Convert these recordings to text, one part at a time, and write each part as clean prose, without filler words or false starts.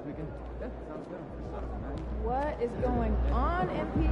weekend? Yeah, sounds good. What is going on, MP?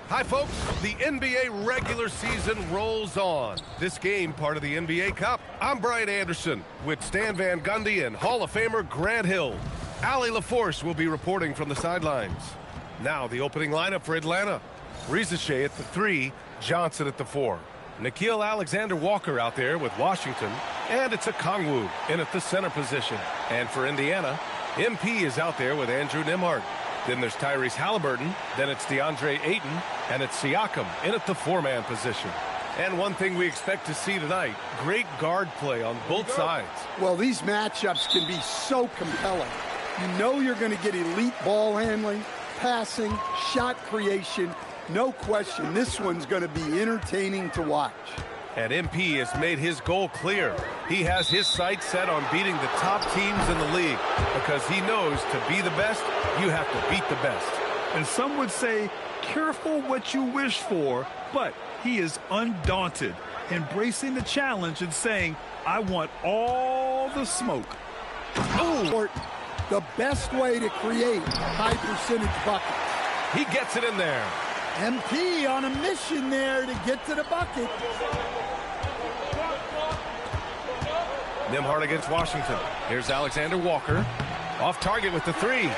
Hi, folks. The NBA regular season rolls on. This game, part of the NBA Cup. I'm Brian Anderson with Stan Van Gundy and Hall of Famer Grant Hill. Allie LaForce will be reporting from the sidelines. Now, the opening lineup for Atlanta. Rizachet at the 3, Johnson at the 4. Nickeil Alexander-Walker out there with Washington. And it's Okongwu in at the center position. And for Indiana, MP is out there with Andrew Nembhard. Then there's Tyrese Halliburton, then it's DeAndre Ayton, and it's Siakam in at the 4-man position. And one thing we expect to see tonight, great guard play on both sides. Well, these matchups can be so compelling. You know you're going to get elite ball handling, passing, shot creation. No question, this one's going to be entertaining to watch. And MP has made his goal clear. He has his sights set on beating the top teams in the league because he knows to be the best, you have to beat the best. And some would say, careful what you wish for, but he is undaunted, embracing the challenge and saying, I want all the smoke. Oh, the best way to create high-percentage buckets. He gets it in there. MP on a mission there to get to the bucket. Nembhard against Washington. Here's Alexander Walker. Off target with the 3.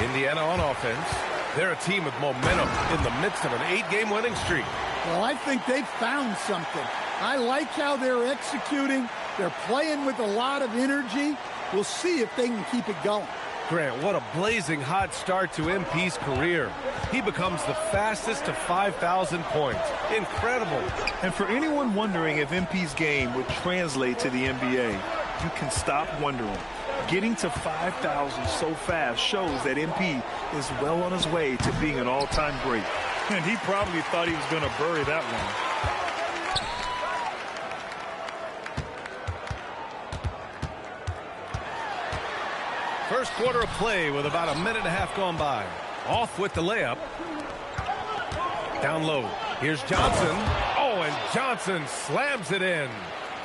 Indiana on offense. They're a team with momentum in the midst of an 8-game winning streak. Well, I think they've found something. I like how they're executing. They're playing with a lot of energy. We'll see if they can keep it going. Grant, what a blazing hot start to MP's career. He becomes the fastest to 5,000 points. Incredible. And for anyone wondering if MP's game would translate to the NBA, you can stop wondering. Getting to 5,000 so fast shows that MP is well on his way to being an all-time great. And he probably thought he was going to bury that one. First quarter of play with about a minute and a half gone by. Off with the layup. Down low. Here's Johnson. Oh, and Johnson slams it in.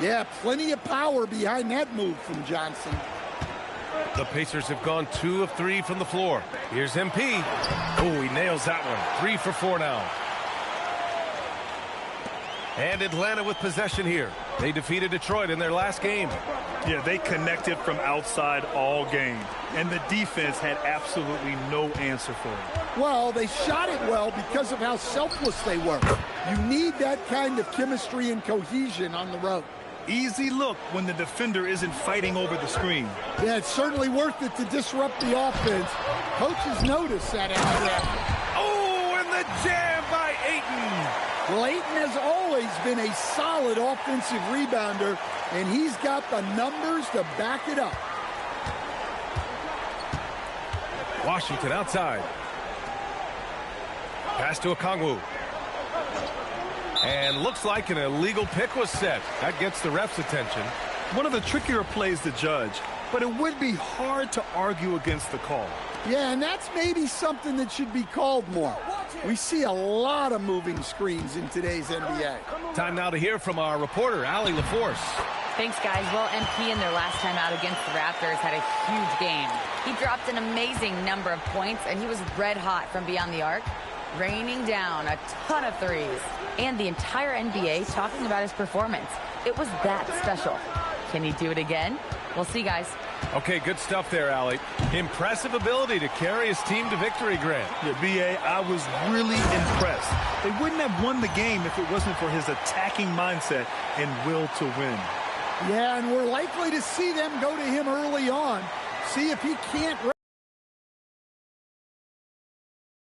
Yeah, plenty of power behind that move from Johnson. The Pacers have gone 2 of 3 from the floor. Here's MP. Oh, he nails that one. 3 for 4 now. And Atlanta with possession here. They defeated Detroit in their last game. Yeah, they connected from outside all game. And the defense had absolutely no answer for it. Well, they shot it well because of how selfless they were. You need that kind of chemistry and cohesion on the road. Easy look when the defender isn't fighting over the screen. Yeah, it's certainly worth it to disrupt the offense. Coaches notice that out. Oh, and the jam by Ayton. Well, Ayton has always been a solid offensive rebounder, and he's got the numbers to back it up. Washington outside. Pass to Okongwu. And looks like an illegal pick was set. That gets the ref's attention. One of the trickier plays to judge, but it would be hard to argue against the call. Yeah, and that's maybe something that should be called more. We see a lot of moving screens in today's NBA. Time now to hear from our reporter, Allie LaForce. Thanks, guys. Well, MP in their last time out against the Raptors had a huge game. He dropped an amazing number of points, and he was red hot from beyond the arc, raining down a ton of threes. And the entire NBA talking about his performance. It was that special. Can he do it again? We'll see, guys. Okay, good stuff there, Allie. Impressive ability to carry his team to victory, Grant. Yeah, B.A., I was really impressed. They wouldn't have won the game if it wasn't for his attacking mindset and will to win. Yeah, and we're likely to see them go to him early on. See if he can't.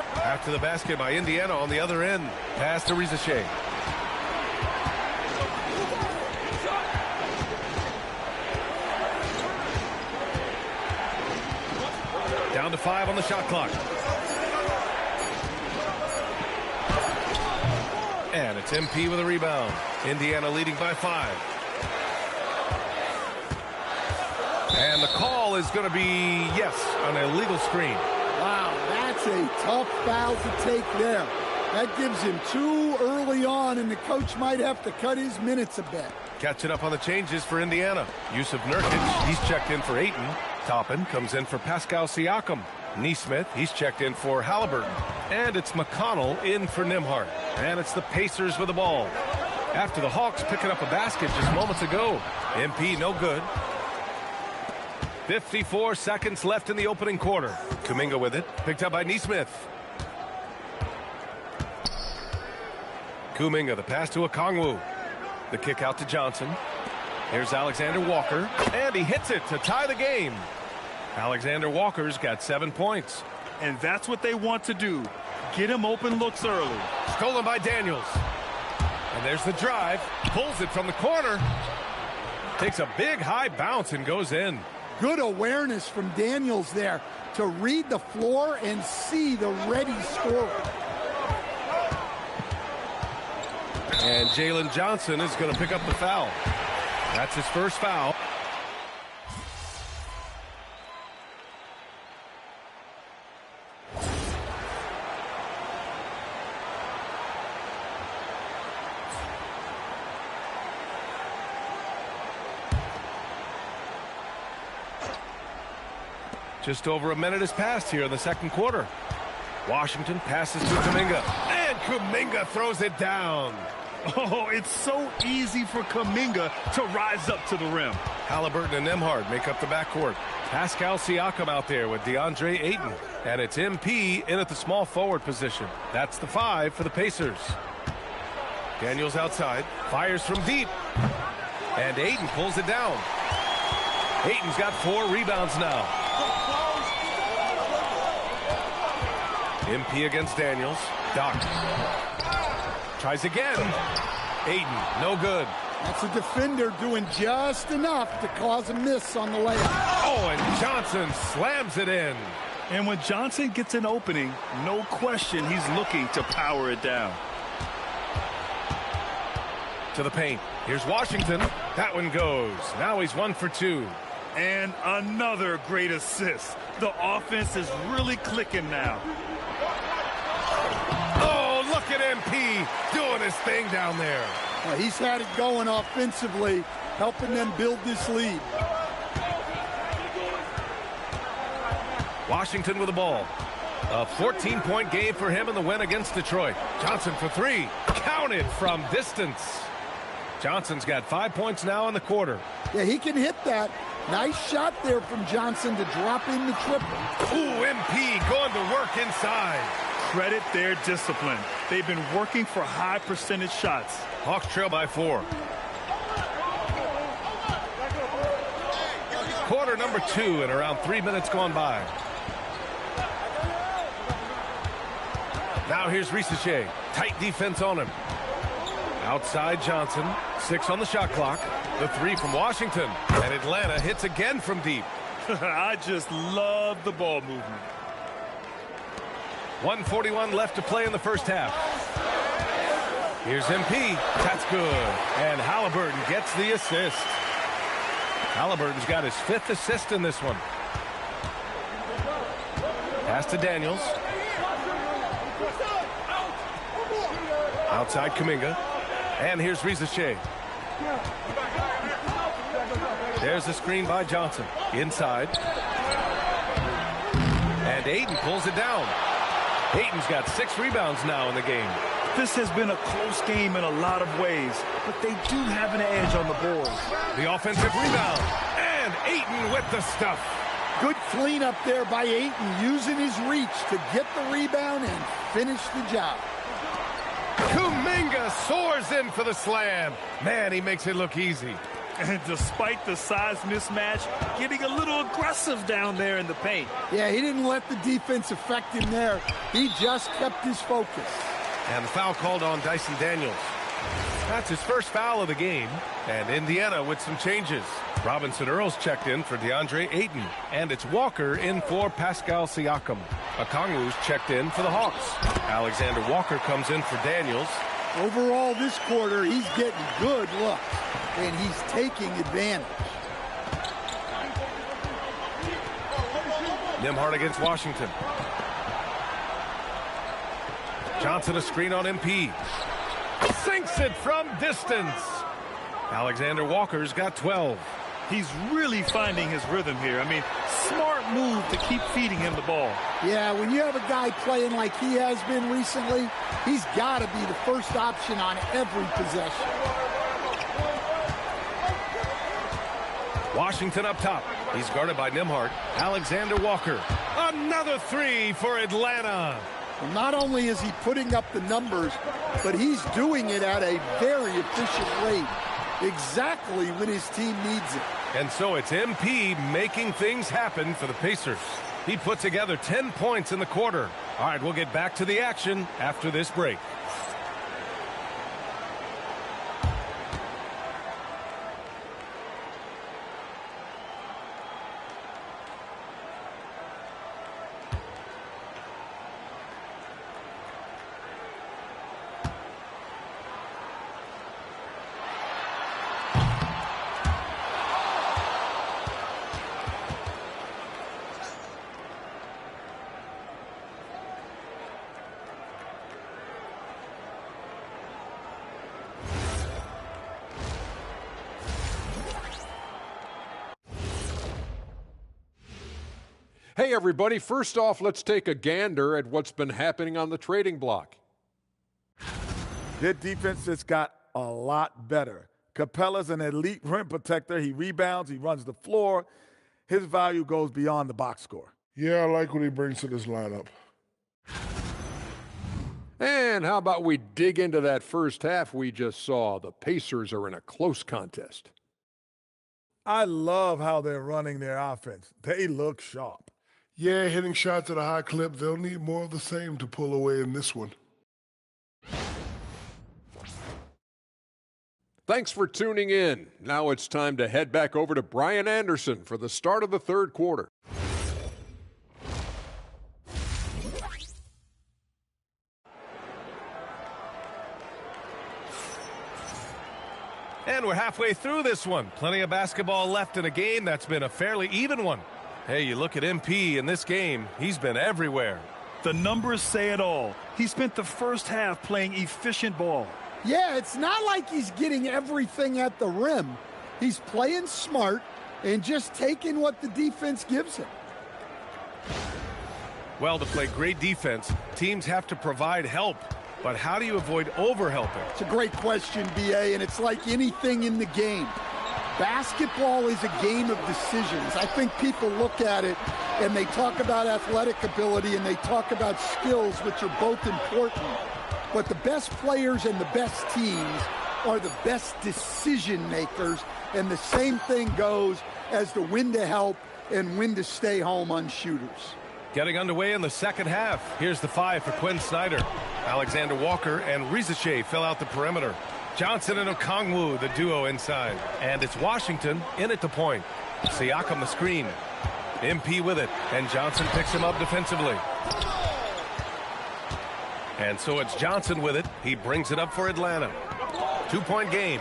After the basket by Indiana on the other end. Pass to Rizachet. Down to 5 on the shot clock. And it's MP with a rebound. Indiana leading by 5. And the call is going to be, yes, an illegal screen. Wow, that's a tough foul to take there. That gives him 2 early on, and the coach might have to cut his minutes a bit. Catching up on the changes for Indiana. Yusuf Nurkic, he's checked in for Ayton. Toppin comes in for Pascal Siakam. Nesmith, he's checked in for Halliburton. And it's McConnell in for Nembhard. And it's the Pacers with the ball. After the Hawks picking up a basket just moments ago. MP no good. 54 seconds left in the opening quarter. Kuminga with it. Picked up by Nesmith. Kuminga, the pass to Okongwu. The kick out to Johnson. Here's Alexander Walker. And he hits it to tie the game. Alexander Walker's got 7 points. And that's what they want to do. Get him open looks early. Stolen by Daniels. And there's the drive. Pulls it from the corner. Takes a big high bounce and goes in. Good awareness from Daniels there to read the floor and see the ready scorer. And Jalen Johnson is going to pick up the foul. That's his first foul. Just over a minute has passed here in the second quarter. Washington passes to Kuminga. And Kuminga throws it down. Oh, it's so easy for Kuminga to rise up to the rim. Halliburton and Nembhard make up the backcourt. Pascal Siakam out there with DeAndre Ayton. And it's MP in at the small forward position. That's the 5 for the Pacers. Daniels outside. Fires from deep. And Ayton pulls it down. Ayton's got 4 rebounds now. MP against Daniels. Doc. Tries again. Ayton, no good. That's a defender doing just enough to cause a miss on the layup. Oh, and Johnson slams it in. And when Johnson gets an opening, no question he's looking to power it down. To the paint. Here's Washington. That one goes. Now he's 1 for 2. And another great assist. The offense is really clicking now. Oh, look at MP doing his thing down there. Well, he's had it going offensively, helping them build this lead. Washington with the ball. A 14-point game for him in the win against Detroit. Johnson for 3. Counted from distance. Johnson's got 5 points now in the quarter. Yeah, he can hit that. Nice shot there from Johnson to drop in the triple. Ooh, MP going to work inside. Credit their discipline. They've been working for high percentage shots. Hawks trail by 4. Quarter number 2 and around 3 minutes gone by. Now here's Rizachet. Tight defense on him. Outside Johnson. 6 on the shot clock. The 3 from Washington. And Atlanta hits again from deep. I just love the ball movement. 1:41 left to play in the first half. Here's MP. That's good. And Halliburton gets the assist. Halliburton's got his 5th assist in this one. Pass to Daniels. Outside Kuminga. And here's Rizachet. There's the screen by Johnson. Inside. and Ayton pulls it down. Ayton's got 6 rebounds now in the game. This has been a close game in a lot of ways, but they do have an edge on the boards. The offensive rebound, and Ayton with the stuff. Good cleanup there by Ayton, using his reach to get the rebound and finish the job. Kuminga soars in for the slam. Man, he makes it look easy. And despite the size mismatch, getting a little aggressive down there in the paint. Yeah, he didn't let the defense affect him there. He just kept his focus. And the foul called on Dyson Daniels. That's his first foul of the game. And Indiana with some changes. Robinson Earls checked in for DeAndre Ayton. And it's Walker in for Pascal Siakam. Okongwu's checked in for the Hawks. Alexander Walker comes in for Daniels. Overall this quarter, he's getting good looks. And he's taking advantage. Nembhard against Washington. Johnson a screen on MP. Sinks it from distance. Alexander Walker's got 12. He's really finding his rhythm here. I mean, smart move to keep feeding him the ball. Yeah, when you have a guy playing like he has been recently, he's got to be the first option on every possession. Washington up top. He's guarded by Nembhard. Alexander Walker. Another 3 for Atlanta. Well, not only is he putting up the numbers, but he's doing it at a very efficient rate. Exactly when his team needs it. And so it's MP making things happen for the Pacers. He put together 10 points in the quarter. All right, we'll get back to the action after this break. Hey, everybody. First off, let's take a gander at what's been happening on the trading block. Their defense has got a lot better. Capella's an elite rim protector. He rebounds. He runs the floor. His value goes beyond the box score. Yeah, I like what he brings to this lineup. And how about we dig into that first half we just saw? The Pacers are in a close contest. I love how they're running their offense. They look sharp. Yeah, hitting shots at a high clip. They'll need more of the same to pull away in this one. Thanks for tuning in. Now it's time to head back over to Brian Anderson for the start of the third quarter. And we're halfway through this one. Plenty of basketball left in a game that's been a fairly even one. Hey, you look at MP in this game, he's been everywhere. The numbers say it all. He spent the first half playing efficient ball. Yeah, it's not like he's getting everything at the rim. He's playing smart and just taking what the defense gives him. Well, to play great defense, teams have to provide help. But how do you avoid overhelping? It's a great question, B.A., and it's like anything in the game. Basketball is a game of decisions. I think people look at it and they talk about athletic ability and they talk about skills, which are both important. But the best players and the best teams are the best decision makers, and the same thing goes as to when to help and when to stay home on shooters. Getting underway in the second half. Here's the 5 for Quinn Snyder. Alexander Walker and Rizachet fill out the perimeter. Johnson and Okongwu, the duo inside. And it's Washington in at the point. Siakam the screen. MP with it. And Johnson picks him up defensively. And so it's Johnson with it. He brings it up for Atlanta. 2-point game.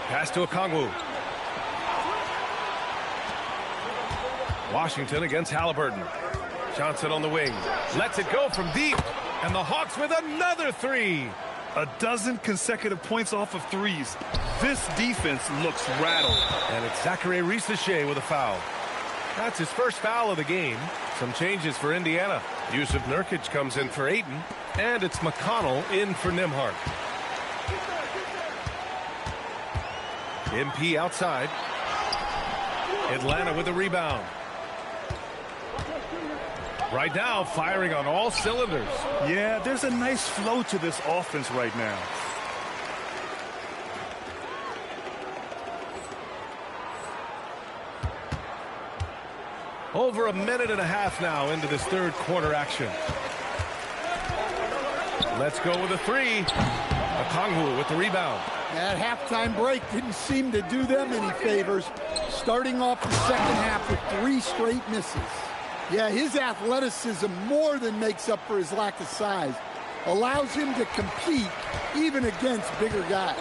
Pass to Okongwu. Washington against Halliburton. Johnson on the wing. Lets it go from deep. And the Hawks with another 3. A dozen consecutive points off of threes. This defense looks rattled. And it's Zachary Rizachet with a foul. That's his first foul of the game. Some changes for Indiana. Yusuf Nurkic comes in for Ayton, and it's McConnell in for Nembhard. MP outside. Atlanta with the rebound. Right now, firing on all cylinders. Yeah, there's a nice flow to this offense right now. Over a minute and a half now into this third quarter action. Let's go with a three. Okongwu with the rebound. That halftime break didn't seem to do them any favors, starting off the second half with 3 straight misses. Yeah, his athleticism more than makes up for his lack of size. Allows him to compete even against bigger guys.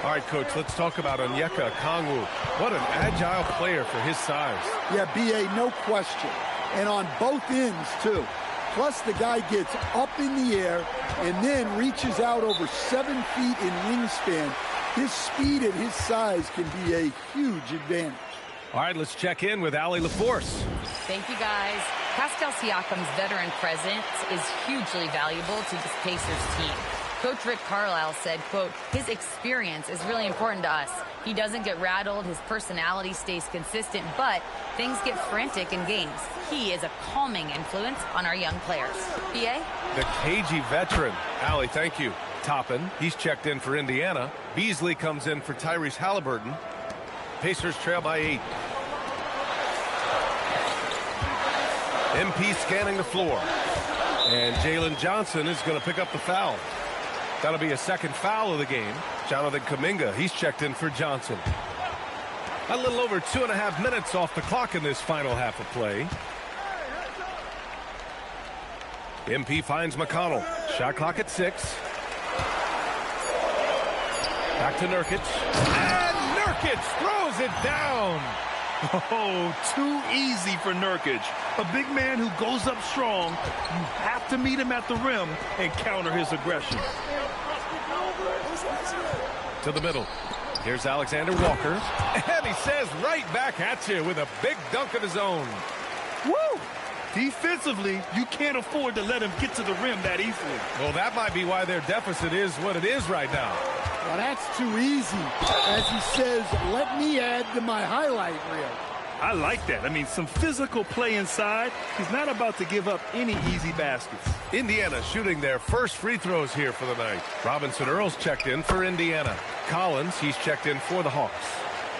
All right, Coach, let's talk about Onyeka Okongwu. What an agile player for his size. Yeah, B.A., no question. And on both ends, too. Plus, the guy gets up in the air and then reaches out over 7 feet in wingspan. His speed at his size can be a huge advantage. All right, let's check in with Allie LaForce. Thank you, guys. Pascal Siakam's veteran presence is hugely valuable to this Pacers team. Coach Rick Carlisle said, quote, his experience is really important to us. He doesn't get rattled, his personality stays consistent, but things get frantic in games. He is a calming influence on our young players. B.A.? The cagey veteran. Allie, thank you. Toppin, he's checked in for Indiana. Beasley comes in for Tyrese Halliburton. Pacers trail by 8. MP scanning the floor. And Jalen Johnson is going to pick up the foul. That'll be a second foul of the game. Jonathan Kuminga, he's checked in for Johnson. A little over 2.5 minutes off the clock in this final half of play. MP finds McConnell. Shot clock at 6. Back to Nurkic. And Nurkic throws it down. Oh, too easy for Nurkic. A big man who goes up strong. You have to meet him at the rim and counter his aggression. To the middle. Here's Alexander Walker. And he says right back at you with a big dunk of his own. Woo! Defensively, you can't afford to let him get to the rim that easily. Well, that might be why their deficit is what it is right now. Well, that's too easy. As he says, let me add to my highlight reel. I like that. I mean, some physical play inside. He's not about to give up any easy baskets. Indiana shooting their first free throws here for the night. Robinson Earl's checked in for Indiana. Collins, he's checked in for the Hawks.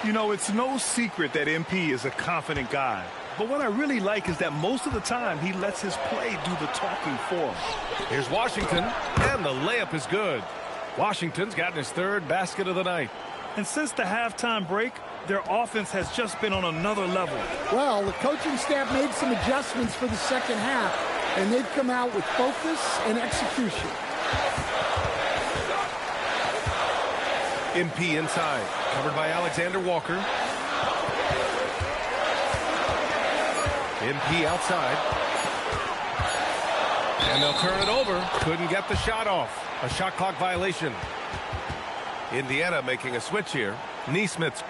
You know, it's no secret that MP is a confident guy. But what I really like is that most of the time he lets his play do the talking for him. Here's Washington, and the layup is good. Washington's gotten his third basket of the night. And since the halftime break, their offense has just been on another level. Well, the coaching staff made some adjustments for the second half, and they've come out with focus and execution. MP inside, covered by Alexander Walker. MP outside. And they'll turn it over. Couldn't get the shot off. A shot clock violation. Indiana making a switch here. Neesmith's.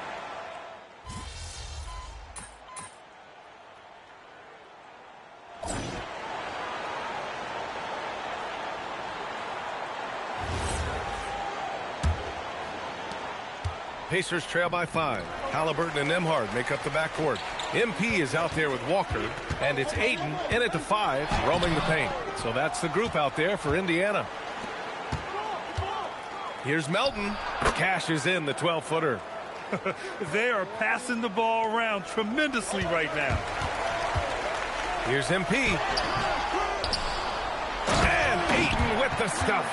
Pacers trail by 5. Halliburton and Nembhard make up the backcourt. MP is out there with Walker, and it's Ayton in at the 5, roaming the paint. So that's the group out there for Indiana. Here's Melton. Cashes in the 12-footer. They are passing the ball around tremendously right now. Here's MP. And Ayton with the stuff.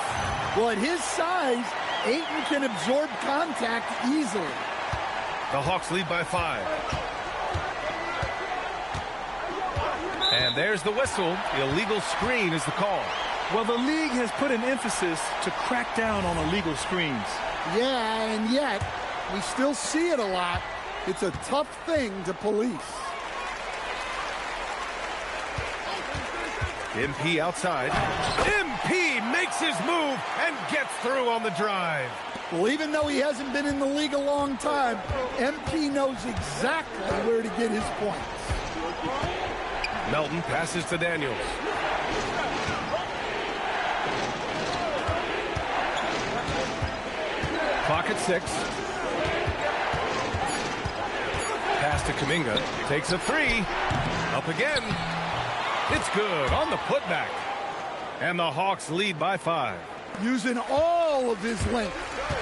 Well, at his size, Ayton can absorb contact easily. The Hawks lead by 5. And there's the whistle. The illegal screen is the call. Well, the league has put an emphasis to crack down on illegal screens. Yeah, and yet, we still see it a lot. It's a tough thing to police. MP outside. MP makes his move and gets through on the drive. Well, even though he hasn't been in the league a long time, MP knows exactly where to get his points. Melton passes to Daniels. Clock at 6. Pass to Kuminga. Takes a 3. Up again. It's good on the putback. And the Hawks lead by 5. Using all of his length.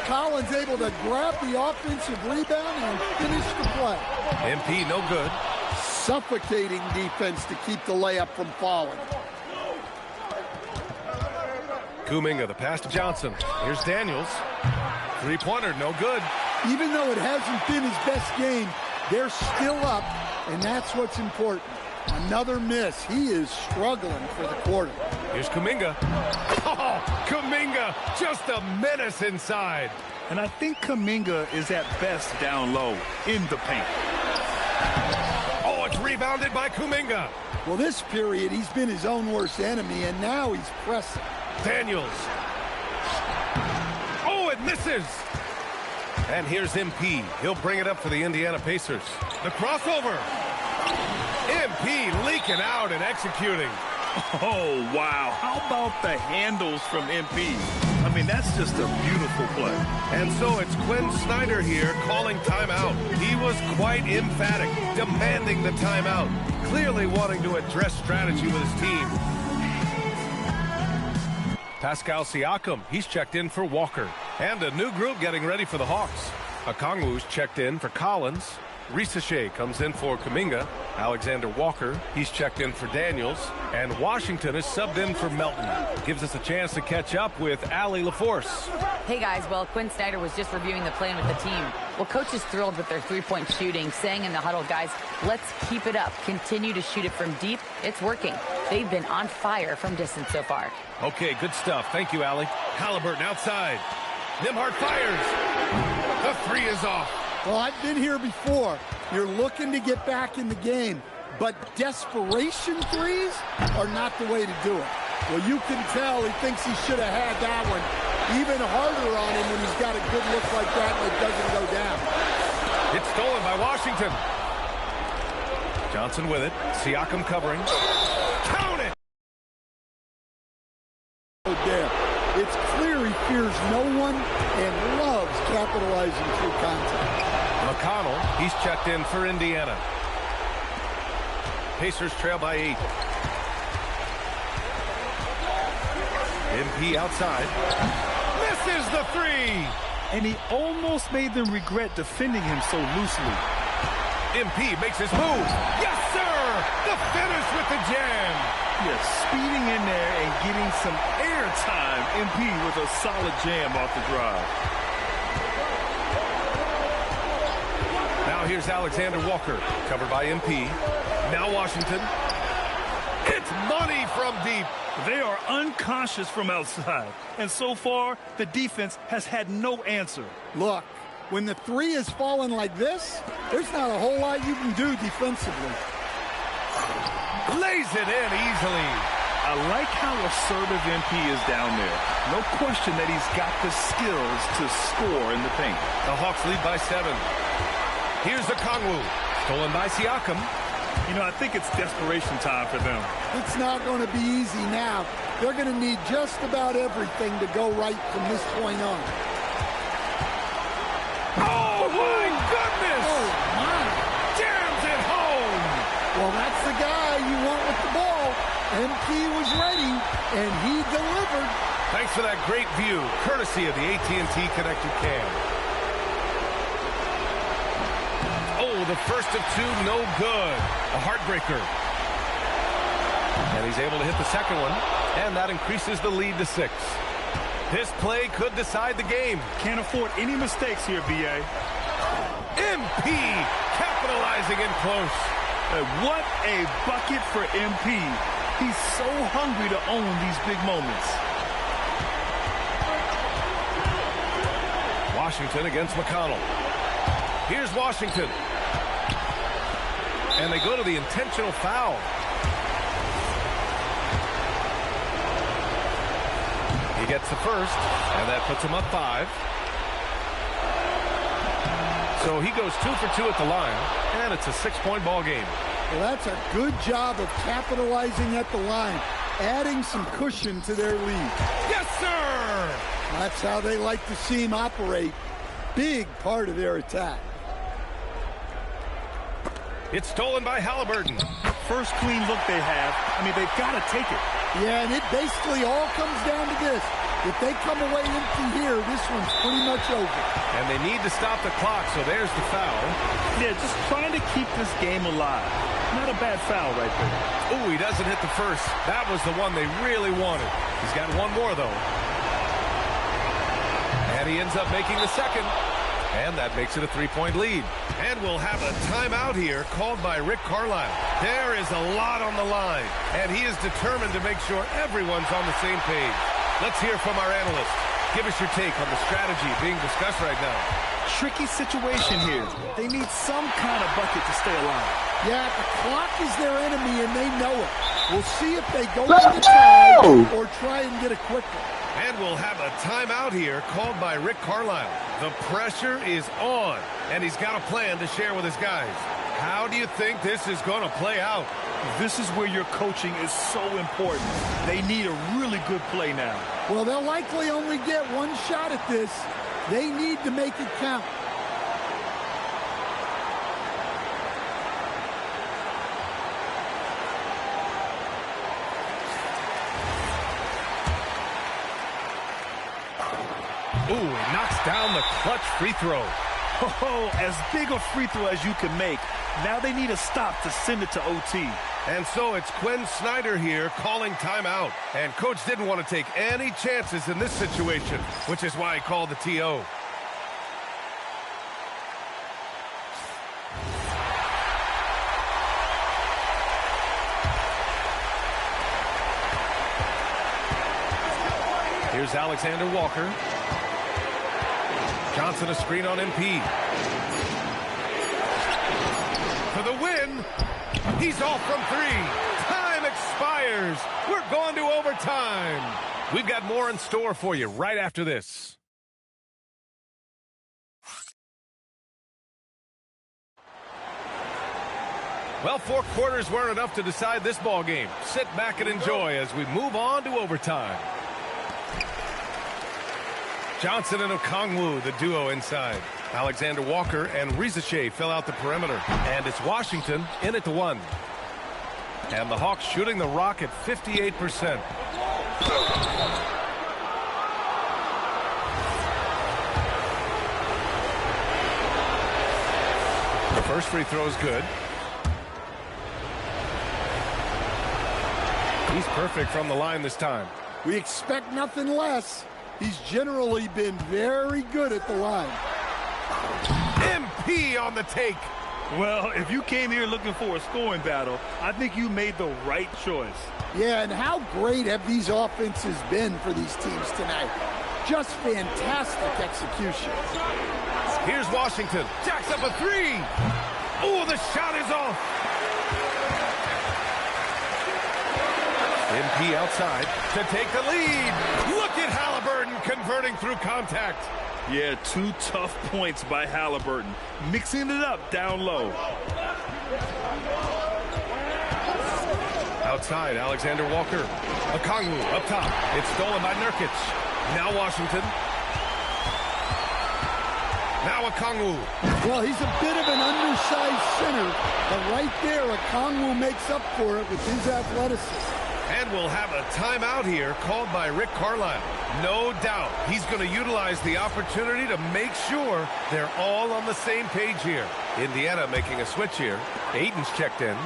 Collins able to grab the offensive rebound and finish the play. MP no good. Suffocating defense to keep the layup from falling. Kuminga, the pass to Johnson. Here's Daniels. Three-pointer, no good. Even though it hasn't been his best game, they're still up, and that's what's important. Another miss. He is struggling for the quarter. Here's Kuminga. Oh, Kuminga, just a menace inside. And I think Kuminga is at best down low in the paint. Oh, it's rebounded by Kuminga. Well, this period, he's been his own worst enemy, and now he's pressing. Daniels. Oh, it misses. And here's MP. He'll bring it up for the Indiana Pacers. The crossover. MP leaking out and executing. Oh, wow. How about the handles from MP? I mean, that's just a beautiful play. And so it's Quinn Snyder here calling timeout. He was quite emphatic, demanding the timeout, clearly wanting to address strategy with his team. Pascal Siakam, he's checked in for Walker. And a new group getting ready for the Hawks. Okongwu's checked in for Collins. Risache comes in for Kuminga. Alexander Walker, he's checked in for Daniels. And Washington is subbed in for Melton. Gives us a chance to catch up with Allie LaForce. Hey guys, well, Quinn Snyder was just reviewing the plan with the team. Well, coach is thrilled with their three-point shooting, saying in the huddle, guys, let's keep it up. Continue to shoot it from deep. It's working. They've been on fire from distance so far. Okay, good stuff. Thank you, Allie. Halliburton outside. Nembhard fires. The 3 is off. Well, I've been here before. You're looking to get back in the game, but desperation threes are not the way to do it. Well, you can tell he thinks he should have had that one even harder on him when he's got a good look like that and it doesn't go down. It's stolen by Washington. Johnson with it. Siakam covering. Count it! There. It's clear he fears no one and loves capitalizing through contact. McConnell, he's checked in for Indiana. Pacers trail by 8. MP outside. Misses the 3! And he almost made them regret defending him so loosely. MP makes his move. Yes, sir! The finish with the jam. Yes, speeding in there and getting some air time. MP with a solid jam off the drive. Now here's Alexander Walker, covered by MP. Now Washington. It's money from deep. They are unconscious from outside. And so far, the defense has had no answer. Look, when the 3 is falling like this, there's not a whole lot you can do defensively. Lays it in easily. I like how assertive MP is down there. No question that he's got the skills to score in the paint. The Hawks lead by 7. Here's Okongwu. Stolen by Siakam. You know, I think it's desperation time for them. It's not going to be easy now. They're going to need just about everything to go right from this point on. Oh, my goodness! Oh, my. Jams it home! Well, that's the guy you want with the ball. MP was ready, and he delivered. Thanks for that great view, courtesy of the AT&T Connected Cam. Oh, the first of 2, no good. A heartbreaker. And he's able to hit the second one, and that increases the lead to 6. This play could decide the game. Can't afford any mistakes here, B.A. MP capitalizing in close. What a bucket for MP. He's so hungry to own these big moments. Washington against McConnell. Here's Washington. And they go to the intentional foul. He gets the first, and that puts him up 5. So he goes 2 for 2 at the line, and it's a 6-point ball game. Well, that's a good job of capitalizing at the line, adding some cushion to their lead. Yes, sir! That's how they like to see him operate. Big part of their attack. It's stolen by Halliburton. First clean look they have. I mean, they've got to take it. Yeah, and it basically all comes down to this. If they come away empty here, this one's pretty much over. And they need to stop the clock, so there's the foul. Yeah, just trying to keep this game alive. Not a bad foul right there. Oh, he doesn't hit the first. That was the one they really wanted. He's got one more, though. And he ends up making the second. And that makes it a 3-point lead. And we'll have a timeout here called by Rick Carlisle. There is a lot on the line, and he is determined to make sure everyone's on the same page. Let's hear from our analyst. Give us your take on the strategy being discussed right now. Tricky situation here. They need some kind of bucket to stay alive. Yeah, the clock is their enemy, and they know it. We'll see if they go for the tie or try and get a quick one. And we'll have a timeout here called by Rick Carlisle. The pressure is on, and he's got a plan to share with his guys. How do you think this is going to play out? This is where your coaching is so important. They need a really good play now. Well, they'll likely only get one shot at this. They need to make it count. Ooh, he knocks down the clutch free throw. Oh, as big a free throw as you can make. Now they need a stop to send it to OT. And so it's Quinn Snyder here calling timeout. And Coach didn't want to take any chances in this situation, which is why he called the TO. Here's Alexander Walker. Johnson a screen on MP. For the win. He's off from 3. Time expires. We're going to overtime. We've got more in store for you right after this. Well, 4 quarters weren't enough to decide this ball game. Sit back and enjoy as we move on to overtime. Johnson and Okongwu, the duo inside. Alexander Walker and Rizache fill out the perimeter. And it's Washington in at the 1. And the Hawks shooting the rock at 58%. The first free throw is good. He's perfect from the line this time. We expect nothing less. He's generally been very good at the line. MP on the take. Well, if you came here looking for a scoring battle, I think you made the right choice. Yeah, and how great have these offenses been for these teams tonight? Just fantastic execution. Here's Washington. Jacks up a 3. Oh, the shot is off. MP outside to take the lead. Look at Halliburton converting through contact. Yeah, 2 tough points by Halliburton. Mixing it up down low. Outside, Alexander Walker. Okongwu up top. It's stolen by Nurkic. Now Washington. Now Okongwu. Well, he's a bit of an undersized center, but right there, Okongwu makes up for it with his athleticism. And we'll have a timeout here called by Rick Carlisle. No doubt he's going to utilize the opportunity to make sure they're all on the same page here. Indiana making a switch here. Aiton's checked in.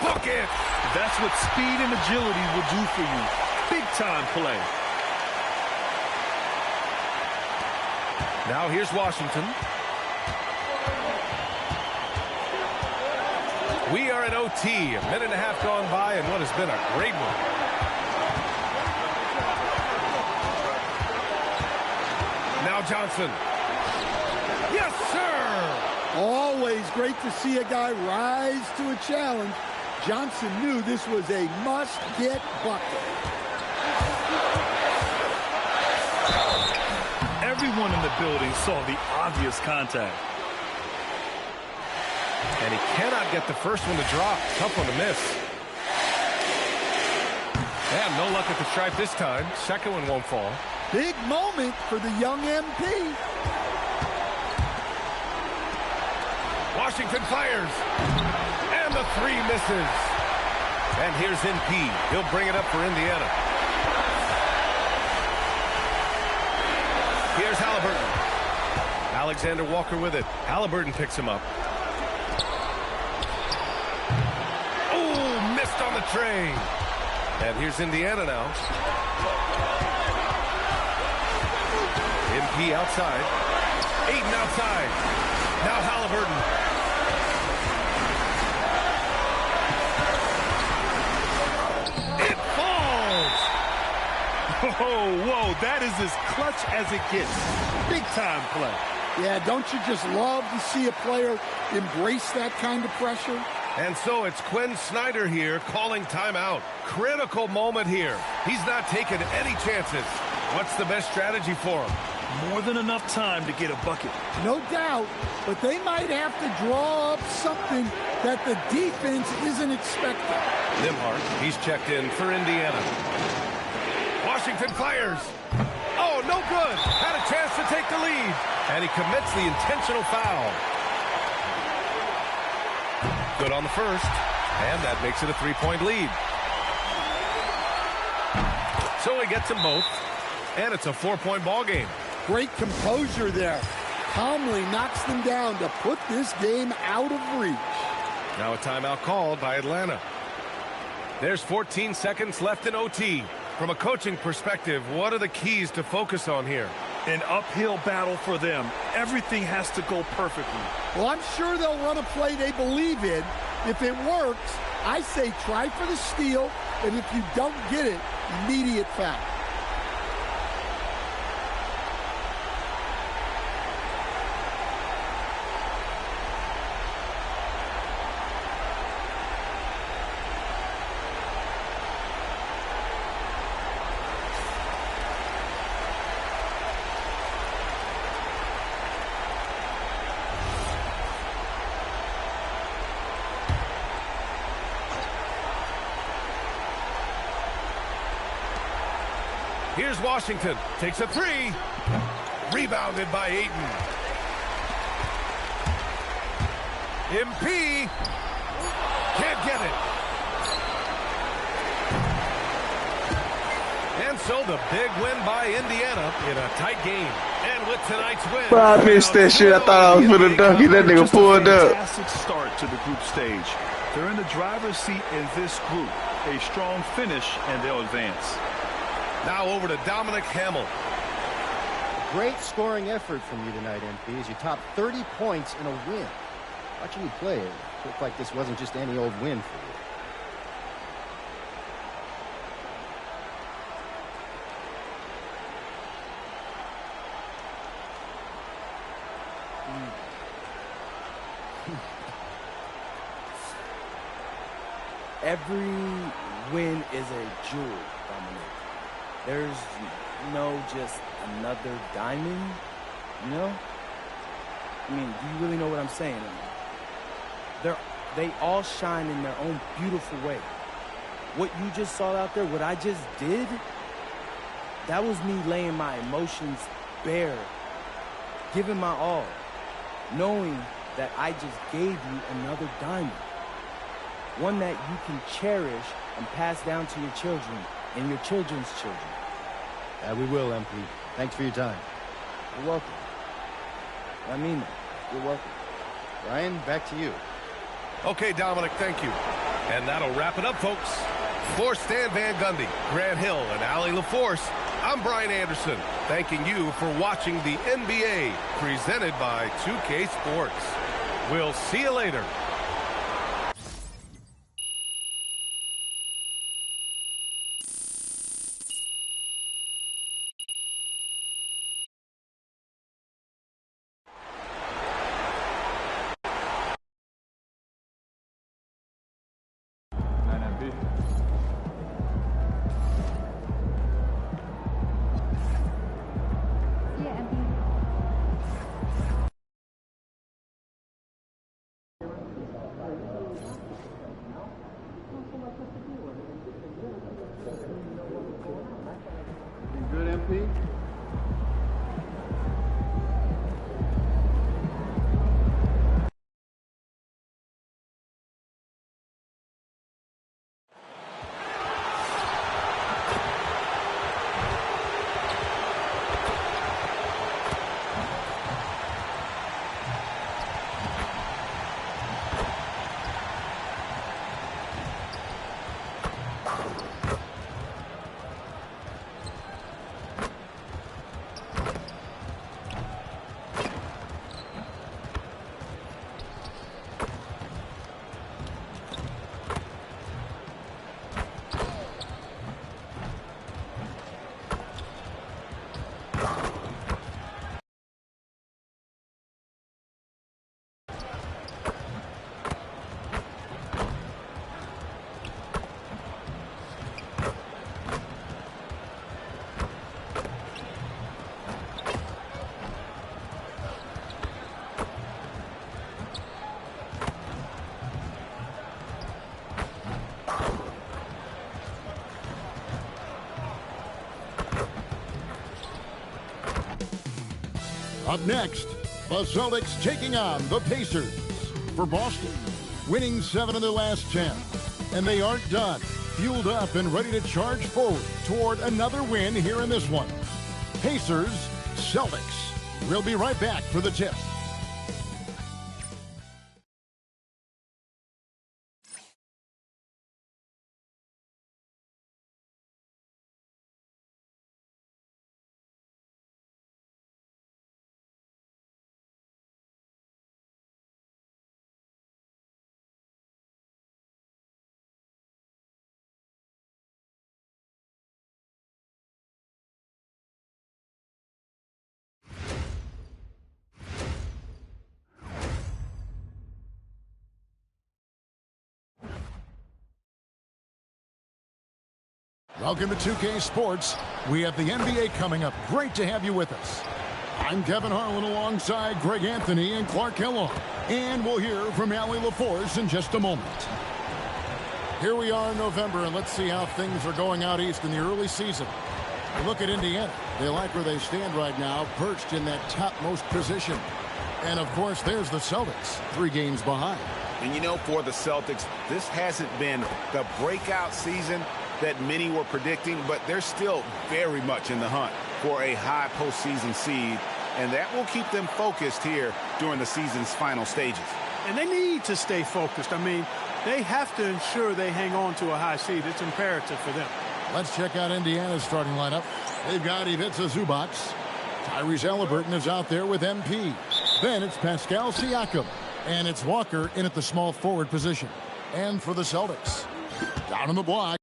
Bucket! That's what speed and agility will do for you. Big time play. Now here's Washington. We are at OT, a minute and a half gone by, and what has been a great one. Now Johnson. Yes, sir! Always great to see a guy rise to a challenge. Johnson knew this was a must-get bucket. Everyone in the building saw the obvious contact. And he cannot get the first one to drop. Tough one to miss. Yeah, no luck at the stripe this time. Second one won't fall. Big moment for the young MP. Washington fires. And the three misses. And here's MP. He'll bring it up for Indiana. Here's Halliburton. Alexander Walker with it. Halliburton picks him up. Oh, missed on the tray. And here's Indiana now. MP outside. Ayton outside. Now Halliburton. It falls. Whoa, that is as clutch as it gets. Big time play. Yeah, don't you just love to see a player embrace that kind of pressure? And so it's Quinn Snyder here calling timeout. Critical moment here. He's not taking any chances. What's the best strategy for him? More than enough time to get a bucket. No doubt, but they might have to draw up something that the defense isn't expecting. Nembhard, he's checked in for Indiana. Washington fires. Oh, no good. Had a chance to take the lead. And he commits the intentional foul. Good on the first. And that makes it a three-point lead. So he gets them both. And it's a four-point ball game. Great composure there. Calmly knocks them down to put this game out of reach. Now a timeout called by Atlanta. There's 14 seconds left in OT. From a coaching perspective, what are the keys to focus on here? An uphill battle for them. Everything has to go perfectly. Well, I'm sure they'll run a play they believe in. If it works, I say try for the steal, and if you don't get it, immediate foul. Here's Washington. Takes a three. Rebounded by Ayton. MP. Can't get it. And so the big win by Indiana in a tight game. And with tonight's win. Bro, I missed that shit. I thought I was going to dunk it. That nigga pulled up. Fantastic start to the group stage. They're in the driver's seat in this group. A strong finish, and they'll advance. Now over to Dominic Hamill. Great scoring effort from you tonight, MP, as you topped 30 points in a win. Watching you play, it looked like this wasn't just any old win for you. Every win is a jewel, Dominic. There's no just another diamond, you know? I mean, do you really know what I'm saying? They all shine in their own beautiful way. What you just saw out there, what I just did, that was me laying my emotions bare, giving my all, knowing that I just gave you another diamond. One that you can cherish and pass down to your children and your children's children. Yeah, we will, MP. Thanks for your time. You're welcome. I mean that. You're welcome. Ryan, back to you. Okay, Dominic, thank you. And that'll wrap it up, folks. For Stan Van Gundy, Grant Hill, and Allie LaForce, I'm Brian Anderson, thanking you for watching the NBA presented by 2K Sports. We'll see you later. Up next, the Celtics taking on the Pacers. For Boston, winning 7 of their last 10. And they aren't done. Fueled up and ready to charge forward toward another win here in this one. Pacers, Celtics. We'll be right back for the tip. Welcome to 2K Sports. We have the NBA coming up. Great to have you with us. I'm Kevin Harlan alongside Greg Anthony and Clark Kellogg. And we'll hear from Allie LaForce in just a moment. Here we are in November, and let's see how things are going out east in the early season. Look at Indiana. They like where they stand right now, perched in that topmost position. And, of course, there's the Celtics, 3 games behind. And, you know, for the Celtics, this hasn't been the breakout season that many were predicting, but they're still very much in the hunt for a high postseason seed, and that will keep them focused here during the season's final stages. And they need to stay focused. I mean, they have to ensure they hang on to a high seed. It's imperative for them. Let's check out Indiana's starting lineup. They've got Ivica Zubac. Tyrese Halliburton is out there with MP. Then it's Pascal Siakam. And it's Walker in at the small forward position. And for the Celtics, down on the block,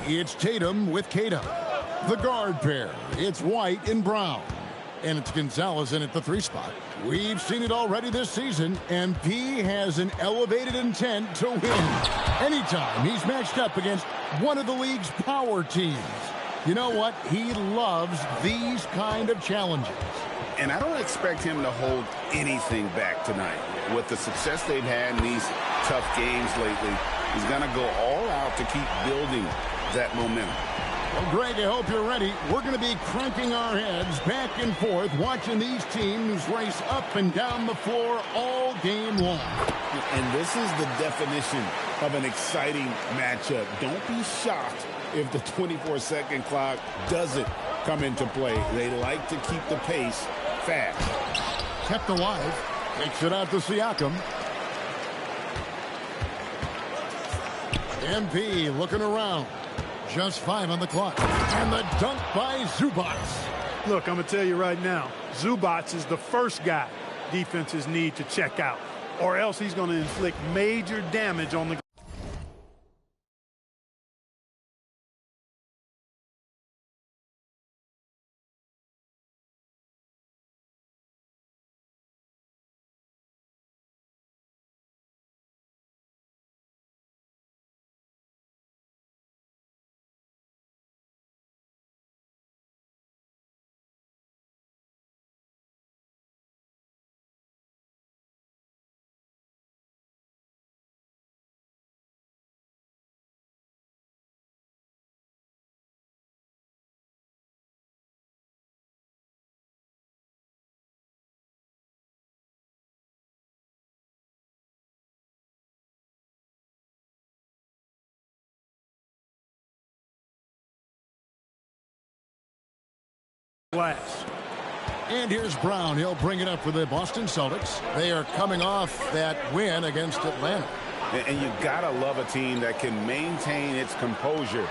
It's Tatum with Kata. The guard pair, it's White and Brown. And it's Gonzalez in at the 3 spot. We've seen it already this season, and P has an elevated intent to win. Anytime he's matched up against one of the league's power teams. You know what? He loves these kind of challenges. And I don't expect him to hold anything back tonight. With the success they've had in these tough games lately, he's going to go all out to keep building that momentum. Well, Greg, I hope you're ready. We're going to be cranking our heads back and forth, watching these teams race up and down the floor all game long. And this is the definition of an exciting matchup. Don't be shocked if the 24-second clock doesn't come into play. They like to keep the pace fast. Kept alive. Takes it out to Siakam. MP looking around. Just 5 on the clock. And the dunk by Zubac. Look, I'm going to tell you right now, Zubac is the first guy defenses need to check out, or else he's going to inflict major damage on the glass. And here's Brown. He'll bring it up for the Boston Celtics. They are coming off that win against Atlanta. And you gotta love a team that can maintain its composure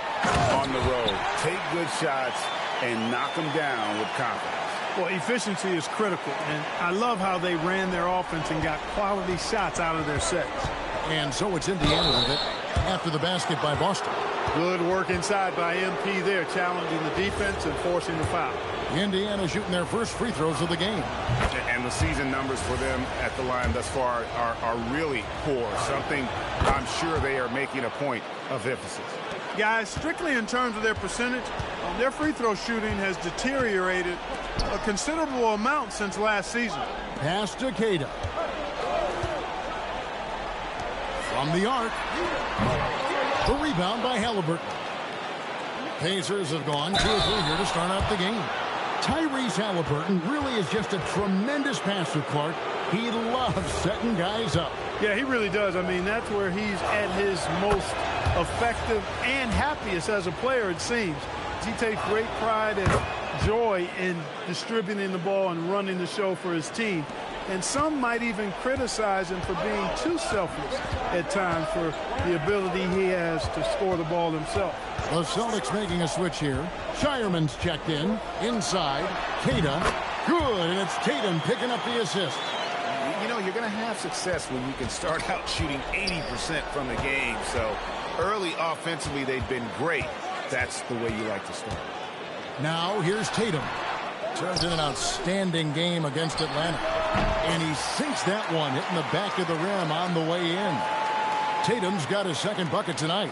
on the road, take good shots, and knock them down with confidence. Well, efficiency is critical, and I love how they ran their offense and got quality shots out of their sets. And so it's Indiana with it after the basket by Boston. Good work inside by MP there, challenging the defense and forcing the foul. Indiana shooting their first free throws of the game. And the season numbers for them at the line thus far are really poor, something I'm sure they are making a point of emphasis. Guys, strictly in terms of their percentage, their free throw shooting has deteriorated a considerable amount since last season. Pass to Kata. From the arc. The rebound by Halliburton. Pacers have gone 2 or 3 here to start out the game. Tyrese Halliburton really is just a tremendous passer, Clark. He loves setting guys up. Yeah, he really does. I mean, that's where he's at his most effective and happiest as a player, it seems. He takes great pride and joy in distributing the ball and running the show for his team. And some might even criticize him for being too selfless at times for the ability he has to score the ball himself. The Celtics making a switch here. Shireman's checked in. Inside. Kata. Good, and it's Tatum picking up the assist. You know, you're going to have success when you can start out shooting 80% from the game. So early offensively, they've been great. That's the way you like to start. Now here's Tatum. Turns in an outstanding game against Atlanta. And he sinks that one, hitting the back of the rim on the way in. Tatum's got his second bucket tonight.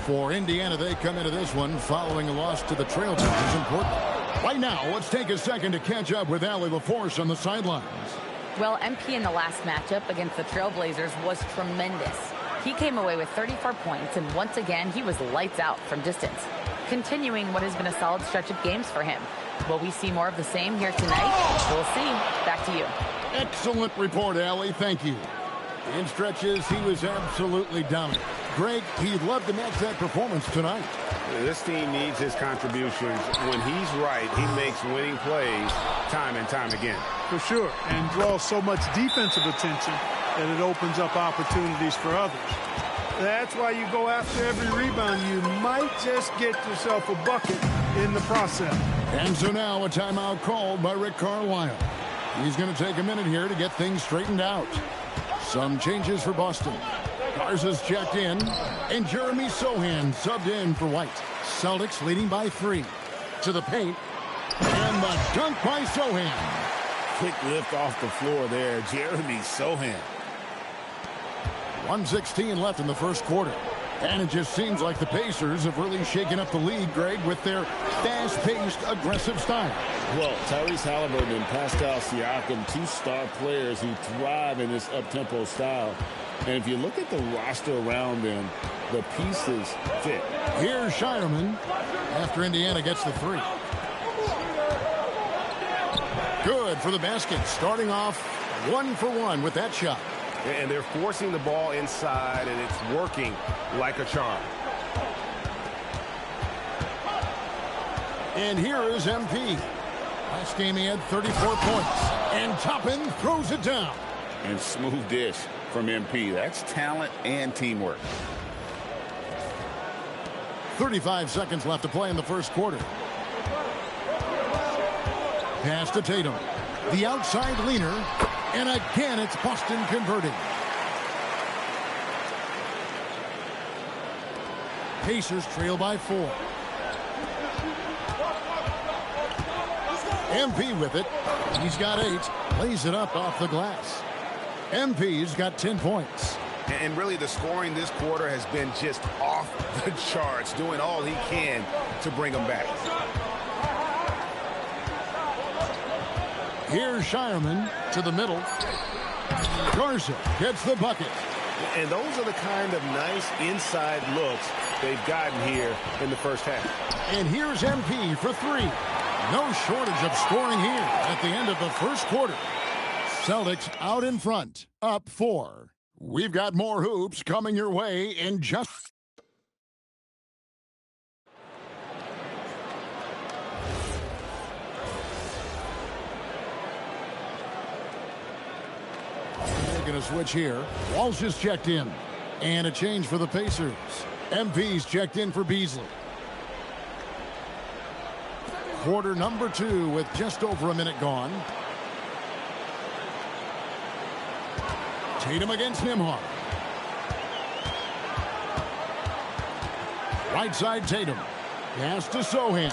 For Indiana, they come into this one following a loss to the Trailblazers in Portland. Right now, let's take a second to catch up with Allie LaForce on the sidelines. Well, MP in the last matchup against the Trailblazers was tremendous. He came away with 34 points, and once again, he was lights out from distance, continuing what has been a solid stretch of games for him. Will we see more of the same here tonight? We'll see. Back to you. Excellent report, Allie. Thank you. In stretches, he was absolutely dominant. Greg, he'd love to match that performance tonight. This team needs his contributions. When he's right, he makes winning plays time and time again. For sure, and draws so much defensive attention that it opens up opportunities for others. That's why you go after every rebound. You might just get yourself a bucket in the process. And so now a timeout called by Rick Carlisle. He's going to take a minute here to get things straightened out. Some changes for Boston. Garza's checked in, and Jeremy Sohan subbed in for White. Celtics leading by 3. To the paint, and the dunk by Sohan. Quick lift off the floor there, Jeremy Sohan. 1:16 left in the first quarter. And it just seems like the Pacers have really shaken up the league, Greg, with their fast-paced, aggressive style. Well, Tyrese Halliburton and Pascal Siakam, 2 star players who thrive in this up-tempo style. And if you look at the roster around them, the pieces fit. Here's Shireman after Indiana gets the 3. Good for the basket, starting off 1 for 1 with that shot. And they're forcing the ball inside, and it's working like a charm. And here is MP. Last game he had 34 points. And Toppin throws it down. And smooth dish from MP. That's talent and teamwork. 35 seconds left to play in the first quarter. Pass to Tatum. The outside leaner. And again, it's Boston converting. Pacers trail by 4. MP with it. He's got 8. Lays it up off the glass. MP's got 10 points. And really, the scoring this quarter has been just off the charts, doing all he can to bring them back. Here's Shireman to the middle. Garza gets the bucket. And those are the kind of nice inside looks they've gotten here in the first half. And here's MP for 3. No shortage of scoring here at the end of the first quarter. Celtics out in front, up 4. We've got more hoops coming your way in just... Making a switch here. Walsh is checked in. And a change for the Pacers. MP's checked in for Beasley. Quarter number 2 with just over a minute gone. Tatum against Nembhard. Right side Tatum. Pass to Sohan.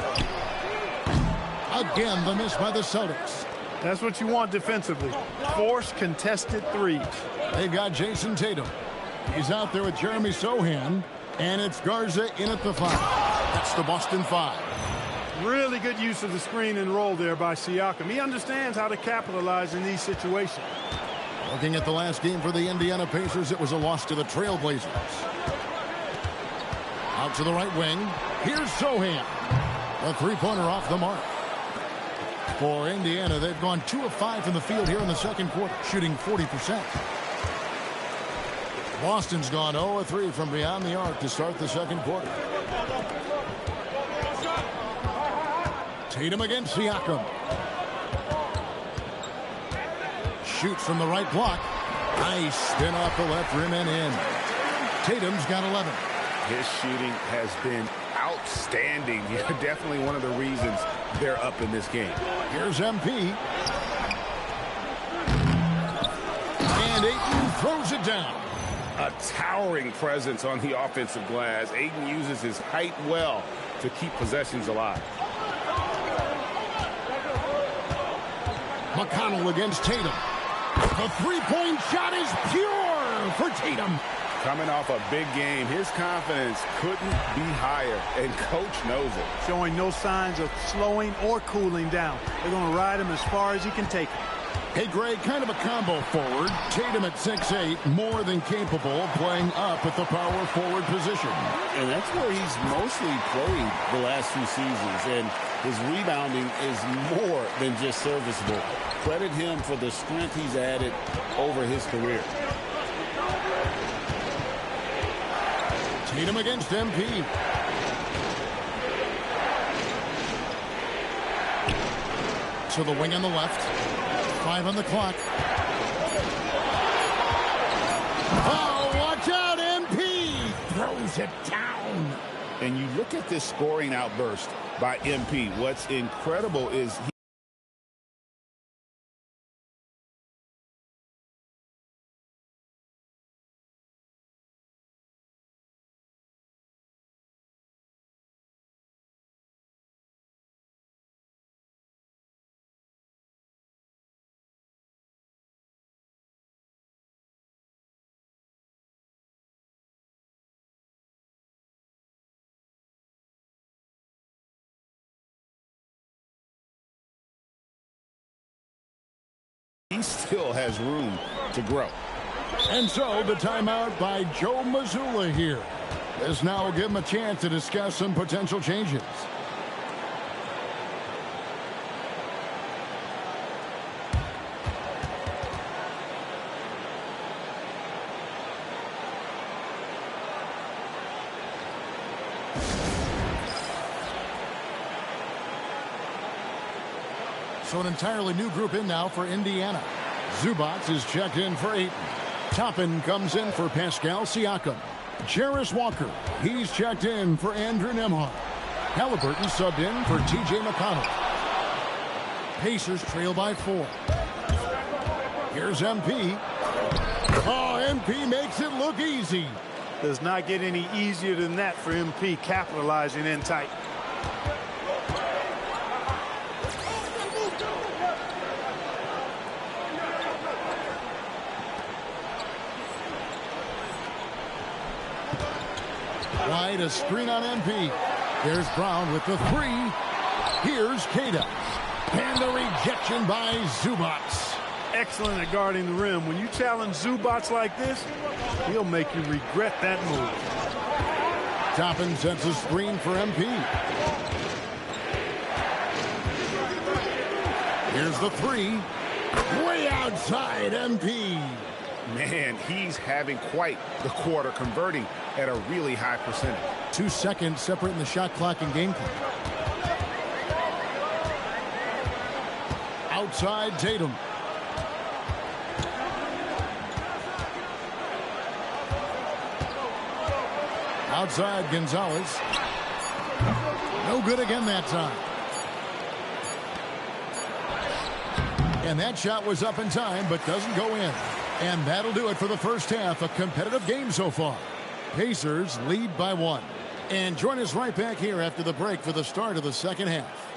Again, the miss by the Celtics. That's what you want defensively. Force contested threes. They've got Jason Tatum. He's out there with Jeremy Sohan. And it's Garza in at the 5. That's the Boston 5. Really good use of the screen and roll there by Siakam. He understands how to capitalize in these situations. Looking at the last game for the Indiana Pacers, it was a loss to the Trailblazers. Out to the right wing. Here's Sohan. A three-pointer off the mark. For Indiana, they've gone 2 of 5 from the field here in the second quarter, shooting 40%. Boston's gone 0 of 3 from beyond the arc to start the second quarter. Tatum against Siakam. Shoots from the right block. Nice spin off the left rim and in. Tatum's got 11. His shooting has been outstanding. Definitely one of the reasons they're up in this game. Here's MP. And Ayton throws it down. A towering presence on the offensive glass. Ayton uses his height well to keep possessions alive. McConnell against Tatum. The three-point shot is pure for Tatum. Coming off a big game, his confidence couldn't be higher, and coach knows it. Showing no signs of slowing or cooling down. They're going to ride him as far as he can take him. Hey, Greg, kind of a combo forward. Tatum at 6'8", more than capable of playing up at the power forward position. And that's where he's mostly played the last 2 seasons, and his rebounding is more than just serviceable. Credit him for the strength he's added over his career. Tatum against MP. To the wing on the left. 5 on the clock. Oh, watch out, MP! Throws it down. And you look at this scoring outburst by MP. What's incredible is He still has room to grow. And so the timeout by Joe Mazzulla here. This now will give him a chance to discuss some potential changes. So an entirely new group in now for Indiana. Zubats is checked in for Ayton. Toppin comes in for Pascal Siakam. Jarris Walker, he's checked in for Andrew Nembhard. Halliburton subbed in for T.J. McConnell. Pacers trail by 4. Here's MP. Oh, MP makes it look easy. Does not get any easier than that for MP, capitalizing in tight. Wide, a screen on MP. There's Brown with the 3. Here's Queta. And the rejection by Zubats. Excellent at guarding the rim. When you challenge Zubats like this, he'll make you regret that move. Toppin sets a screen for MP. Here's the 3. Way outside MP. Man, he's having quite the quarter, converting at a really high percentage. 2 seconds separating the shot clock and game clock. Outside Tatum. Outside Gonzalez. No good again that time. And that shot was up in time, but doesn't go in. And that'll do it for the first half. A competitive game so far. Pacers lead by 1. And join us right back here after the break for the start of the second half.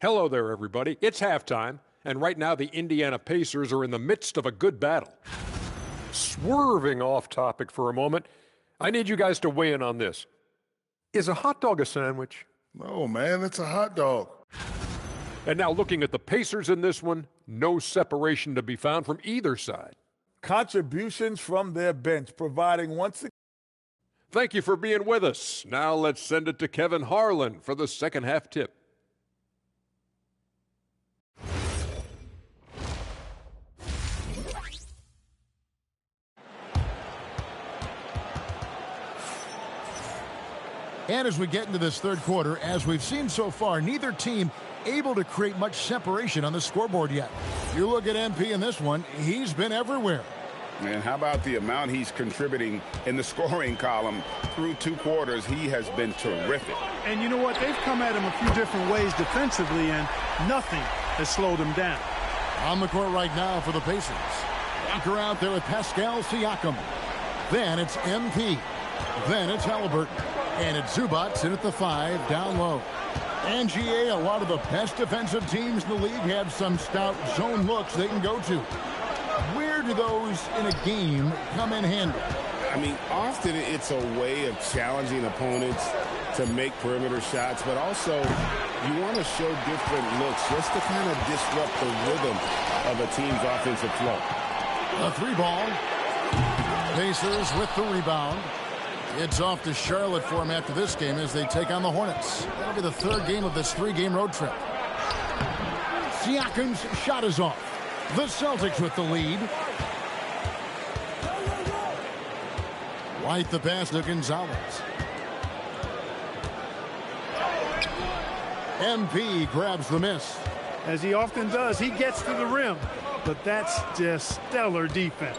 Hello there, everybody. It's halftime, and right now the Indiana Pacers are in the midst of a good battle. Swerving off topic for a moment, I need you guys to weigh in on this. Is a hot dog a sandwich? No, man, it's a hot dog. And now looking at the Pacers in this one, no separation to be found from either side. Contributions from their bench, providing once again. Thank you for being with us. Now let's send it to Kevin Harlan for the second half tip. And as we get into this third quarter, as we've seen so far, neither team able to create much separation on the scoreboard yet. You look at MP in this one, he's been everywhere. And how about the amount he's contributing in the scoring column through 2 quarters? He has been terrific. And you know what? They've come at him a few different ways defensively, and nothing has slowed him down. On the court right now for the Pacers. Walker out there with Pascal Siakam. Then it's MP. Then it's Halliburton. And it's Zubats in at the 5, down low. And GA, a lot of the best defensive teams in the league have some stout zone looks they can go to. Where do those in a game come in handy? I mean, often it's a way of challenging opponents to make perimeter shots, but also you want to show different looks just to kind of disrupt the rhythm of a team's offensive flow. A 3-ball. Pacers with the rebound. It's off to Charlotte for him after this game as they take on the Hornets. That'll be the 3rd game of this 3-game road trip. Siakam's shot is off. The Celtics with the lead. White the pass to Gonzalez. MP grabs the miss. As he often does, he gets to the rim, but that's just stellar defense.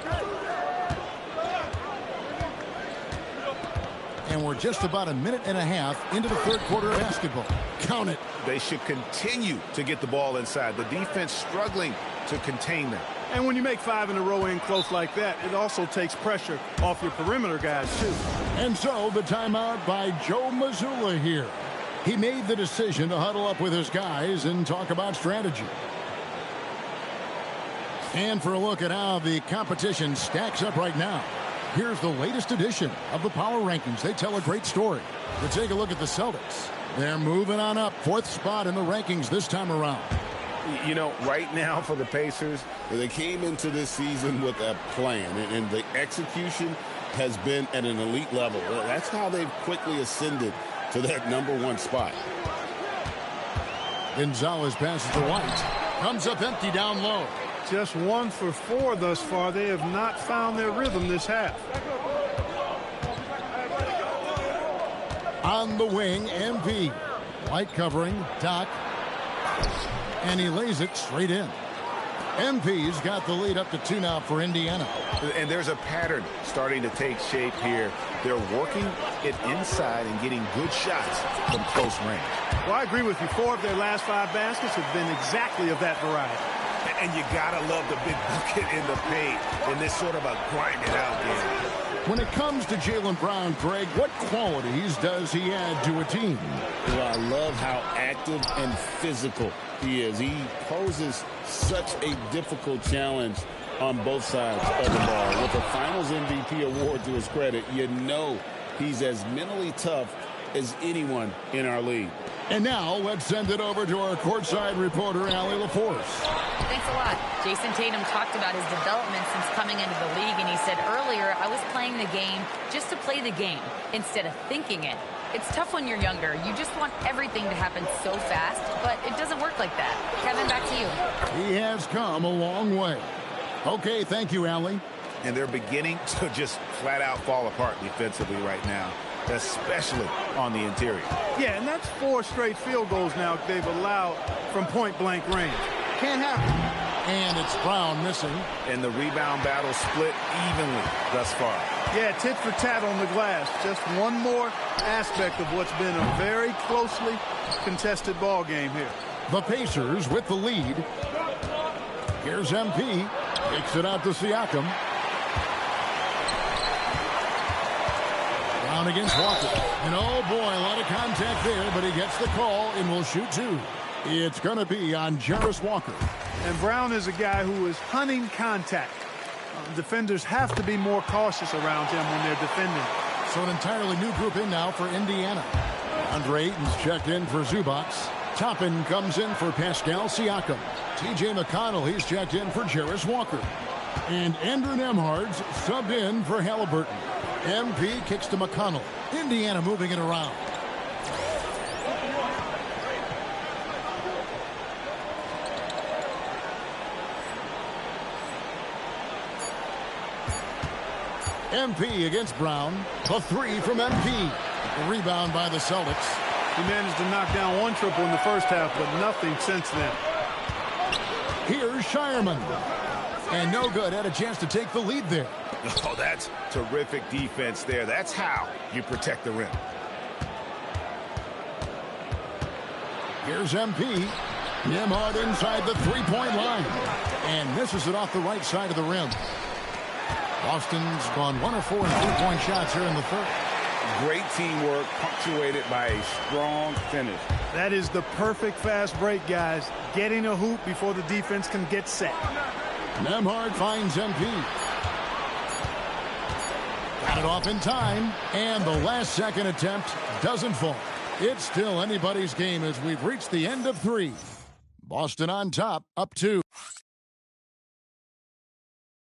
And we're just about a minute and a half into the third quarter of basketball. Count it. They should continue to get the ball inside. The defense struggling to contain them. And when you make 5 in a row in close like that, it also takes pressure off your perimeter guys, too. And so the timeout by Joe Mazzulla here. He made the decision to huddle up with his guys and talk about strategy. And for a look at how the competition stacks up right now. Here's the latest edition of the Power Rankings. They tell a great story. We'll take a look at the Celtics. They're moving on up. 4th spot in the rankings this time around. You know, right now for the Pacers, they came into this season with a plan, and the execution has been at an elite level. That's how they've quickly ascended to that #1 spot. Gonzalez passes to White. Comes up empty down low. Just 1 for 4 thus far. They have not found their rhythm this half. On the wing, MP. White covering, Doc. And he lays it straight in. MP's got the lead up to 2 now for Indiana. And there's a pattern starting to take shape here. They're working it inside and getting good shots from close range. Well, I agree with you. 4 of their last 5 baskets have been exactly of that variety. And you gotta love the big bucket in the paint in this sort of a grind it out game. When it comes to Jaylen Brown, Greg, what qualities does he add to a team? Well, I love how active and physical he is. He poses such a difficult challenge on both sides of the ball. With the Finals MVP award to his credit, you know he's as mentally tough as anyone in our league. And now let's send it over to our courtside reporter, Allie LaForce. Thanks a lot. Jason Tatum talked about his development since coming into the league, and he said earlier, I was playing the game just to play the game instead of thinking it. It's tough when you're younger. You just want everything to happen so fast, but it doesn't work like that. Kevin, back to you. He has come a long way. Okay, thank you, Allie. And they're beginning to just flat out fall apart defensively right now, especially on the interior. Yeah, and that's 4 straight field goals now they've allowed from point-blank range. Can't happen. And it's Brown missing. And the rebound battle split evenly thus far. Yeah, tit for tat on the glass. Just one more aspect of what's been a very closely contested ball game here. The Pacers with the lead. Here's MP. Kicks it out to Siakam. Brown against Walker. And oh boy, a lot of contact there, but he gets the call and will shoot 2. It's going to be on Jarris Walker. And Brown is a guy who is hunting contact. Defenders have to be more cautious around him when they're defending. So an entirely new group in now for Indiana. Andre Ayton's checked in for Zubac. Toppin comes in for Pascal Siakam. T.J. McConnell, he's checked in for Jarris Walker. And Andrew Nembhard's subbed in for Halliburton. MP kicks to McConnell. Indiana moving it around. MP against Brown. The 3 from MP. The rebound by the Celtics. He managed to knock down 1 triple in the first half, but nothing since then. Here's Shireman. And no good. Had a chance to take the lead there. Oh, that's terrific defense there. That's how you protect the rim. Here's MP. Nembhard inside the 3-point line. And misses it off the right side of the rim. Boston's gone 1 of 4 in 3-point shots here in the third. Great teamwork punctuated by a strong finish. That is the perfect fast break, guys. Getting a hoop before the defense can get set. Nembhard finds MP. Got it off in time. And the last second attempt doesn't fall. It's still anybody's game as we've reached the end of 3. Boston on top, up 2.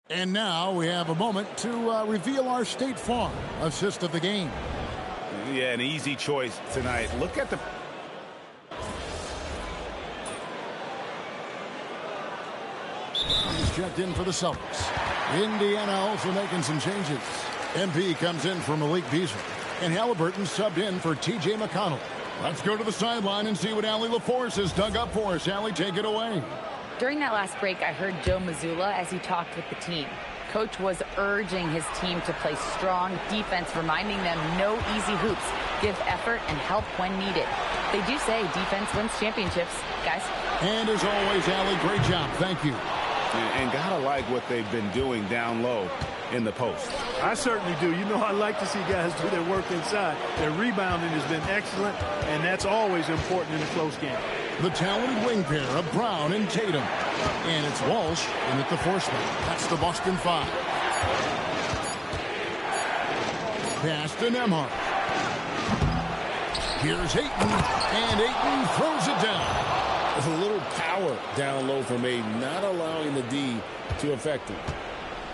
And now we have a moment to reveal our State Farm assist of the game. Yeah, an easy choice tonight. Look at the... He's checked in for the Celtics. Indiana also making some changes. MP comes in for Malik Beasley. And Halliburton subbed in for T.J. McConnell. Let's go to the sideline and see what Allie LaForce has dug up for us. Allie, take it away. During that last break, I heard Joe Mazzulla as he talked with the team. Coach was urging his team to play strong defense, reminding them no easy hoops, give effort, and help when needed. They do say defense wins championships, guys. And as always, Allie, great job. Thank you. And gotta like what they've been doing down low in the post. I certainly do. You know, I like to see guys do their work inside. Their rebounding has been excellent, and that's always important in a close game. The talented wing pair of Brown and Tatum. And it's Walsh in at the 4 spot. That's the Boston 5. pass to Nembhard. Here's Ayton, and Ayton throws it down. There's a little power down low from Ayton, not allowing the D to affect him.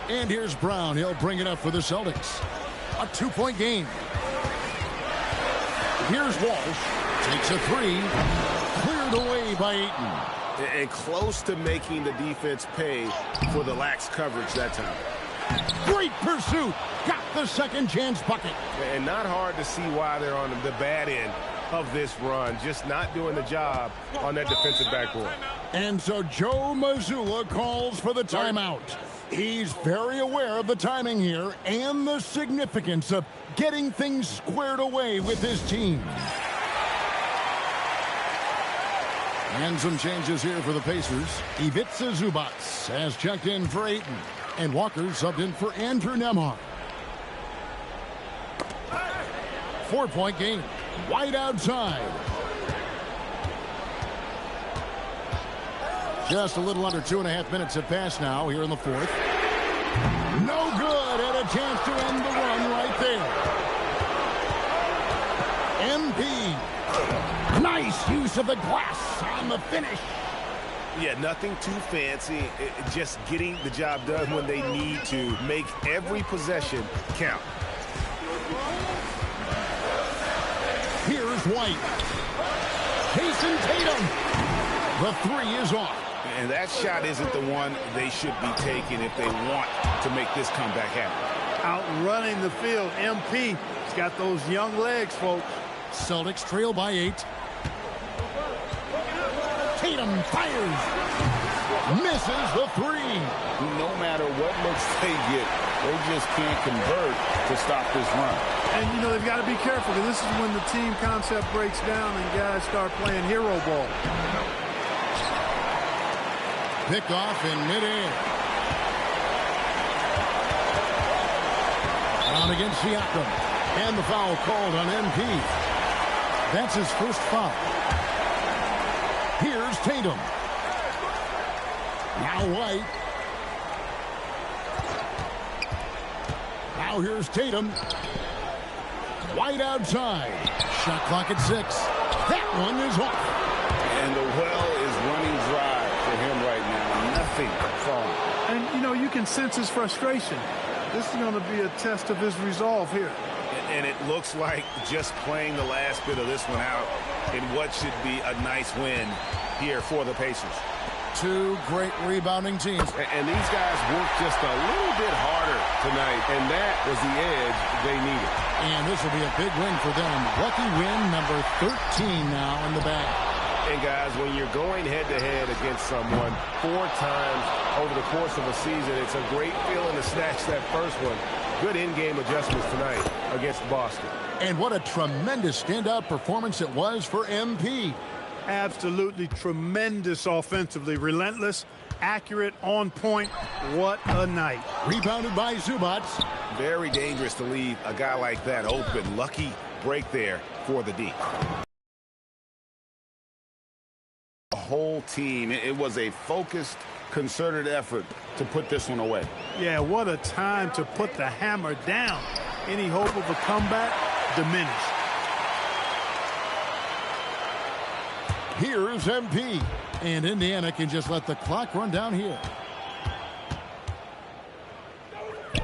And here's Brown. He'll bring it up for the Celtics. A 2-point game. Here's Walsh. Takes a three. Cleared away by Ayton. And close to making the defense pay for the lax coverage that time. Great pursuit. Got the second chance bucket. And not hard to see why they're on the bad end of this run. Just not doing the job on that defensive backboard. And so Joe Mazzulla calls for the timeout. He's very aware of the timing here and the significance of getting things squared away with his team. And some changes here for the Pacers. Ivica Zubac has checked in for Ayton. And Walker subbed in for Andrew Nembhard. 4-point game. Wide outside. Just a little under 2.5 minutes have passed now here in the fourth. No good, and a chance to end the run right there. MP. Nice use of the glass on the finish. Yeah, nothing too fancy. Just getting the job done when they need to. Make every possession count. Here's White. Jason Tatum. The three is off. And that shot isn't the one they should be taking if they want to make this comeback happen. Outrunning the field. MP. He's got those young legs, folks. Celtics trail by 8. Tatum fires. Misses the three. No matter what looks they get, they just can't convert to stop this run. And, you know, they've got to be careful because this is when the team concept breaks down and guys start playing hero ball. Picked off in midair. On against Siakam. And the foul called on MP. That's his first foul. Here's Tatum. Now White. Now here's Tatum. White outside. Shot clock at 6. That one is off. And the well is running dry for him right now. Nothing falling. And, you know, you can sense his frustration. This is going to be a test of his resolve here. And it looks like just playing the last bit of this one out in what should be a nice win here for the Pacers. Two great rebounding teams. And these guys worked just a little bit harder tonight, and that was the edge they needed. And this will be a big win for them. Lucky win number 13 now in the bag. And guys, when you're going head-to-head against someone 4 times over the course of a season, it's a great feeling to snatch that first one. Good in-game adjustments tonight against Boston. And what a tremendous standout performance it was for MP. Absolutely tremendous offensively. Relentless, accurate, on point. What a night. Rebounded by Zubac. Very dangerous to leave a guy like that open. Lucky break there for the D. The whole team, it was a focused, concerted effort to put this one away. Yeah, what a time to put the hammer down. Any hope of a comeback diminished. Here's MP. And Indiana can just let the clock run down here.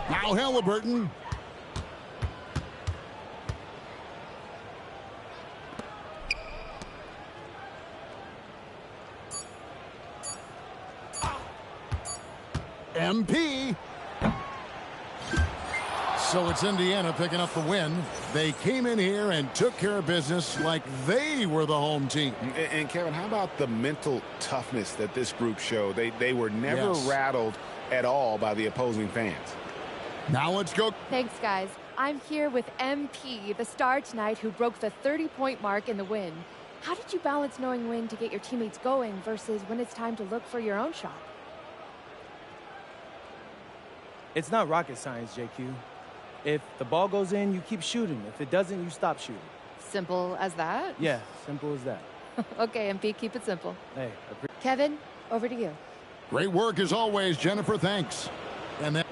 Now Halliburton. MP. So it's Indiana picking up the win. They came in here and took care of business like they were the home team. And Kevin, how about the mental toughness that this group showed? They were never rattled at all by the opposing fans. Now let's go. Thanks, guys. I'm here with MP, the star tonight who broke the 30-point mark in the win. How did you balance knowing when to get your teammates going versus when it's time to look for your own shot? It's not rocket science, JQ. If the ball goes in, you keep shooting. If it doesn't, you stop shooting. Simple as that? Yeah, simple as that. Okay, MP, keep it simple. Hey, Kevin, over to you. Great work as always, Jennifer. Thanks. And then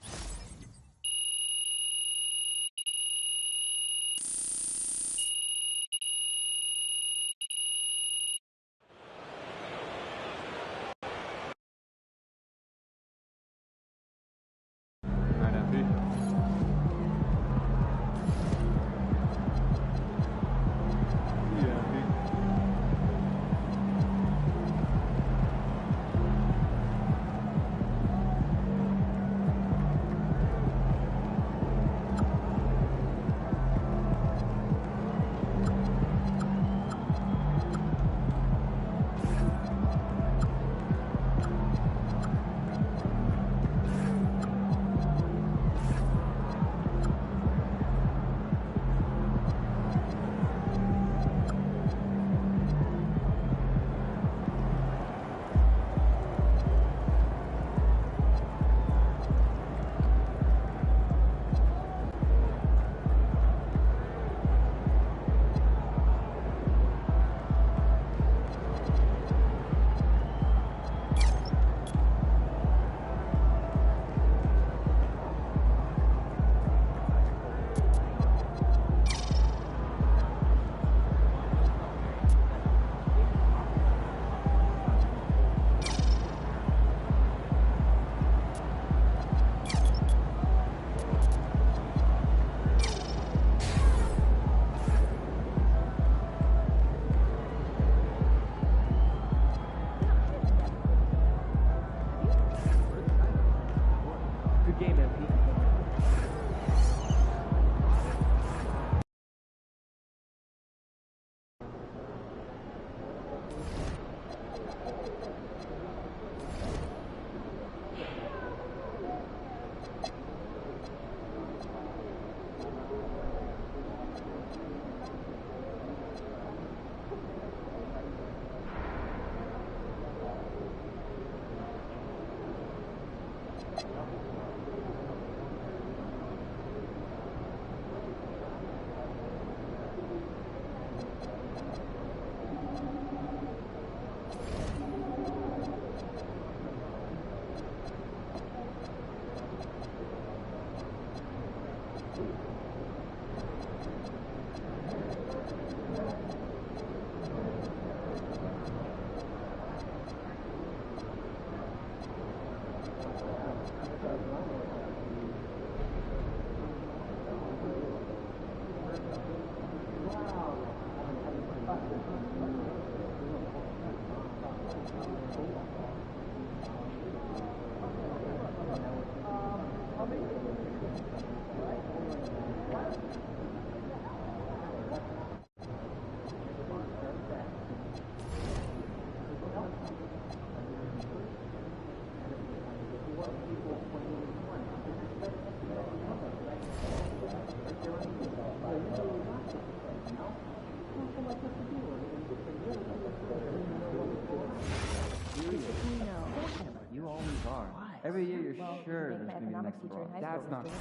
You always are. Every year you're sure there's going to be the next LeBron. That's not true.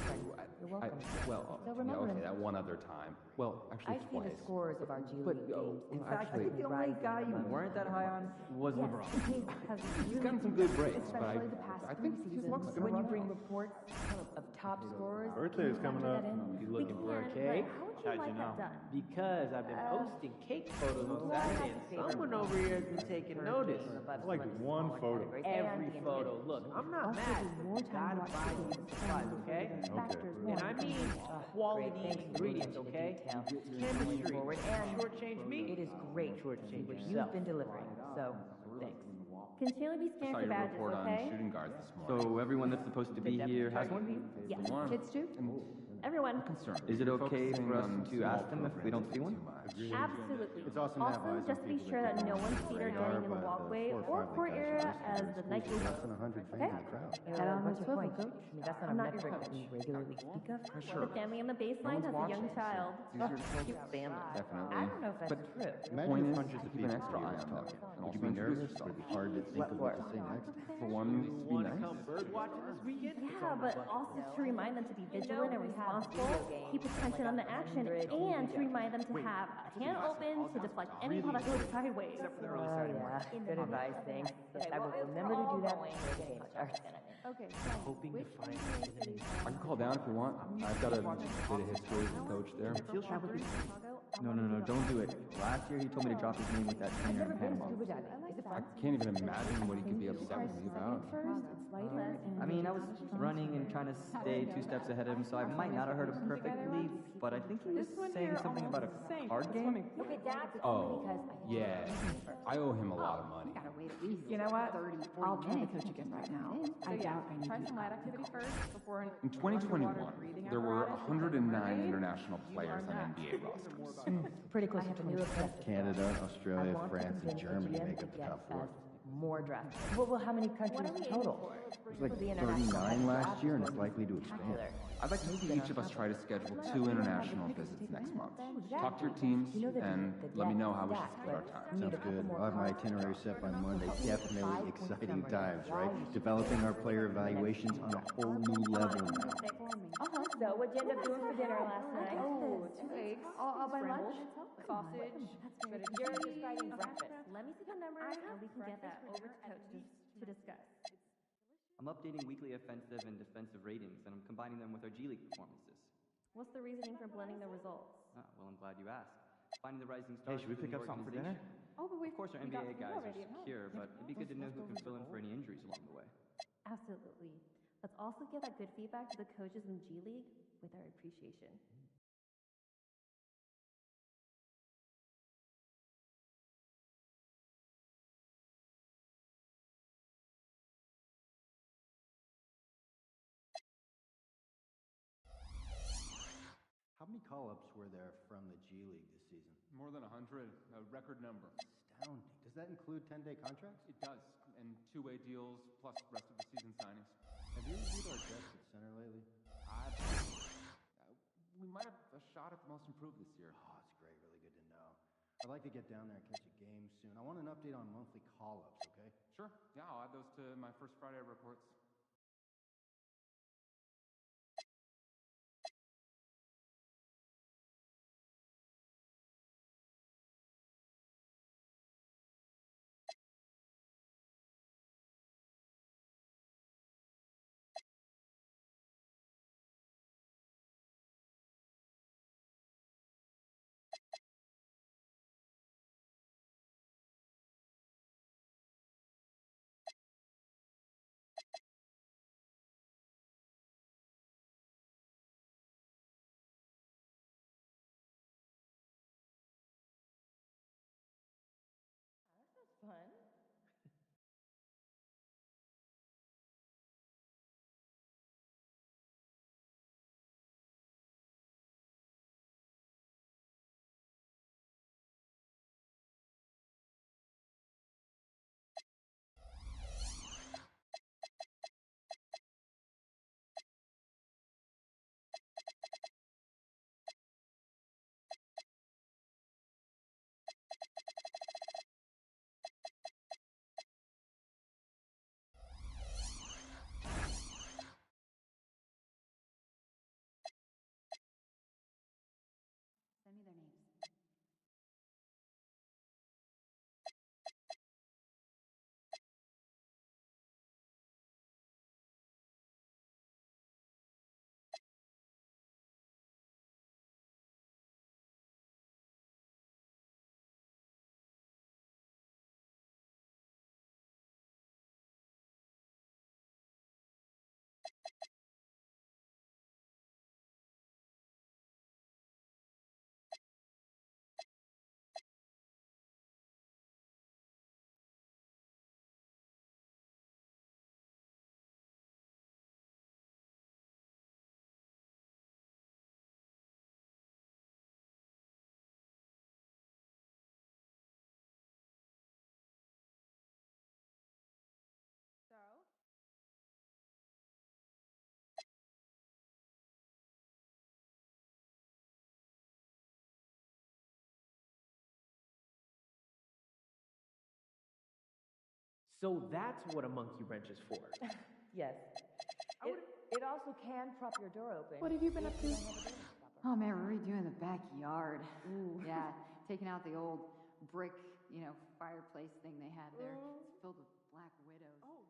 You're welcome. Okay, that one other time. Well, actually I twice. see the scores of our G League games. In fact, I think the only guy you weren't that high on was LeBron. He's gotten some good breaks, but Especially the past I think he's seasons. When you bring reports of top scorers, Birthday is coming up. You looking for a cake? How'd you know? Because I've been posting cake photos on Saturday, and someone over here has been taking notice. Like one photo. Every photo. Look, I'm not mad. Gotta buy these supplies, okay? And I mean quality ingredients, okay? Chemistry. Shortchange me. It is great Shortchange what yourself. you've been delivering. So, thanks. Continually be I scanned saw for your badges, report okay? on shooting guards this morning. So everyone that's supposed to be here has one? Yes. One. Kids too? Everyone. Is it okay for us to ask them if we don't see one? Absolutely. It's awesome to have Also, eyes just on to be people sure that that no can one's feet are radar, getting in the but walkway 4 or or 5 court guys area are as the night goes less on. than 100 fans Okay? in the crowd. Head on the swivel, Coach. I mean, that's not a I'm not your metric that coach. we regularly speak of. The family on the baseline has a young child. Cute family. Definitely. I don't know if that's But true. the point is to keep an extra eye on them. Would you be nervous? Would it be hard to think of what to say next? For one, be nice. Bird watching this weekend? Yeah, but also to remind them to be vigilant and responsible, keep attention on the action, and to remind them to have a can open to deflect any ball that goes sideways. Yeah, good advice, thanks. I will remember to do that before the game starts. Okay. Hoping to find I can call down if you want. I've got a bit of history as a coach there. No, don't do it. Last year he told me to drop his name with that trainer in Panama. I can't even imagine what he could be upset with me about. I mean, I was running and trying to stay 2 steps ahead of him, so I might not have heard him perfectly, but I think he was saying something about a card game. Okay, Dad. Oh, yeah. I owe him a lot of money. You know what? I'll try to coach again right now. I doubt I need Try some light activity first before In 2021, there were 109 international players on NBA rosters. Pretty close to 20. Canada, Australia, France, and Germany make up the top 4. More draft. Well, how many countries total? It was like 39 last year, and it's likely to expand. I'd like to see each of us try to schedule 2 international visits next month. Talk to your teams and let me know how we should split our time. Sounds good. I'll have my itinerary set by Monday. Definitely exciting times, right? Developing our player evaluations on a whole new level now. So, what'd you end up doing for dinner last night? Oh, 2 eggs. I'll buy lunch. Sausage. But if you're describing breakfast, let me see the numbers and we can get that over to Coach to discuss. I'm updating weekly offensive and defensive ratings, and I'm combining them with our G League performances. What's the reasoning for blending the results? Well, I'm glad you asked. Finding the rising stars. Hey, should we pick up something for dinner? Oh, but Of course, our NBA guys are secure, but it'd be good to know who can fill in for any injuries along the way. Absolutely. Let's also give that good feedback to the coaches in G League with our appreciation. How many call-ups were there from the G League this season? More than 100, a record number. Astounding. Does that include 10-day contracts? It does, and 2-way deals plus rest of the season signings. Have you reviewed our depth at center lately? We might have a shot at the most improved this year. Oh, that's great. Really good to know. I'd like to get down there and catch a game soon. I want an update on monthly call-ups, okay? Sure. Yeah, I'll add those to my first Friday reports. So that's what a monkey wrench is for. Yes. It also can prop your door open. What have you been up to? Oh man, we're redoing the backyard. Ooh. Yeah, taking out the old brick, fireplace thing they had there. It's filled with black widows. Oh.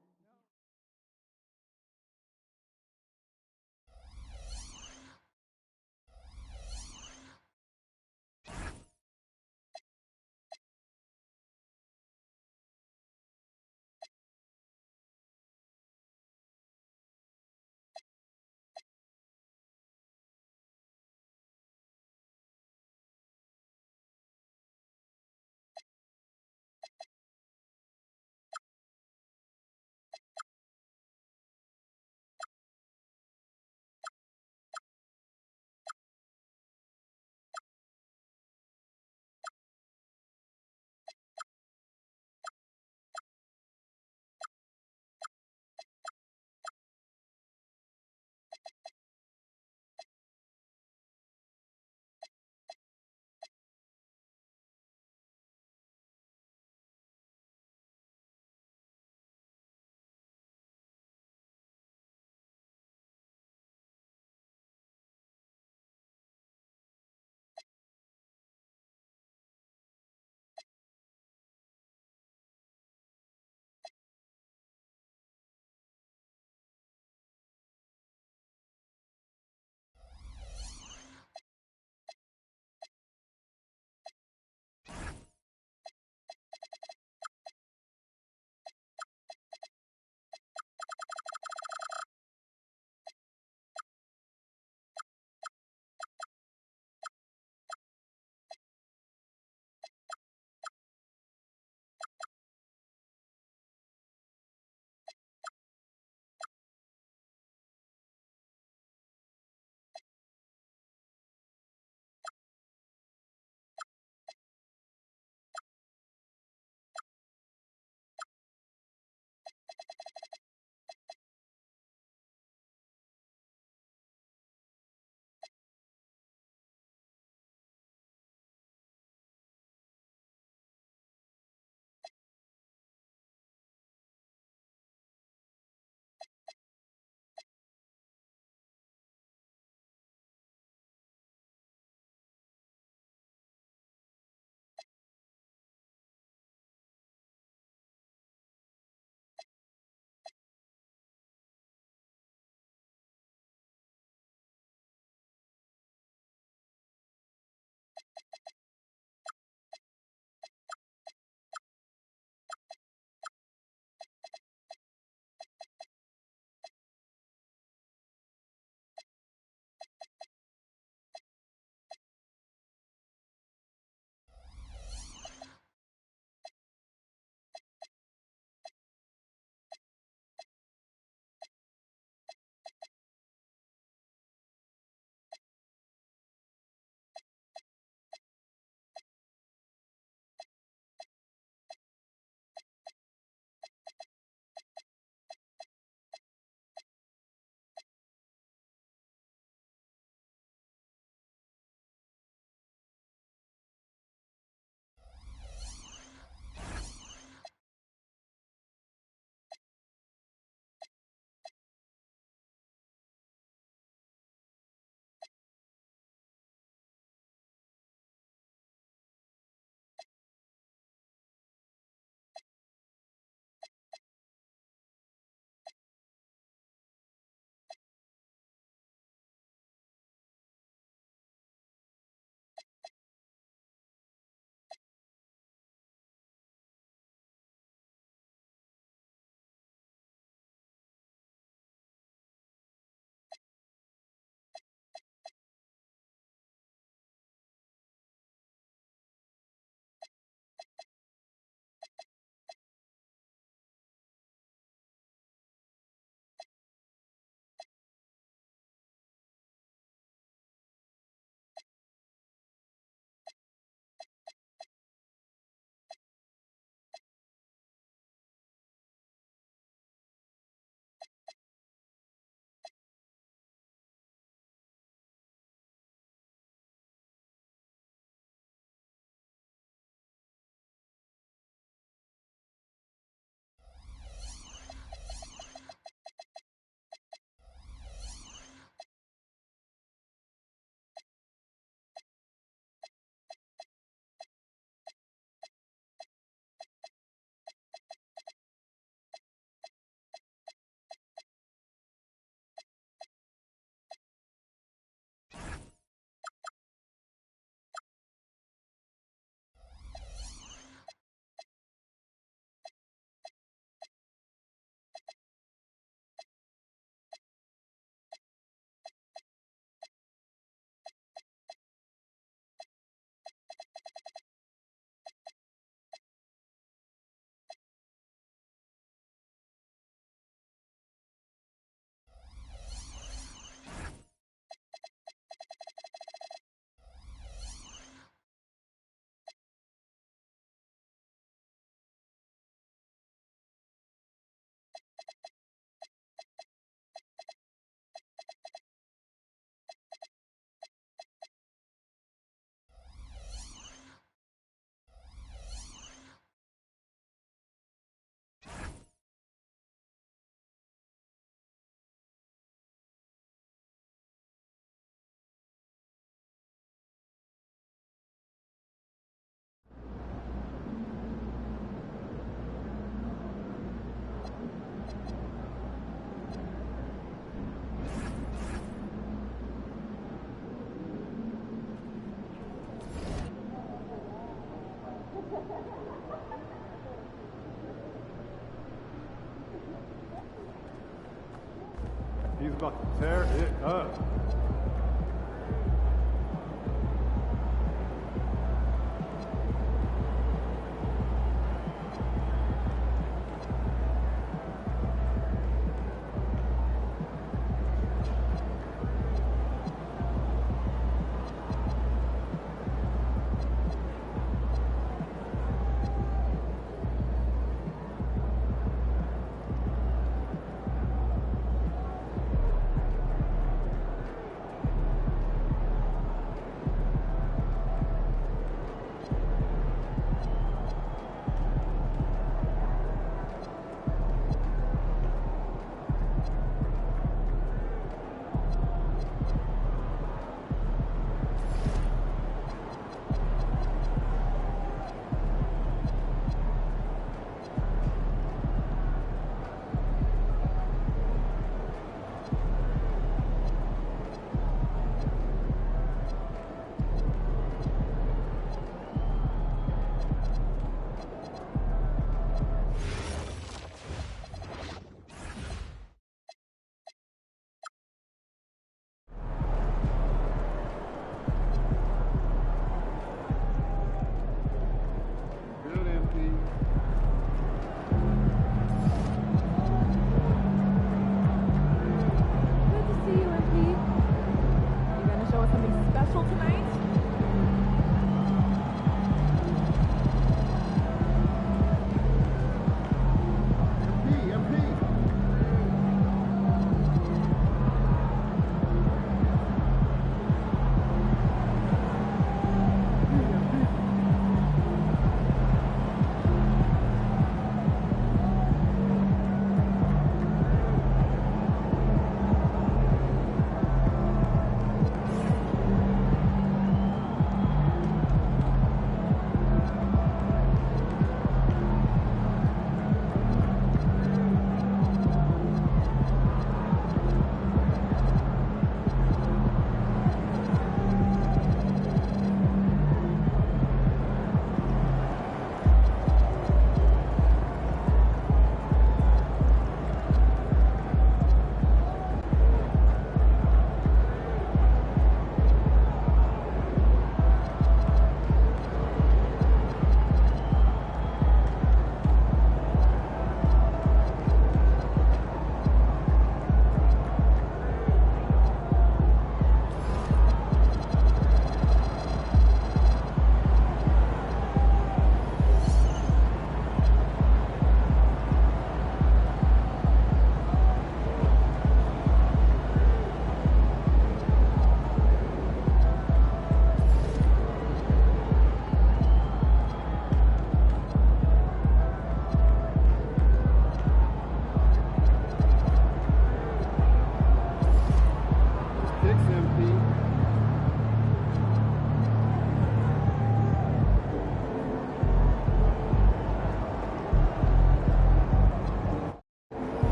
about to tear it up.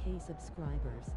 1K subscribers.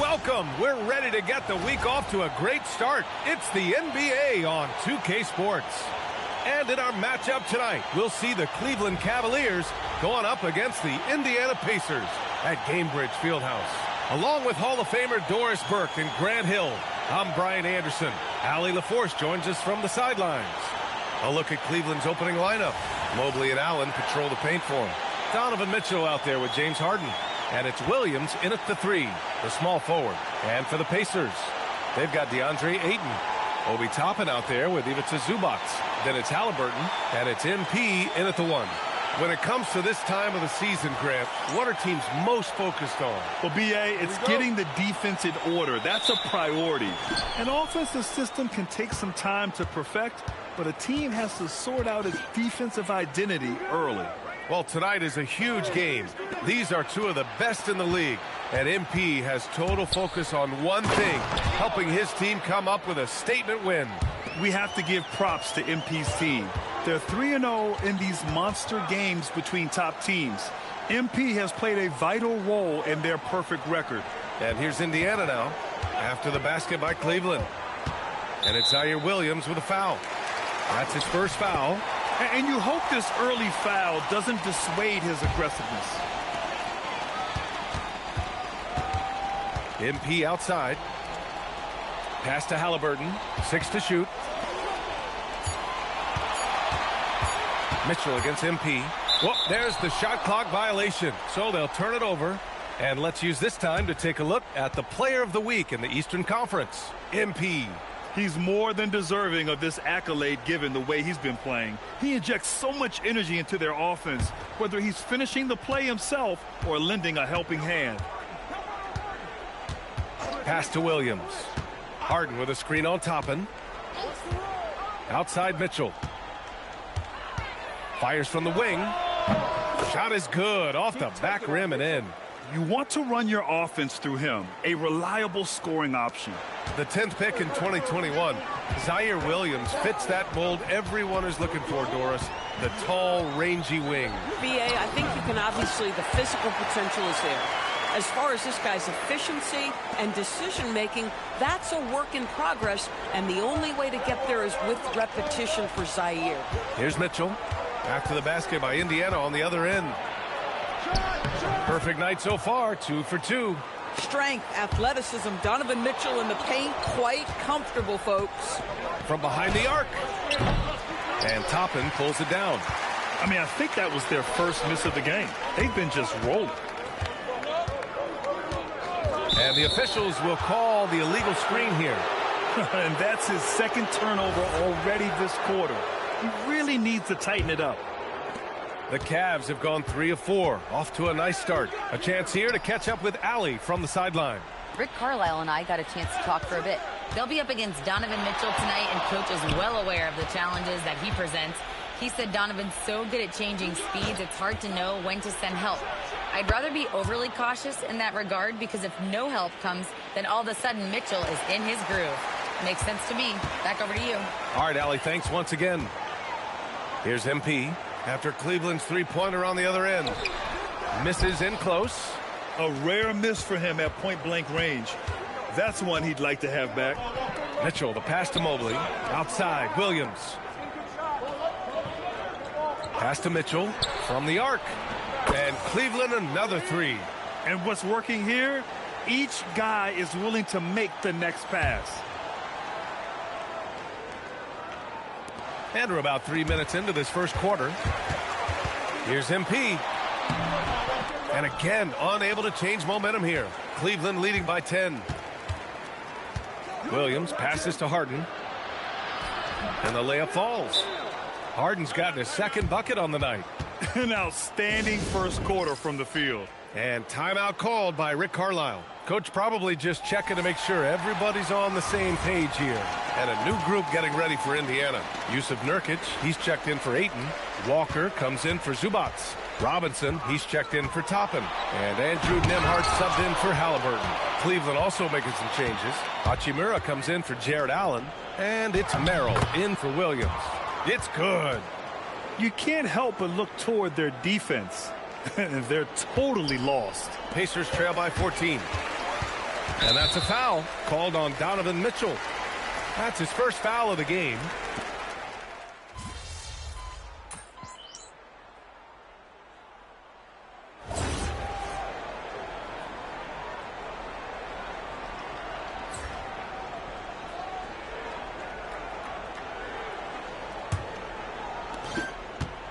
Welcome. We're ready to get the week off to a great start. It's the NBA on 2K Sports. And in our matchup tonight, we'll see the Cleveland Cavaliers going up against the Indiana Pacers at Gamebridge Fieldhouse. Along with Hall of Famer Doris Burke and Grant Hill, I'm Brian Anderson. Allie LaForce joins us from the sidelines. A look at Cleveland's opening lineup. Mobley and Allen patrol the paint for him. Donovan Mitchell out there with James Harden. And it's Williams in at the 3, the small forward. And for the Pacers, they've got DeAndre Ayton. Obi Toppin out there with Ivica Zubac. Then it's Halliburton, and it's MP in at the 1. When it comes to this time of the season, Grant, what are teams most focused on? Well, B.A., it's getting the defense in order. That's a priority. An offensive system can take some time to perfect, but a team has to sort out its defensive identity early. Well, tonight is a huge game. These are two of the best in the league, and MP has total focus on one thing, helping his team come up with a statement win. We have to give props to MP's team. They're 3-0 in these monster games between top teams. MP has played a vital role in their perfect record. And here's Indiana now, after the basket by Cleveland. And it's Zaire Williams with a foul. That's his first foul. And you hope this early foul doesn't dissuade his aggressiveness. MP outside. Pass to Halliburton. 6 to shoot. Mitchell against MP. Well, there's the shot clock violation. So they'll turn it over. And let's use this time to take a look at the player of the week in the Eastern Conference, MP. He's more than deserving of this accolade given the way he's been playing. He injects so much energy into their offense, whether he's finishing the play himself or lending a helping hand. Pass to Williams. Harden with a screen on Toppin. Outside Mitchell. Fires from the wing. Shot is good. Off the back rim and in. You want to run your offense through him, a reliable scoring option. The 10th pick in 2021, Zaire Williams fits that mold everyone is looking for, Doris. The tall, rangy wing. BA, I think you can obviously, the physical potential is there. As far as this guy's efficiency and decision-making, that's a work in progress, and the only way to get there is with repetition for Zaire. Here's Mitchell. After the basket by Indiana on the other end. Perfect night so far, 2 for 2. Strength, athleticism, Donovan Mitchell in the paint, quite comfortable, folks. From behind the arc. And Toppin pulls it down. I mean, I think that was their first miss of the game. They've been just rolling. And the officials will call the illegal screen here. And that's his second turnover already this quarter. He really needs to tighten it up. The Cavs have gone 3 of 4. Off to a nice start. A chance here to catch up with Allie from the sideline. Rick Carlisle and I got a chance to talk for a bit. They'll be up against Donovan Mitchell tonight, and Coach is well aware of the challenges that he presents. He said Donovan's so good at changing speeds, it's hard to know when to send help. I'd rather be overly cautious in that regard, because if no help comes, then all of a sudden Mitchell is in his groove. Makes sense to me. Back over to you. All right, Allie, thanks once again. Here's MP. After Cleveland's three-pointer on the other end. Misses in close. A rare miss for him at point-blank range. That's one he'd like to have back. Mitchell, the pass to Mobley. Outside, Williams. Pass to Mitchell from the arc. And Cleveland another 3. And what's working here? Each guy is willing to make the next pass. And we're about 3 minutes into this first quarter. Here's MP. And again, unable to change momentum here. Cleveland leading by 10. Williams passes to Harden. And the layup falls. Harden's gotten his second bucket on the night. An outstanding first quarter from the field. And timeout called by Rick Carlisle. Coach probably just checking to make sure everybody's on the same page here. And a new group getting ready for Indiana. Yusuf Nurkic, he's checked in for Ayton. Walker comes in for Zubac. Robinson, he's checked in for Toppin. And Andrew Nembhard subbed in for Halliburton. Cleveland also making some changes. Hachimura comes in for Jared Allen. And it's Merrill in for Williams. It's good. You can't help but look toward their defense. They're totally lost. Pacers trail by 14. And that's a foul called on Donovan Mitchell. That's his first foul of the game.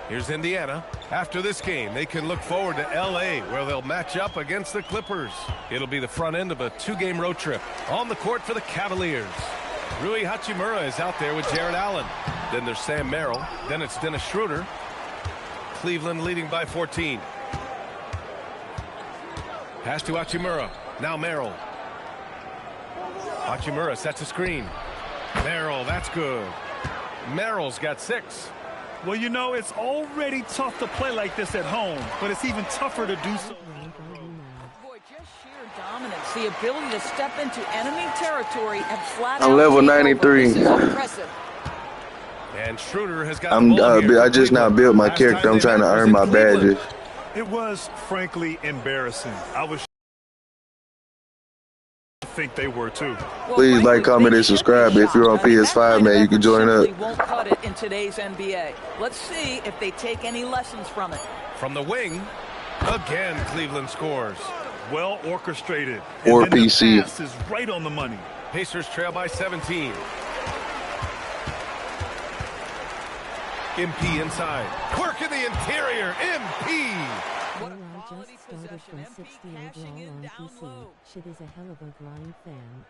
Here's Indiana. After this game, they can look forward to L.A., where they'll match up against the Clippers. It'll be the front end of a two-game road trip. On the court for the Cavaliers, Rui Hachimura is out there with Jared Allen. Then there's Sam Merrill. Then it's Dennis Schroeder. Cleveland leading by 14. Pass to Hachimura. Now Merrill. Hachimura sets a screen. Merrill, that's good. Merrill's got 6. Well, you know, it's already tough to play like this at home, but it's even tougher to do so. Boy, just sheer dominance, the ability to step into enemy territory and flat I'm out level take 93. over. This is impressive. And Schroeder has got the ball here. I just now built my character. I'm trying to earn my badges. It was, frankly, embarrassing. I was think they were too. Please like, comment, and subscribe. If you're on PS5, man, you can join up. Won't cut it in today's NBA. Let's see if they take any lessons from it. From the wing, again, Cleveland scores. Well orchestrated. Or and then PC. The pass is right on the money. Pacers trail by 17. MP inside. Quirk in the interior. MP. What a just started from 60 overall on PC. Shit is a hell of a grind fan.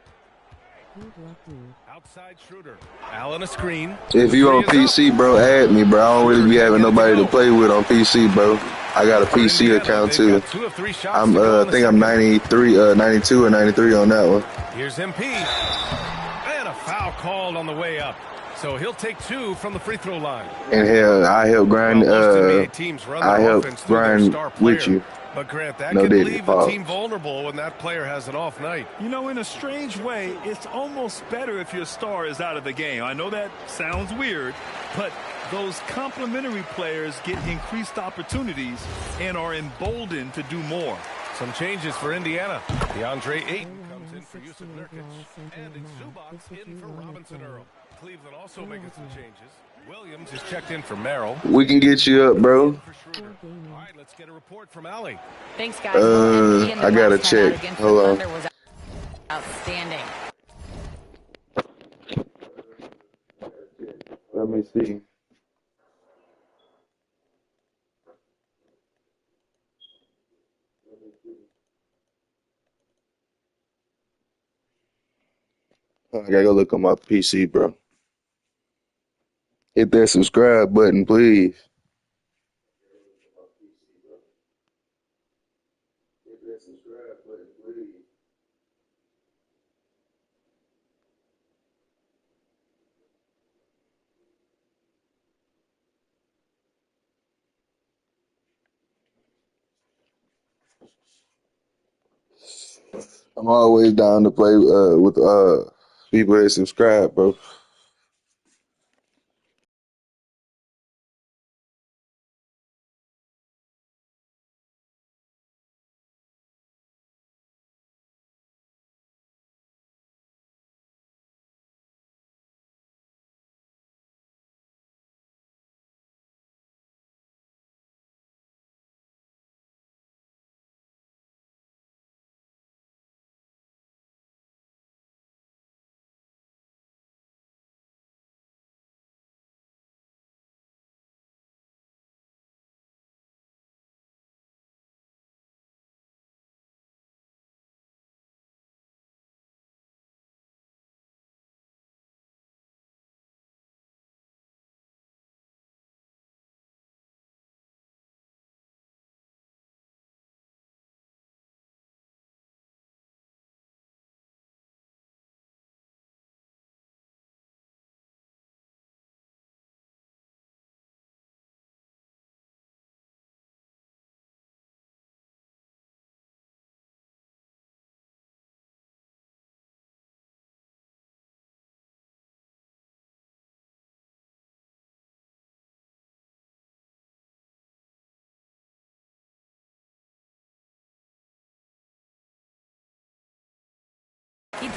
Good luck, dude. Outside Schroeder. Allen a screen. If you on PC, bro, add me, bro. I don't really be having nobody to play with on PC, bro. I got a PC account too. I think I'm 93, 92 or 93 on that one. Here's MP. And a foul called on the way up. So he'll take 2 from the free throw line. And hell, I help grind. I help grind with you. But Grant, that no can David leave Paul. the team vulnerable when that player has an off night. You know, in a strange way, it's almost better if your star is out of the game. I know that sounds weird, but those complementary players get increased opportunities and are emboldened to do more. Some changes for Indiana. DeAndre Ayton comes in for Yusuf Nurkic, and it's Zubac in for Robinson Earl. Cleveland also making some changes. Williams is checked in for Merrill. We can get you up, bro. All right, let's get a report from Allie. Thanks, guys. I gotta check. Hold on. Was outstanding. Let me see. I gotta go look on my PC, bro. Hit that subscribe button, please. Hit that subscribe button, please. I'm always down to play with people that subscribe, bro.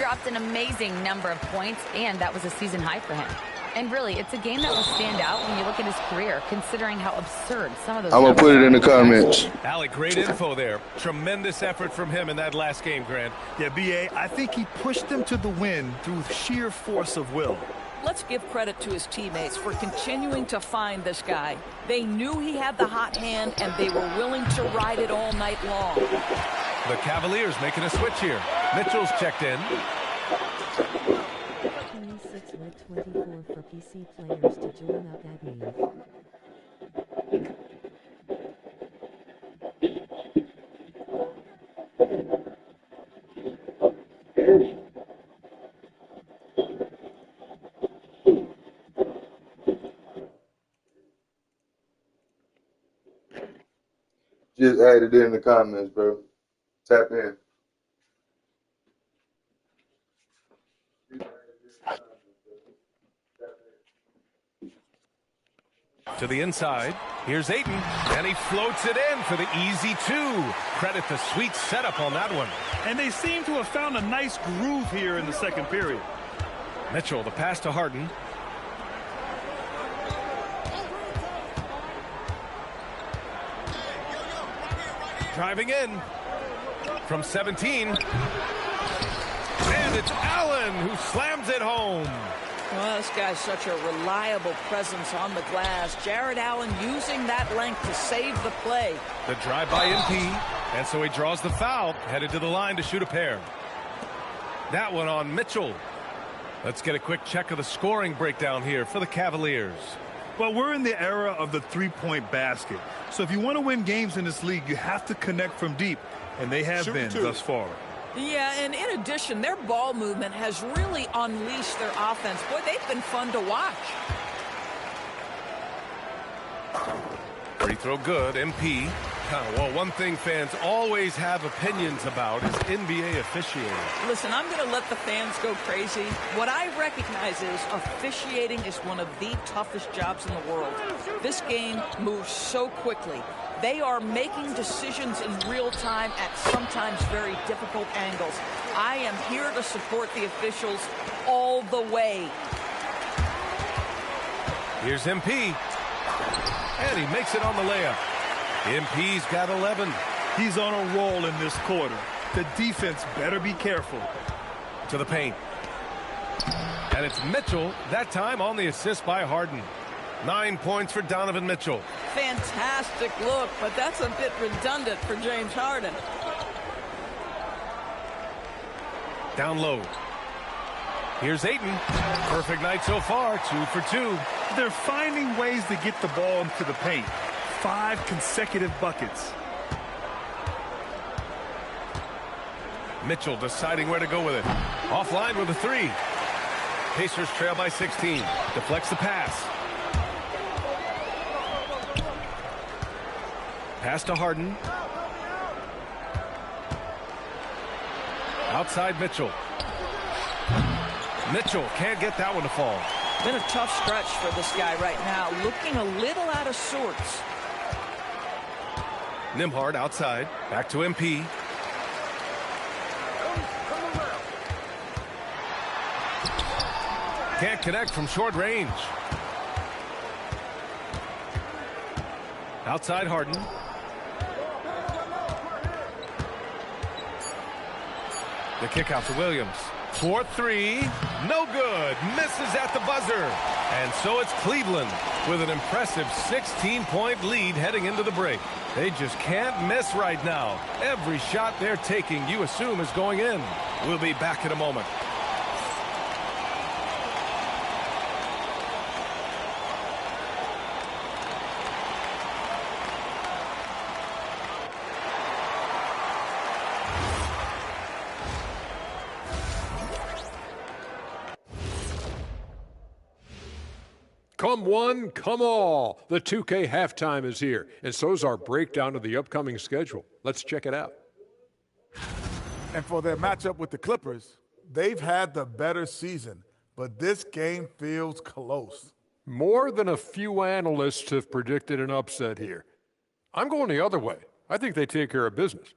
dropped an amazing number of points, and that was a season high for him. And really, it's a game that will stand out when you look at his career, considering how absurd some of those I'm going to put it in the comments. Alec, great info there. Tremendous effort from him in that last game, Grant. Yeah, B.A., I think he pushed them to the win through sheer force of will. Let's give credit to his teammates for continuing to find this guy. They knew he had the hot hand, and they were willing to ride it all night long. The Cavaliers making a switch here. Mitchell's checked in. 26 with 24 for PC players to join up at me. Just added it in the comments, bro. Tap in. To the inside. Here's Ayton, and he floats it in for the easy two. Credit the sweet setup on that one. And they seem to have found a nice groove here in the second period. Mitchell, the pass to Harden. Driving in from 17. And it's Allen who slams it home. Well, this guy's such a reliable presence on the glass. Jared Allen using that length to save the play. The drive by MP, and so he draws the foul, headed to the line to shoot a pair. That one on Mitchell. Let's get a quick check of the scoring breakdown here for the Cavaliers. Well, we're in the era of the three-point basket. So if you want to win games in this league, you have to connect from deep, and they have been thus far. Yeah, and in addition, their ball movement has really unleashed their offense. Boy, they've been fun to watch. Free throw good, MP. Well, one thing fans always have opinions about is NBA officiating. Listen, I'm going to let the fans go crazy. What I recognize is officiating is one of the toughest jobs in the world. This game moves so quickly. They are making decisions in real time at sometimes very difficult angles. I am here to support the officials all the way. Here's MP. And he makes it on the layup. MP's got 11. He's on a roll in this quarter. The defense better be careful. To the paint. And it's Mitchell, that time on the assist by Harden. 9 points for Donovan Mitchell. Fantastic look, but that's a bit redundant for James Harden. Down low. Here's Ayton. Perfect night so far, 2 for 2. They're finding ways to get the ball into the paint. 5 consecutive buckets. Mitchell deciding where to go with it. Offline with a 3. Pacers trail by 16. Deflects the pass. Pass to Harden. Outside Mitchell. Mitchell can't get that one to fall. Been a tough stretch for this guy right now. Looking a little out of sorts. Nembhard outside. Back to MP. Can't connect from short range. Outside Harden. The kick out to Williams. 4-3. No good. Misses at the buzzer. And so it's Cleveland with an impressive 16-point lead heading into the break. They just can't miss right now. Every shot they're taking, you assume, is going in. We'll be back in a moment. Come one, come all. The 2K halftime is here, and so's our breakdown of the upcoming schedule. Let's check it out. And for their matchup with the Clippers, they've had the better season, but this game feels close. More than a few analysts have predicted an upset here. I'm going the other way. I think they take care of business.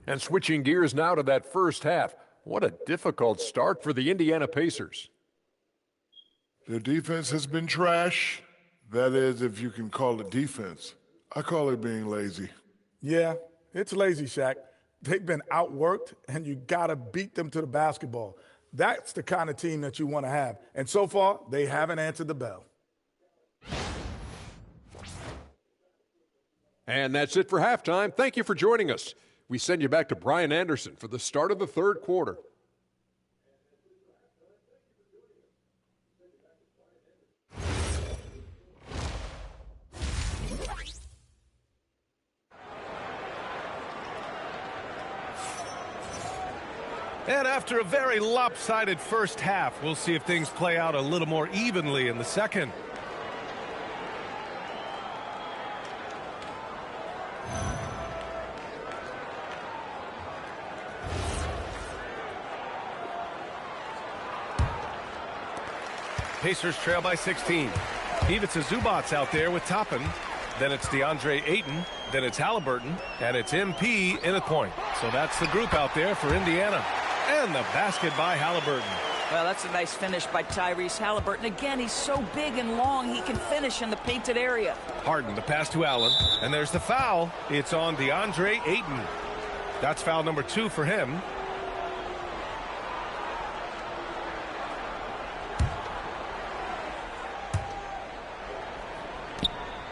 And switching gears now to that first half. What a difficult start for the Indiana Pacers. Their defense has been trash. That is, if you can call it defense. I call it being lazy. Yeah, it's lazy, Shaq. They've been outworked, and you got to beat them to the basketball. That's the kind of team that you want to have. And so far, they haven't answered the bell. And that's it for halftime. Thank you for joining us. We send you back to Brian Anderson for the start of the third quarter. And after a very lopsided first half, we'll see if things play out a little more evenly in the second. Pacers trail by 16. Ivica Zubac's out there with Toppin. Then it's DeAndre Ayton. Then it's Halliburton. And it's MP in a point. So that's the group out there for Indiana. And the basket by Halliburton. Well, that's a nice finish by Tyrese Halliburton. Again, he's so big and long, he can finish in the painted area. Harden, the pass to Allen. And there's the foul. It's on DeAndre Ayton. That's foul number 2 for him.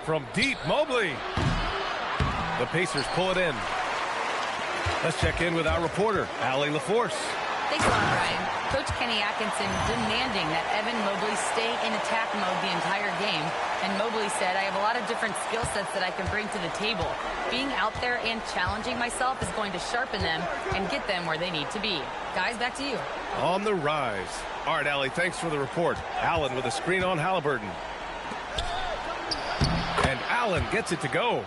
From deep, Mobley. The Pacers pull it in. Let's check in with our reporter, Allie LaForce. Thanks a lot, Brian. Coach Kenny Atkinson demanding that Evan Mobley stay in attack mode the entire game. And Mobley said, I have a lot of different skill sets that I can bring to the table. Being out there and challenging myself is going to sharpen them and get them where they need to be. Guys, back to you. On the rise. All right, Allie, thanks for the report. Allen with a screen on Halliburton. And Allen gets it to go.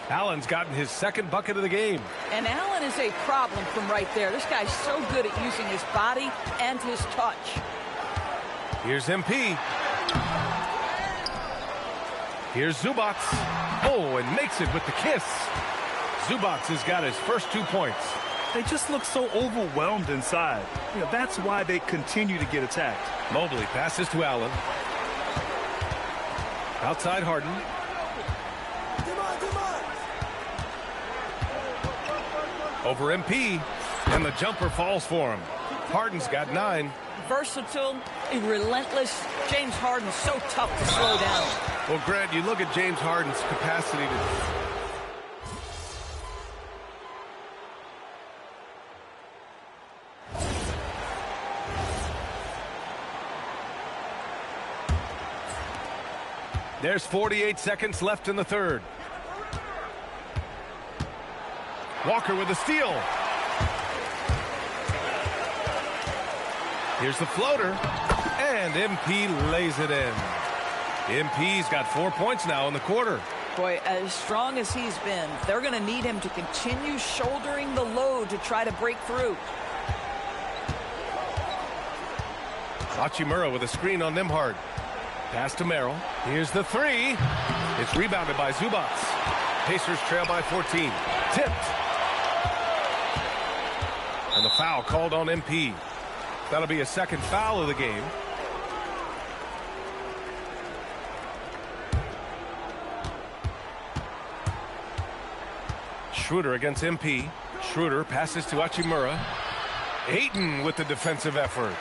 Allen's gotten his second bucket of the game. And Allen is a problem from right there. This guy's so good at using his body and his touch. Here's MP. Here's Zubac. Oh, and makes it with the kiss. Zubac has got his first 2 points. They just look so overwhelmed inside. That's why they continue to get attacked. Mobley passes to Allen. Outside Harden. Over MP, and the jumper falls for him. Harden's got 9. Versatile, relentless. James Harden's so tough to slow down. Well, Grant, you look at James Harden's capacity to... There's 48 seconds left in the third. Walker with a steal. Here's the floater. And MP lays it in. MP's got 4 points now in the quarter. Boy, as strong as he's been, they're going to need him to continue shouldering the load to try to break through. Hachimura with a screen on Nembhard. Pass to Merrill. Here's the 3. It's rebounded by Zubac. Pacers trail by 14. Tipped. And the foul called on MP. That'll be a second foul of the game. Schroeder against MP. Schroeder passes to Hachimura. Ayton with the defensive effort.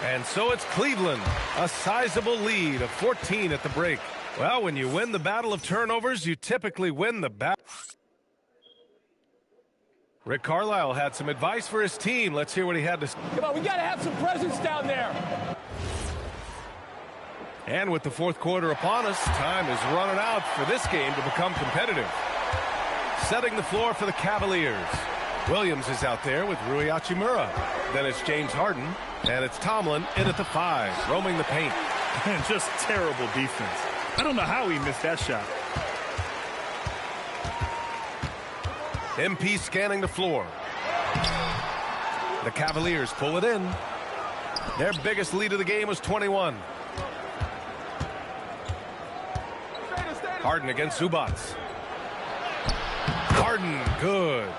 And so it's Cleveland, a sizable lead of 14 at the break. Well, when you win the battle of turnovers, you typically win the battle. Rick Carlisle had some advice for his team. Let's hear what he had to say. Come on, we got to have some presence down there. And with the fourth quarter upon us, time is running out for this game to become competitive. Setting the floor for the Cavaliers. Williams is out there with Rui Hachimura. Then it's James Harden, and it's Tomlin in at the 5, roaming the paint. And just terrible defense. I don't know how he missed that shot. MP scanning the floor. The Cavaliers pull it in. Their biggest lead of the game was 21. Harden against Zubats. Harden, good.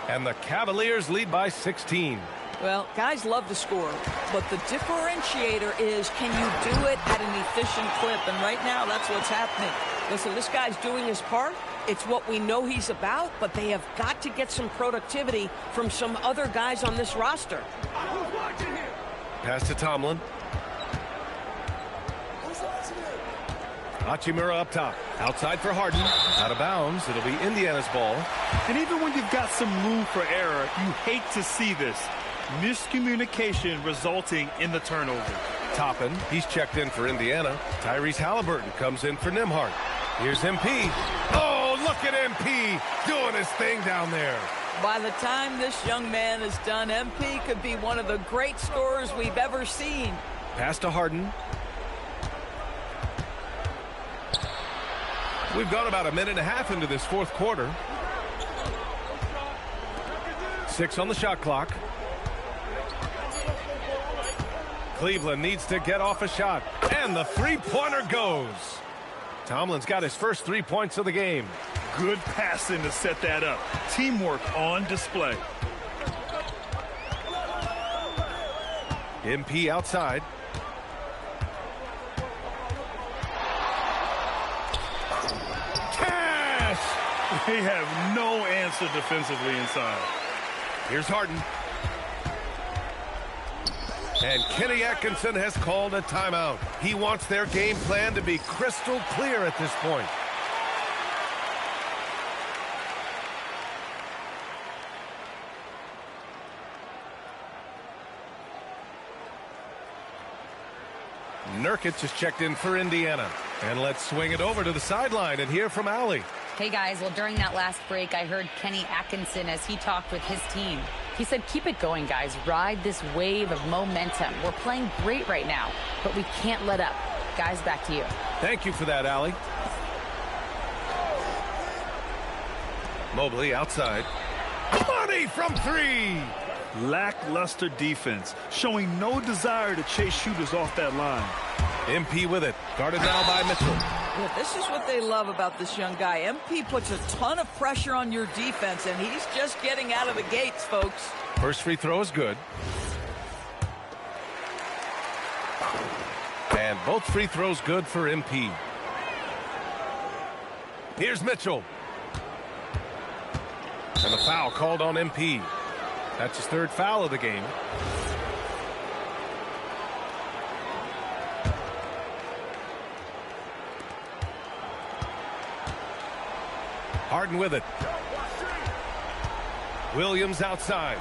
And the Cavaliers lead by 16. Well, guys love to score, but the differentiator is, can you do it at an efficient clip? And right now, that's what's happening. Listen, this guy's doing his part. It's what we know he's about, but they have got to get some productivity from some other guys on this roster. Pass to Tomlin. Hachimura up top. Outside for Harden. Out of bounds. It'll be Indiana's ball. And even when you've got some room for error, you hate to see this. Miscommunication resulting in the turnover. Toppin, he's checked in for Indiana. Tyrese Halliburton comes in for Nembhard. Here's MP. Oh, look at MP doing his thing down there. By the time this young man is done, MP could be one of the great scorers we've ever seen. Pass to Harden. We've got about a minute and a half into this fourth quarter. 6 on the shot clock. Cleveland needs to get off a shot. And the three-pointer goes. Tomlin's got his first 3 points of the game. Good passing to set that up. Teamwork on display. MP outside. Cash! They have no answer defensively inside. Here's Harden. And Kenny Atkinson has called a timeout. He wants their game plan to be crystal clear at this point. Nurkic is checked in for Indiana. And let's swing it over to the sideline and hear from Allie. Hey, guys. Well, during that last break, I heard Kenny Atkinson as he talked with his team. He said, keep it going, guys. Ride this wave of momentum. We're playing great right now, but we can't let up. Guys, back to you. Thank you for that, Allie. Mobley outside. Money from 3. Lackluster defense, showing no desire to chase shooters off that line. MP with it. Guarded now by Mitchell. Yeah, this is what they love about this young guy. MP puts a ton of pressure on your defense, and he's just getting out of the gates, folks. First free throw is good. And both free throws good for MP. Here's Mitchell. And the foul called on MP. That's his 3rd foul of the game. Harden with it. Williams outside.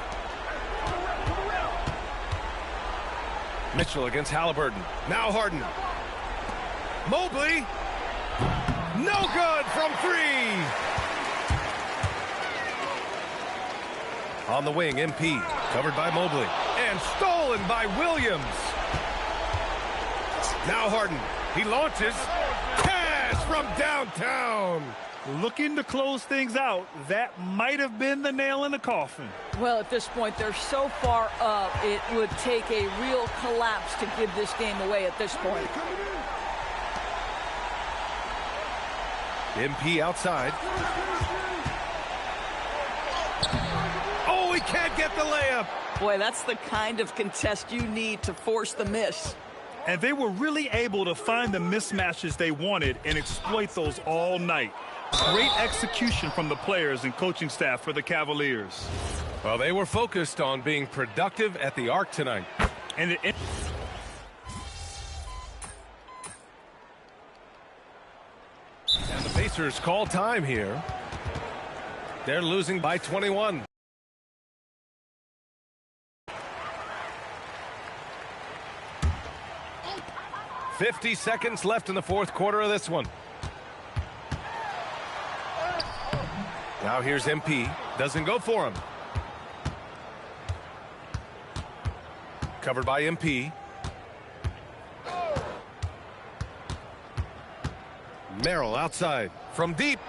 Mitchell against Halliburton. Now Harden. Mobley. No good from 3. On the wing, MP. Covered by Mobley. And stolen by Williams. Now Harden. He launches. Pass from downtown. Looking to close things out. That might have been the nail in the coffin. Well, at this point, they're so far up, it would take a real collapse to give this game away at this point. MP outside. Oh, he can't get the layup. Boy, that's the kind of contest you need to force the miss. And they were really able to find the mismatches they wanted and exploit those all night. Great execution from the players and coaching staff for the Cavaliers. Well, they were focused on being productive at the arc tonight. And the Pacers call time here. They're losing by 21. $50 seconds left in the fourth quarter of this one. Now here's MP. Doesn't go for him. Covered by MP. Merrill outside. From deep.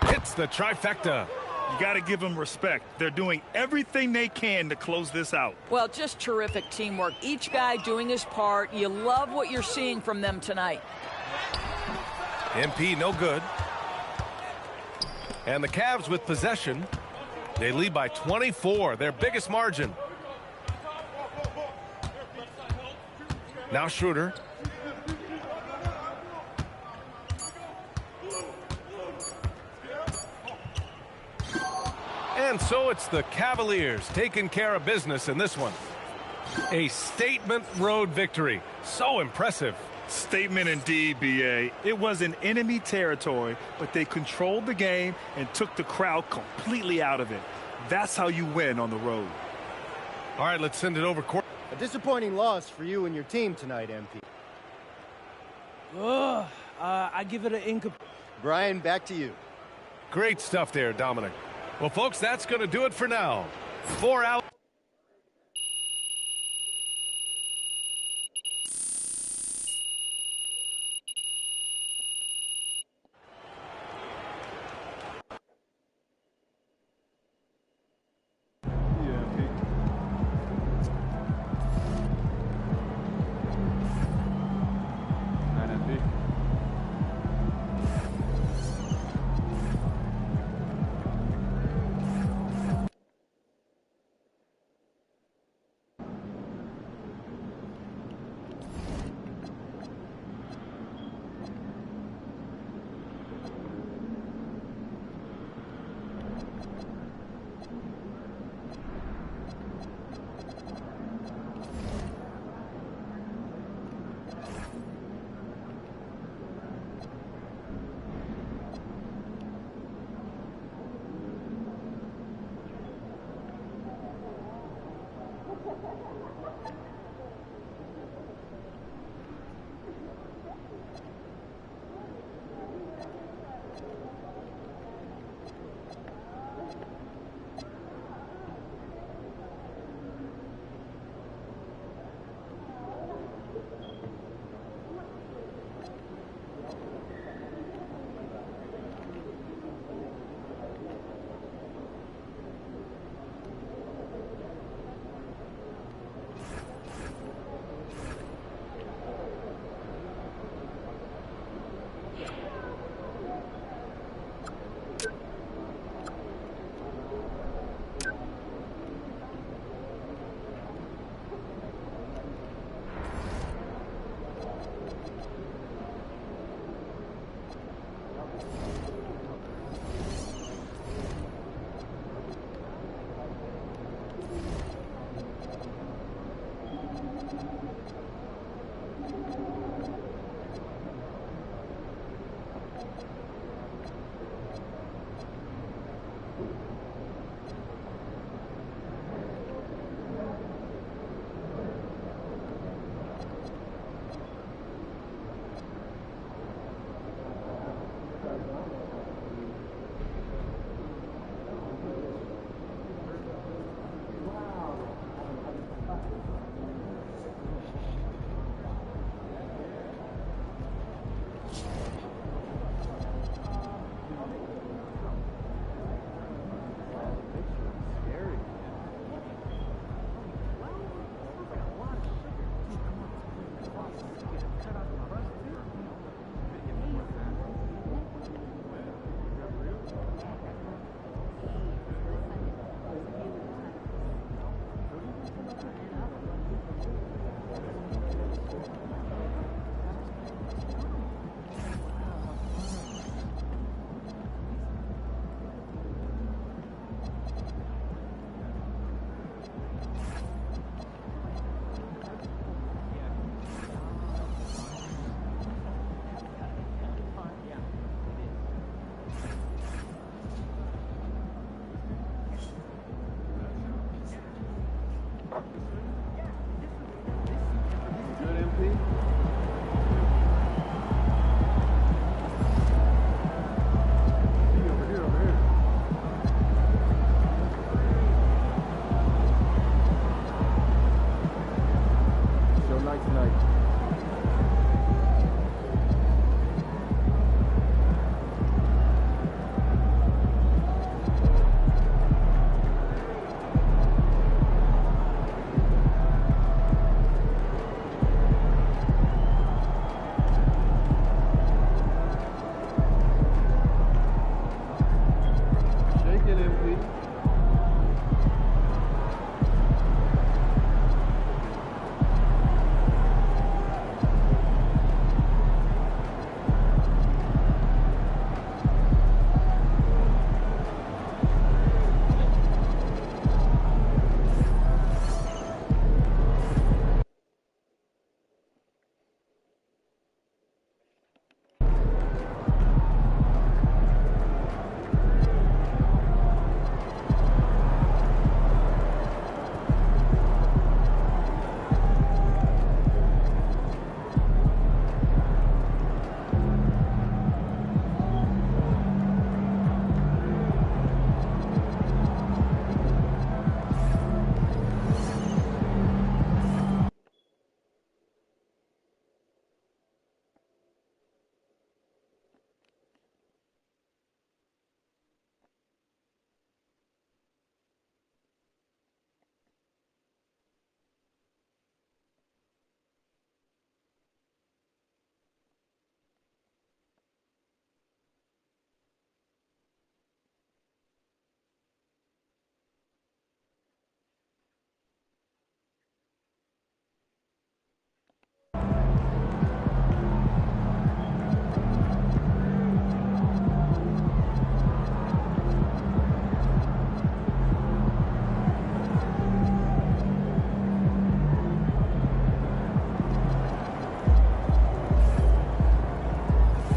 Hits the trifecta. You got to give them respect. They're doing everything they can to close this out. Well, just terrific teamwork. Each guy doing his part. You love what you're seeing from them tonight. MP no good. And the Cavs with possession. They lead by 24, their biggest margin. Now Schroeder. And so it's the Cavaliers taking care of business in this one. A statement road victory. So impressive. Statement indeed, BA. It was in enemy territory, but they controlled the game and took the crowd completely out of it. That's how you win on the road. All right, let's send it over court. A disappointing loss for you and your team tonight, MP. I give it an incomplete. Brian, back to you. Great stuff there, Dominic. Well, folks, that's going to do it for now. For Al.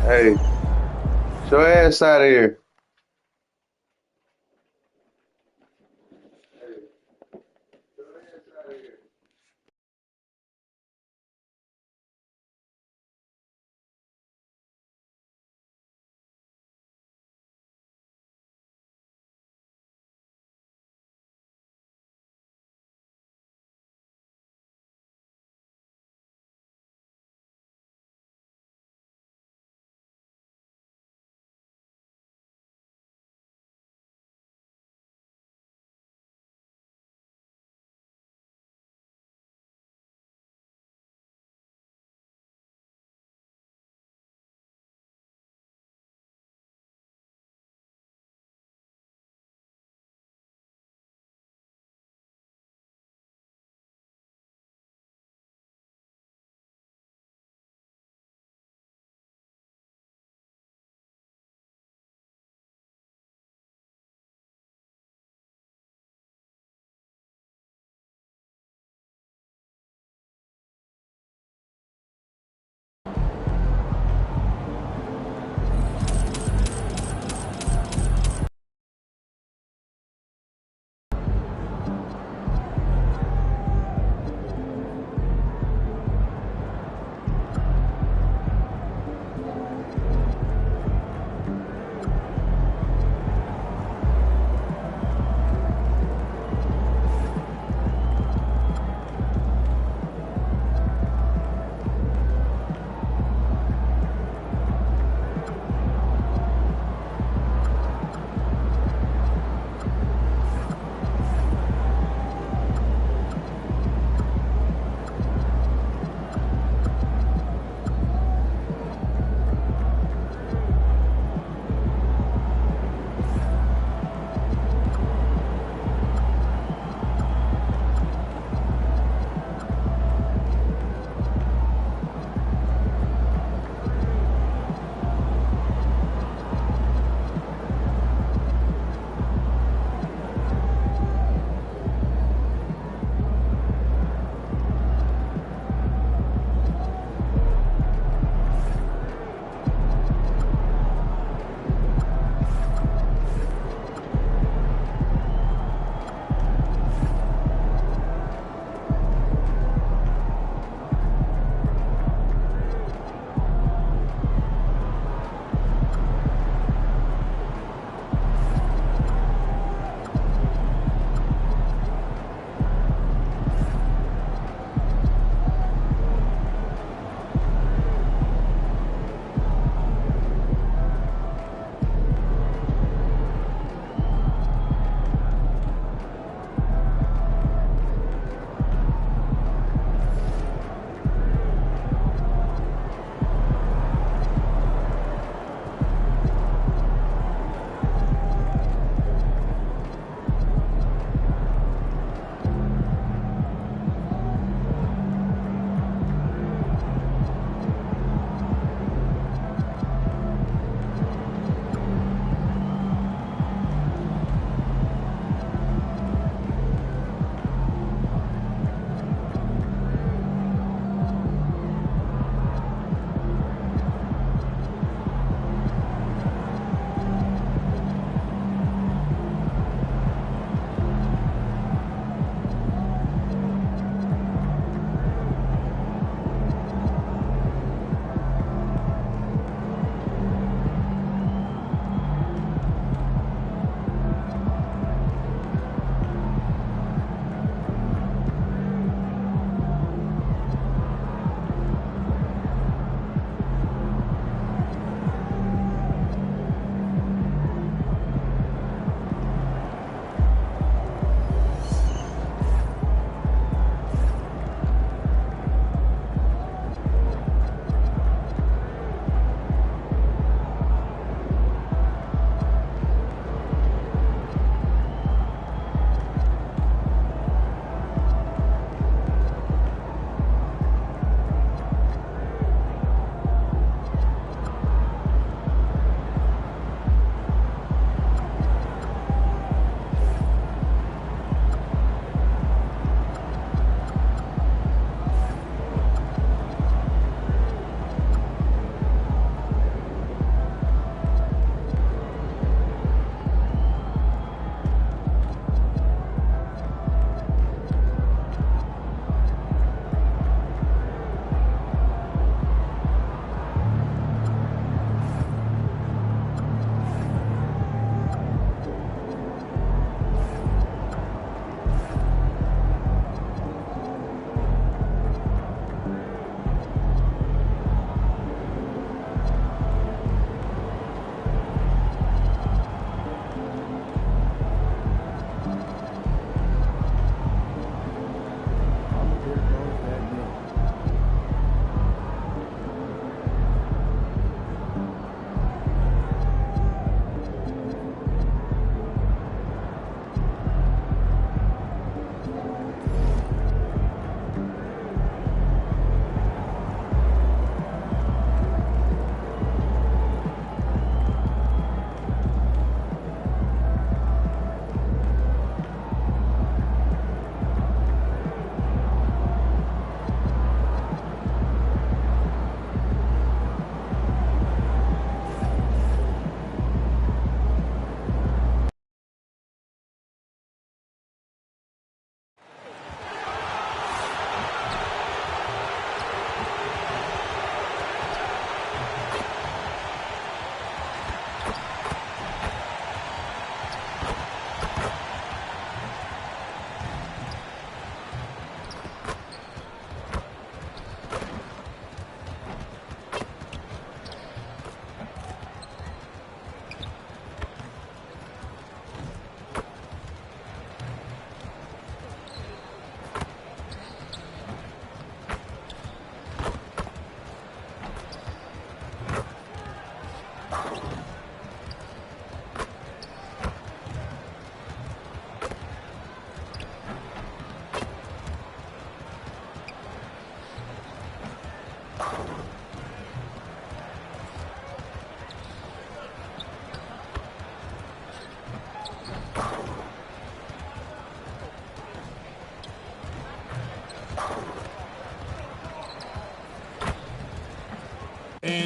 Hey, show your ass out of here.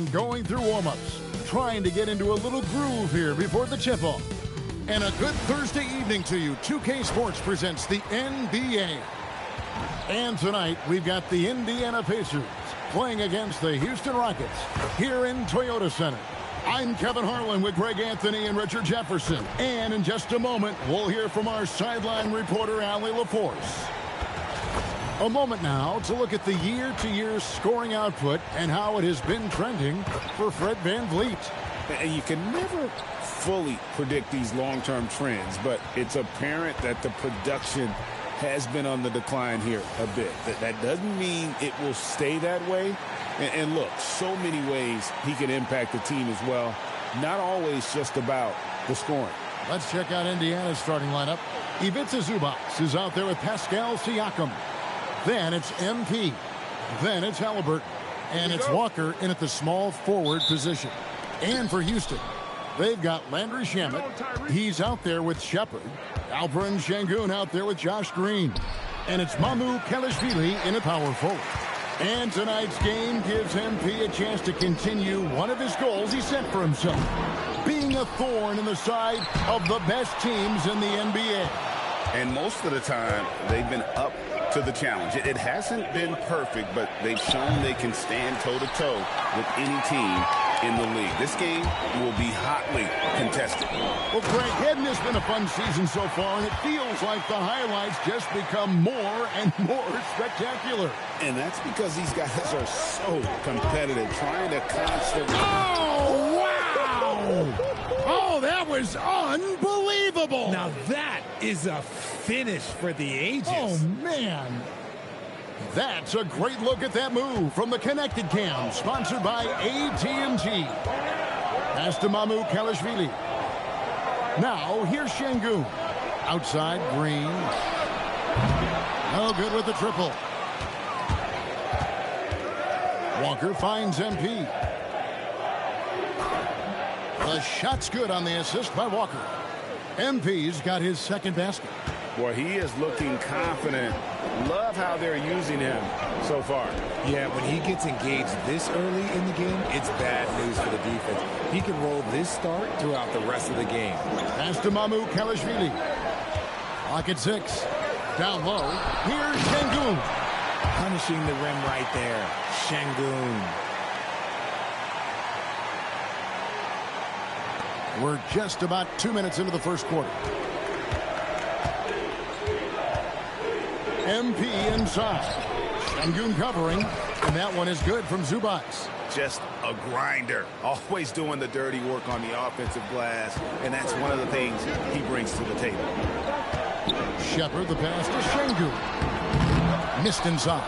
and going through warm-ups, trying to get into a little groove here before the tip-off. And a good Thursday evening to you. 2K Sports presents the NBA. And tonight, we've got the Indiana Pacers playing against the Houston Rockets here in Toyota Center. I'm Kevin Harlan with Greg Anthony and Richard Jefferson. And in just a moment, we'll hear from our sideline reporter, Allie LaForce. A moment now to look at the year-to-year scoring output and how it has been trending for Fred VanVleet. And you can never fully predict these long-term trends, but it's apparent that the production has been on the decline here a bit. That doesn't mean it will stay that way. And look, so many ways he can impact the team as well. Not always just about the scoring. Let's check out Indiana's starting lineup. Ivica Zubac is out there with Pascal Siakam. Then it's MP. Then it's Halliburton. And it's Walker in at the small forward position. And for Houston, they've got Landry Shamet. He's out there with Shepard. Alperen Sengun out there with Josh Green. And it's Mamu Kelishvili in at power forward. And tonight's game gives MP a chance to continue one of his goals he set for himself, being a thorn in the side of the best teams in the NBA. And most of the time, they've been up to the challenge. It hasn't been perfect, but they've shown they can stand toe-to-toe with any team in the league. This game will be hotly contested. Well, Greg, hadn't this been a fun season so far? And it feels like the highlights just become more and more spectacular. And that's because these guys are so competitive, trying to constantly... Oh, wow! Oh, that was unbelievable! Now that is a finish for the ages. Oh, man. That's a great look at that move from the Connected Cam, sponsored by AT&T. Pass to Mamu Kelishvili. Now, here's Sengun. Outside, Green. No good with the triple. Walker finds MP. The shot's good on the assist by Walker. MP's got his second basket. Boy, he is looking confident. Love how they're using him so far. Yeah, when he gets engaged this early in the game, it's bad news for the defense. He can roll this start throughout the rest of the game. Pass to Mamu Kelishvili. Clock at 6. Down low. Here's Sengun. Punishing the rim right there. Sengun. We're just about 2 minutes into the first quarter. MP inside. Sengun covering, and that one is good from Zubac. Just a grinder. Always doing the dirty work on the offensive glass, and that's one of the things he brings to the table. Shepard, the pass to Sengun. Missed inside.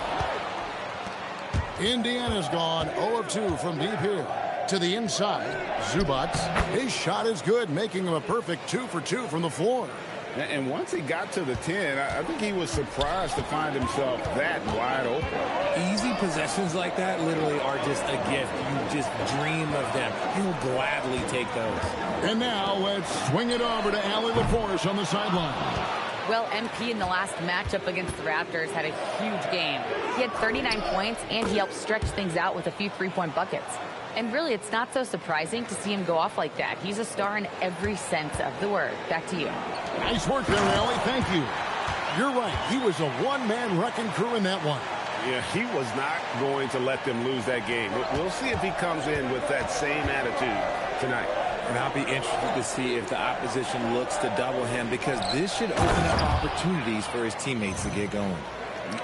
Indiana's gone 0 of 2 from deep here. To the inside, Zubac. His shot is good, making him a perfect 2 for 2 from the floor. And once he got to the 10, I think he was surprised to find himself that wide open. Easy possessions like that literally are just a gift. You just dream of them. He'll gladly take those. And now let's swing it over to Allie LaForce on the sideline. Well, MP in the last matchup against the Raptors had a huge game. He had 39 points, and he helped stretch things out with a few three-point buckets. And really, it's not so surprising to see him go off like that. He's a star in every sense of the word. Back to you. Nice work there, Allie. Thank you. You're right. He was a one-man wrecking crew in that one. Yeah, he was not going to let them lose that game. We'll see if he comes in with that same attitude tonight. And I'll be interested to see if the opposition looks to double him, because this should open up opportunities for his teammates to get going.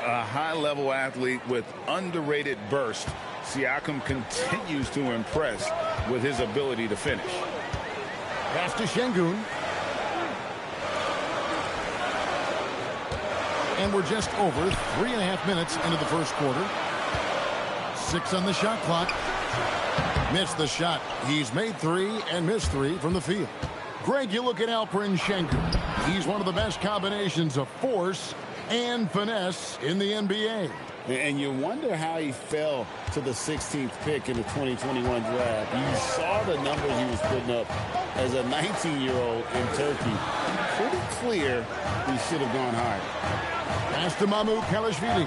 A high-level athlete with underrated burst. Siakam continues to impress with his ability to finish. Pass to Sengun. And we're just over 3.5 minutes into the first quarter. 6 on the shot clock. Missed the shot. He's made 3 and missed 3 from the field. Greg, you look at Alperen Sengun. He's one of the best combinations of force and finesse in the NBA. And you wonder how he fell to the 16th pick in the 2021 draft. You saw the numbers he was putting up as a 19-year-old in Turkey. Pretty clear he should have gone higher. Pass to Mamu Kelishvili.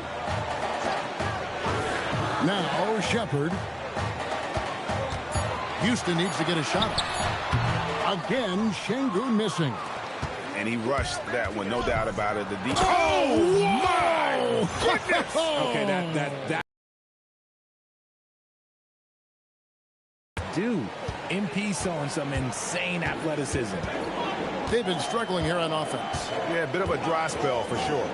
Now Shepard. Houston needs to get a shot. Again, Şengün missing. And he rushed that one, no doubt about it. Oh, my goodness! Okay, that. Dude, MP showing some insane athleticism. They've been struggling here on offense. Yeah, a bit of a dry spell for sure.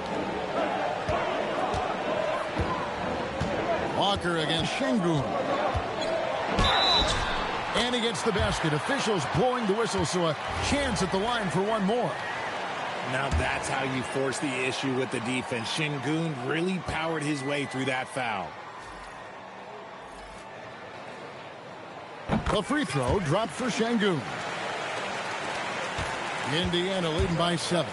Walker against Şengün. And he gets the basket. Officials blowing the whistle, so a chance at the line for one more. Now that's how you force the issue with the defense. Şengün really powered his way through that foul. The free throw dropped for Şengün. Indiana leading by 7.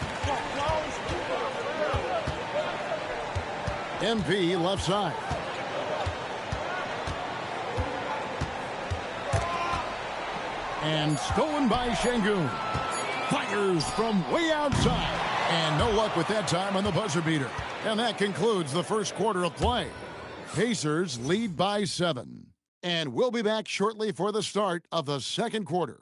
MP left side. And stolen by Şengün. Fires from way outside. And no luck with that time on the buzzer beater. And that concludes the first quarter of play. Pacers lead by 7. And we'll be back shortly for the start of the second quarter.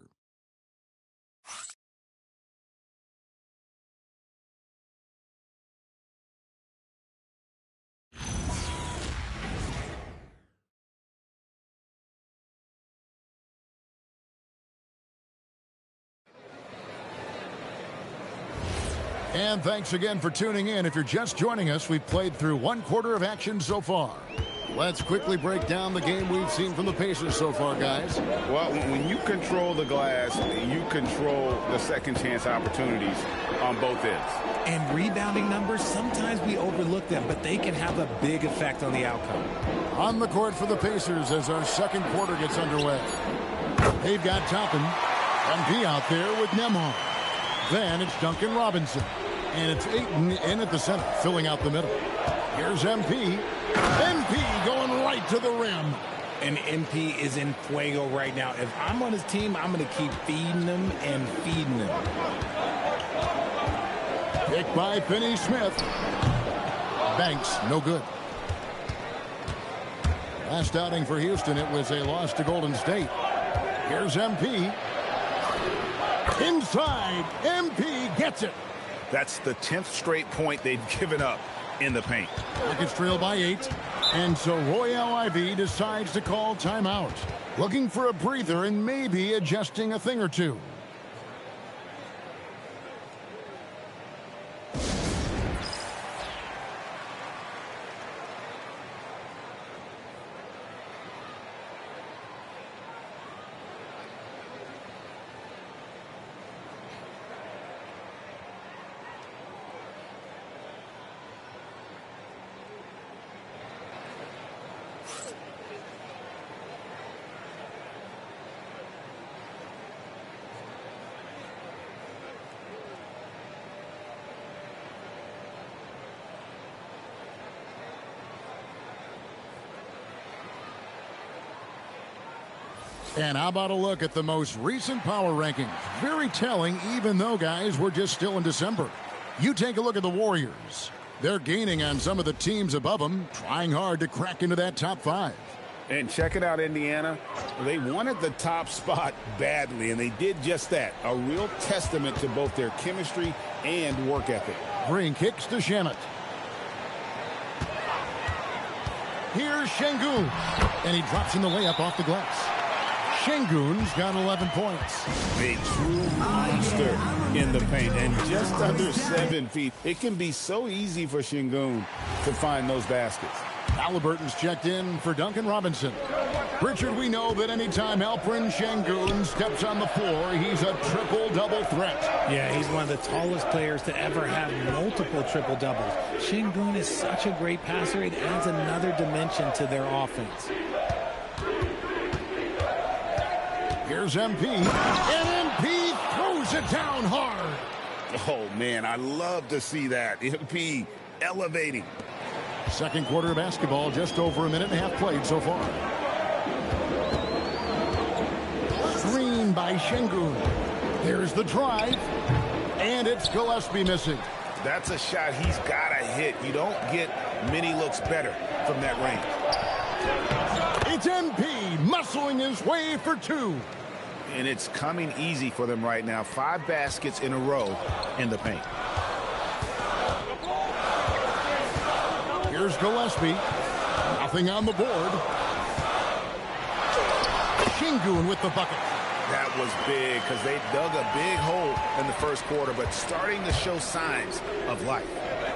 And thanks again for tuning in. If you're just joining us, we've played through one quarter of action so far. Let's quickly break down the game we've seen from the Pacers so far, guys. Well, when you control the glass, you control the second chance opportunities on both ends. And rebounding numbers, sometimes we overlook them, but they can have a big effect on the outcome. On the court for the Pacers as our second quarter gets underway. They've got Toppin. MP out there with Nembhard. Then it's Duncan Robinson. And it's Ayton in at the center, filling out the middle. Here's MP. MP going right to the rim. And MP is in fuego right now. If I'm on his team, I'm going to keep feeding him and feeding him. Picked by Finney-Smith. Banks, no good. Last outing for Houston, it was a loss to Golden State. Here's MP. Inside, MP gets it. That's the 10th straight point they've given up in the paint. Rockets trail by 8. And so Royale IV decides to call timeout. Looking for a breather and maybe adjusting a thing or two. And how about a look at the most recent power rankings? Very telling, even though, guys, we're just still in December. You take a look at the Warriors. They're gaining on some of the teams above them, trying hard to crack into that top 5. And check it out, Indiana. They wanted the top spot badly, and they did just that. A real testament to both their chemistry and work ethic. Green kicks to Shamet. Here's Şengün. And he drops in the layup off the glass. Şengün's got 11 points. A true monster in the paint and just under 7 feet. It can be so easy for Şengün to find those baskets. Halliburton's checked in for Duncan Robinson. Richard, we know that anytime Alperen Şengün steps on the floor, he's a triple-double threat. Yeah, he's one of the tallest players to ever have multiple triple-doubles. Şengün is such a great passer, it adds another dimension to their offense. Here's MP, and MP throws it down hard. Oh, man, I love to see that. MP elevating. Second quarter of basketball, just over a minute and a half played so far. Screen by Şengün. There's the drive, and it's Gillespie missing. That's a shot he's got to hit. You don't get many looks better from that range. It's MP muscling his way for 2. And it's coming easy for them right now. 5 baskets in a row in the paint. Here's Gillespie. Nothing on the board. Şengün with the bucket. That was big because they dug a big hole in the first quarter, but starting to show signs of life.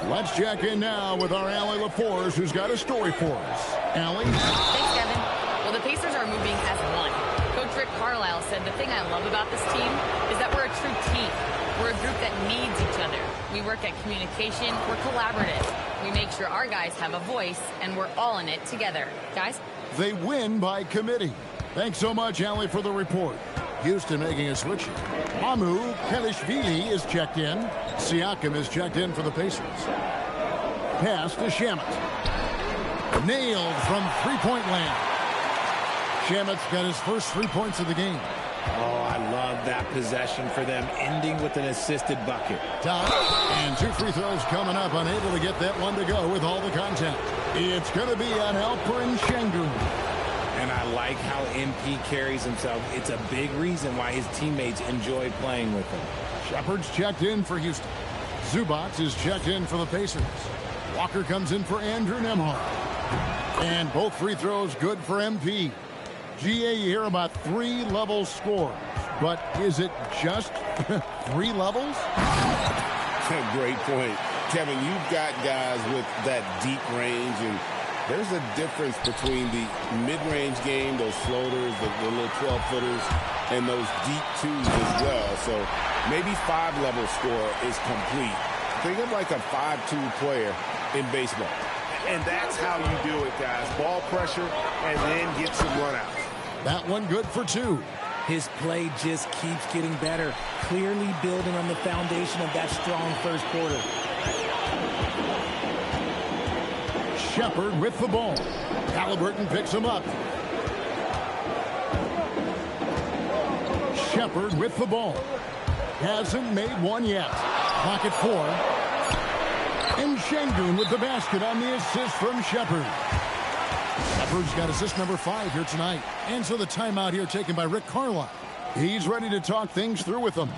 Let's check in now with our Allie LaForce, who's got a story for us. Allie? Thanks, Kevin. Well, the Pacers are moving as one. Coach Rick Carlisle said the thing I love about this team is that we're a true team. We're a group that needs each other. We work at communication. We're collaborative. We make sure our guys have a voice, and we're all in it together. Guys? They win by committee. Thanks so much, Allie, for the report. Houston making a switch. Mamu Kelishvili is checked in. Siakam is checked in for the Pacers. Pass to Shamet. Nailed from three-point land. Shamet's got his first 3 points of the game. Oh, I love that possession for them, ending with an assisted bucket. Top, and 2 free throws coming up, unable to get that one to go with all the contact. It's going to be on Alperen Şengün. And I like how MP carries himself. It's a big reason why his teammates enjoy playing with him. Shepard's checked in for Houston. Zubac is checked in for the Pacers. Walker comes in for Andrew Nembhard. And both free throws good for MP. GA, you hear about 3-level scores, but is it just 3 levels? Great point. Kevin, you've got guys with that deep range, and there's a difference between the mid-range game, those floaters, the little 12-footers, and those deep twos as well. So maybe 5-level score is complete. Think of like a 5-2 player in baseball. And that's how you do it, guys. Ball pressure and then get some runouts. That one good for 2. His play just keeps getting better, clearly building on the foundation of that strong first quarter. Shepard with the ball. Halliburton picks him up. Shepard with the ball. Hasn't made one yet. Clock at 4. And Şengün with the basket on the assist from Shepard. Shepard's got assist number 5 here tonight. And so the timeout here taken by Rick Carlisle. He's ready to talk things through with them.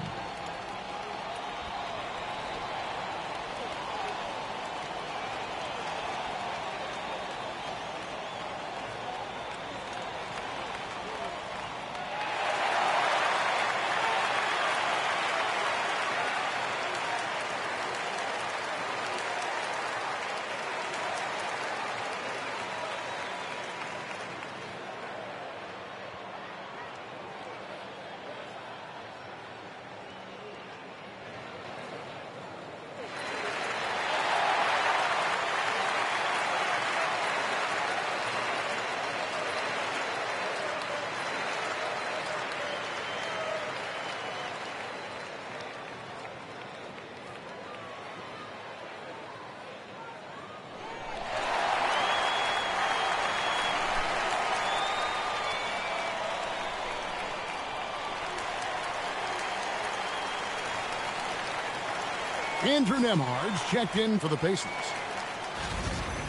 Andrew Nembhard's checked in for the Pacers.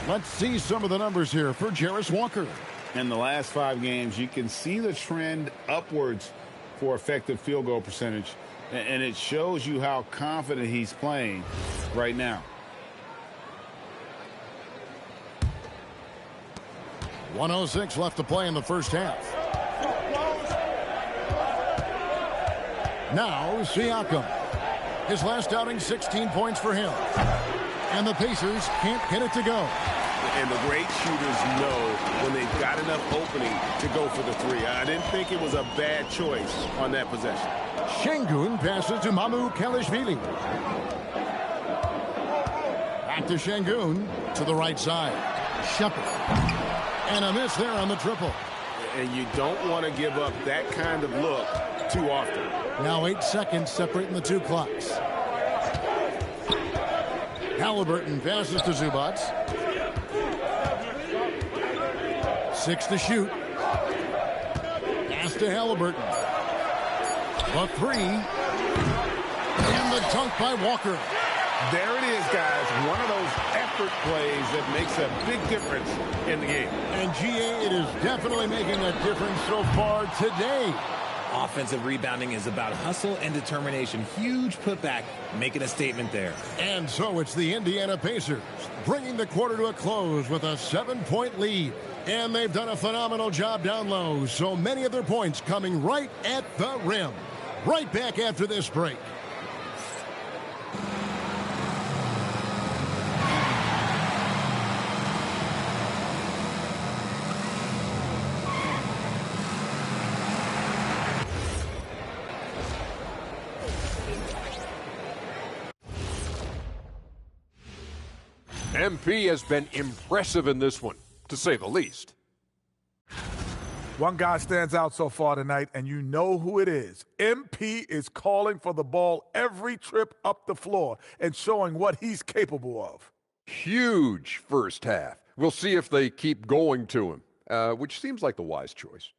Let's see some of the numbers here for Jarris Walker. In the last 5 games, you can see the trend upwards for effective field goal percentage, and it shows you how confident he's playing right now. 1:06 left to play in the first half. Now Siakam. His last outing, 16 points for him. And the Pacers can't get it to go. And the great shooters know when they've got enough opening to go for the 3. I didn't think it was a bad choice on that possession. Şengün passes to Mamu Kelishvili. Back to Şengün to the right side. Shepard. And a miss there on the triple. And you don't want to give up that kind of look too often. Now 8 seconds separating the 2 clocks. Halliburton passes to Zubac. 6 to shoot. Pass to Halliburton. The 3. And the dunk by Walker. There it is, guys. One of those effort plays that makes a big difference in the game. And GA, it is definitely making a difference so far today. Offensive rebounding is about hustle and determination. Huge putback, making a statement there. And so it's the Indiana Pacers bringing the quarter to a close with a 7-point lead. And they've done a phenomenal job down low. So many of their points coming right at the rim. Right back after this break. MP has been impressive in this one, to say the least. One guy stands out so far tonight, and you know who it is. MP is calling for the ball every trip up the floor and showing what he's capable of. Huge first half. We'll see if they keep going to him, which seems like the wise choice.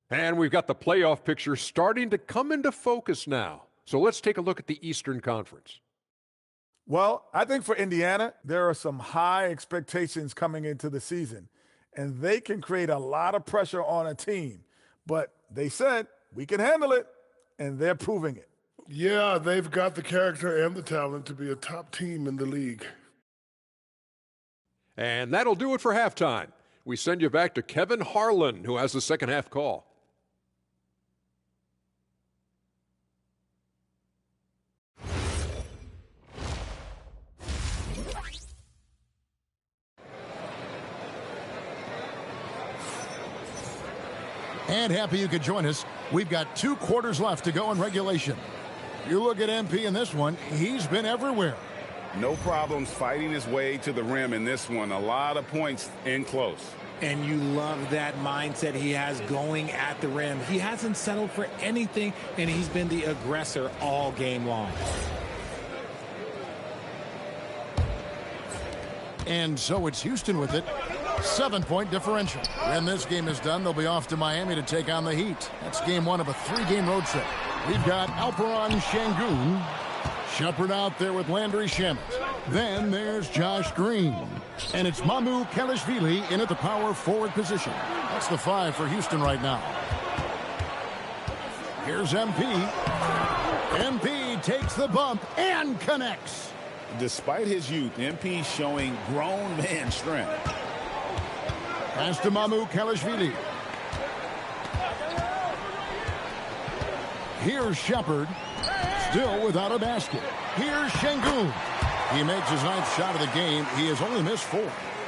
And we've got the playoff picture starting to come into focus now. So let's take a look at the Eastern Conference. Well, I think for Indiana, there are some high expectations coming into the season, and they can create a lot of pressure on a team. But they said, we can handle it, and they're proving it. Yeah, they've got the character and the talent to be a top team in the league. And that'll do it for halftime. We send you back to Kevin Harlan, who has the second half call. And happy you could join us. We've got 2 quarters left to go in regulation. You look at MP in this one, he's been everywhere. No problems fighting his way to the rim in this one. A lot of points in close. And you love that mindset he has going at the rim. He hasn't settled for anything, and he's been the aggressor all game long. And so it's Houston with it. 7-point differential. When this game is done, they'll be off to Miami to take on the Heat. That's game 1 of a 3-game road trip. We've got Alperon Şengün. Shepard out there with Landry Shamet. Then there's Josh Green. And it's Mamu Kelishvili in at the power forward position. That's the 5 for Houston right now. Here's MP. MP takes the bump and connects. Despite his youth, MP showing grown man strength. Pass to Mamu Kelishvili. Here's Shepard. Still without a basket. Here's Şengün. He makes his 9th shot of the game. He has only missed 4.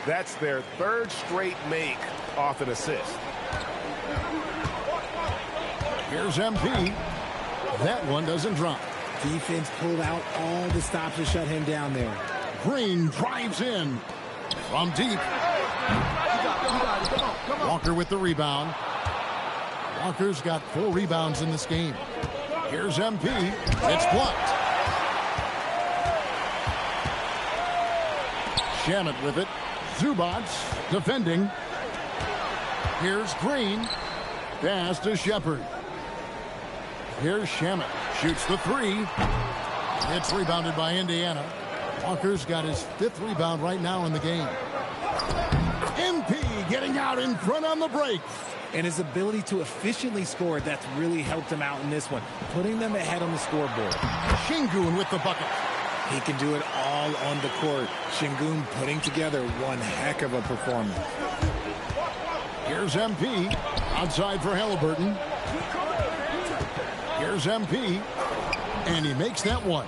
That's their 3rd straight make off an assist. Here's MP. That one doesn't drop. Defense pulled out all the stops to shut him down there. Green drives in from deep. Walker with the rebound. Walker's got 4 rebounds in this game. Here's MP. It's blocked. Shamet with it. Zubac defending. Here's Green. Pass to Shepard. Here's Shamet. Shoots the 3. It's rebounded by Indiana. Walker's got his 5th rebound right now in the game. MP getting out in front on the break. And his ability to efficiently score, that's really helped him out in this one, putting them ahead on the scoreboard. Şengün with the bucket. He can do it all on the court. Şengün putting together one heck of a performance. Here's MP. Outside for Halliburton. Here's MP. And he makes that one.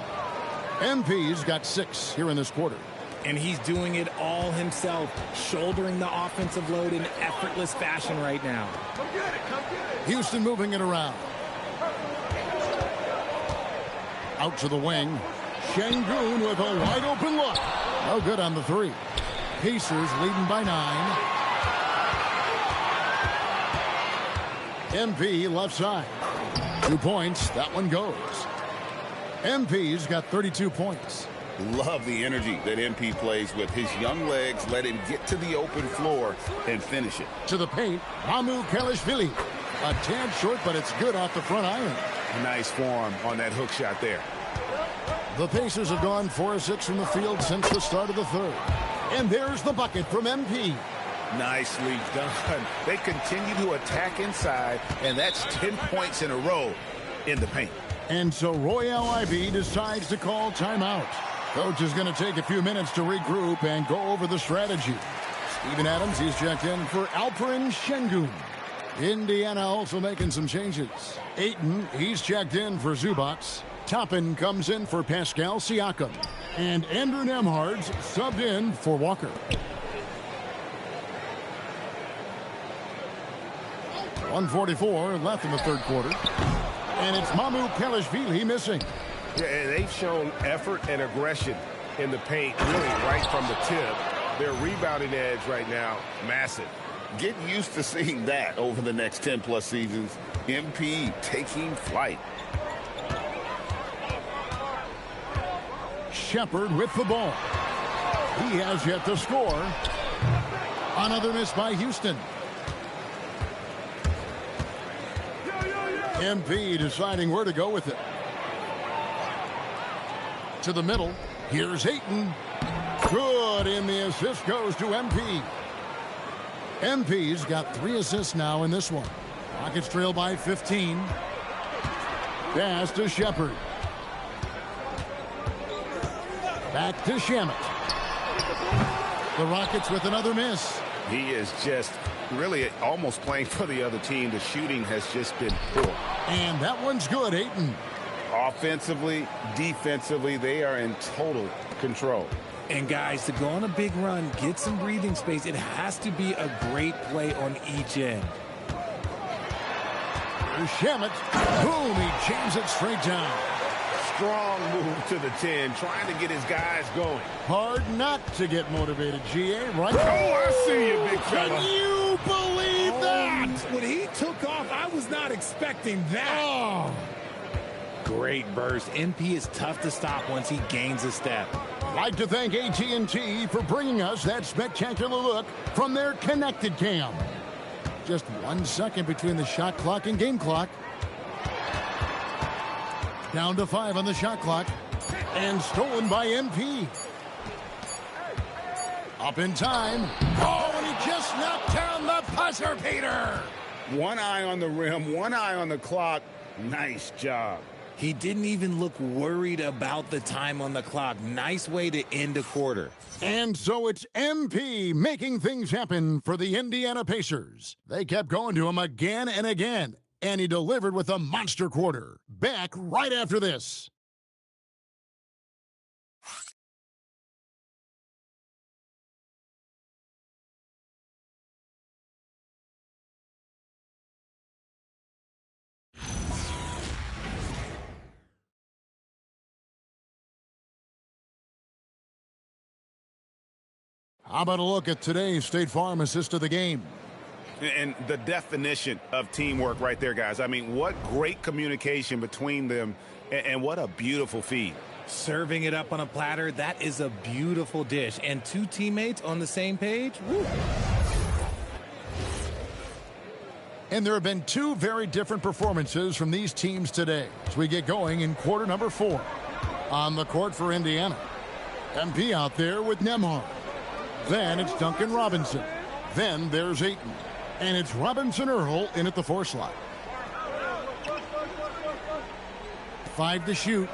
MP's got 6 here in this quarter. And he's doing it all himself, shouldering the offensive load in effortless fashion right now. Come get it, come get it. Houston moving it around. Out to the wing. Şengün with a wide open look. No good on the 3. Pacers leading by 9. MP left side. 2 points. That one goes. MP's got 32 points. Love the energy that MP plays with. His young legs let him get to the open floor and finish it. To the paint, Mamu Kelishvili. A tad short, but it's good off the front iron. Nice form on that hook shot there. The Pacers have gone 4 of 6 from the field since the start of the third. And there's the bucket from MP. Nicely done. They continue to attack inside, and that's 10 points in a row in the paint. And so Royale IB decides to call timeout. Coach is going to take a few minutes to regroup and go over the strategy. Steven Adams, he's checked in for Alperen Şengün. Indiana also making some changes. Ayton, he's checked in for Zubats. Toppin comes in for Pascal Siakam. And Andrew Nembhard's subbed in for Walker. .144 left in the third quarter. And it's Mamu Pelishvili missing. Yeah, and they've shown effort and aggression in the paint, really right from the tip. Their rebounding edge right now, massive. Get used to seeing that over the next 10-plus seasons. MP taking flight. Shepard with the ball. He has yet to score. Another miss by Houston. MP deciding where to go with it. To the middle. Here's Ayton. Good, and the assist goes to MP. MP's got 3 assists now in this one. Rockets trail by 15. Pass to Shepard. Back to Shamet. The Rockets with another miss. He is just really almost playing for the other team. The shooting has just been poor. And that one's good, Ayton. Offensively, defensively, they are in total control. And guys, to go on a big run, get some breathing space, it has to be a great play on each end. Here's Shamet. Boom, he jams it straight down. Strong move to the 10, trying to get his guys going. Hard not to get motivated, GA, right? Oh, I see you, big fella. Can you believe that? When he took off, I was not expecting that. Oh. Great burst. MP is tough to stop once he gains a step. Like to thank AT&T for bringing us that spectacular look from their connected cam. Just 1 second between the shot clock and game clock. Down to 5 on the shot clock. And stolen by MP. Up in time. Oh, and he just knocked down the buzzer beater. One eye on the rim, one eye on the clock. Nice job. He didn't even look worried about the time on the clock. Nice way to end a quarter. And so it's MP making things happen for the Indiana Pacers. They kept going to him again and again, and he delivered with a monster quarter. Back right after this. How about a look at today's State Farm assist of the game? And the definition of teamwork right there, guys. I mean, what great communication between them, and what a beautiful feed. Serving it up on a platter, that is a beautiful dish. And 2 teammates on the same page, woo. And there have been 2 very different performances from these teams today as we get going in quarter number 4. On the court for Indiana, MP out there with Nembhard. Then it's Duncan Robinson. Then there's Ayton. And it's Robinson Earl in at the 4 slot. 5 to shoot.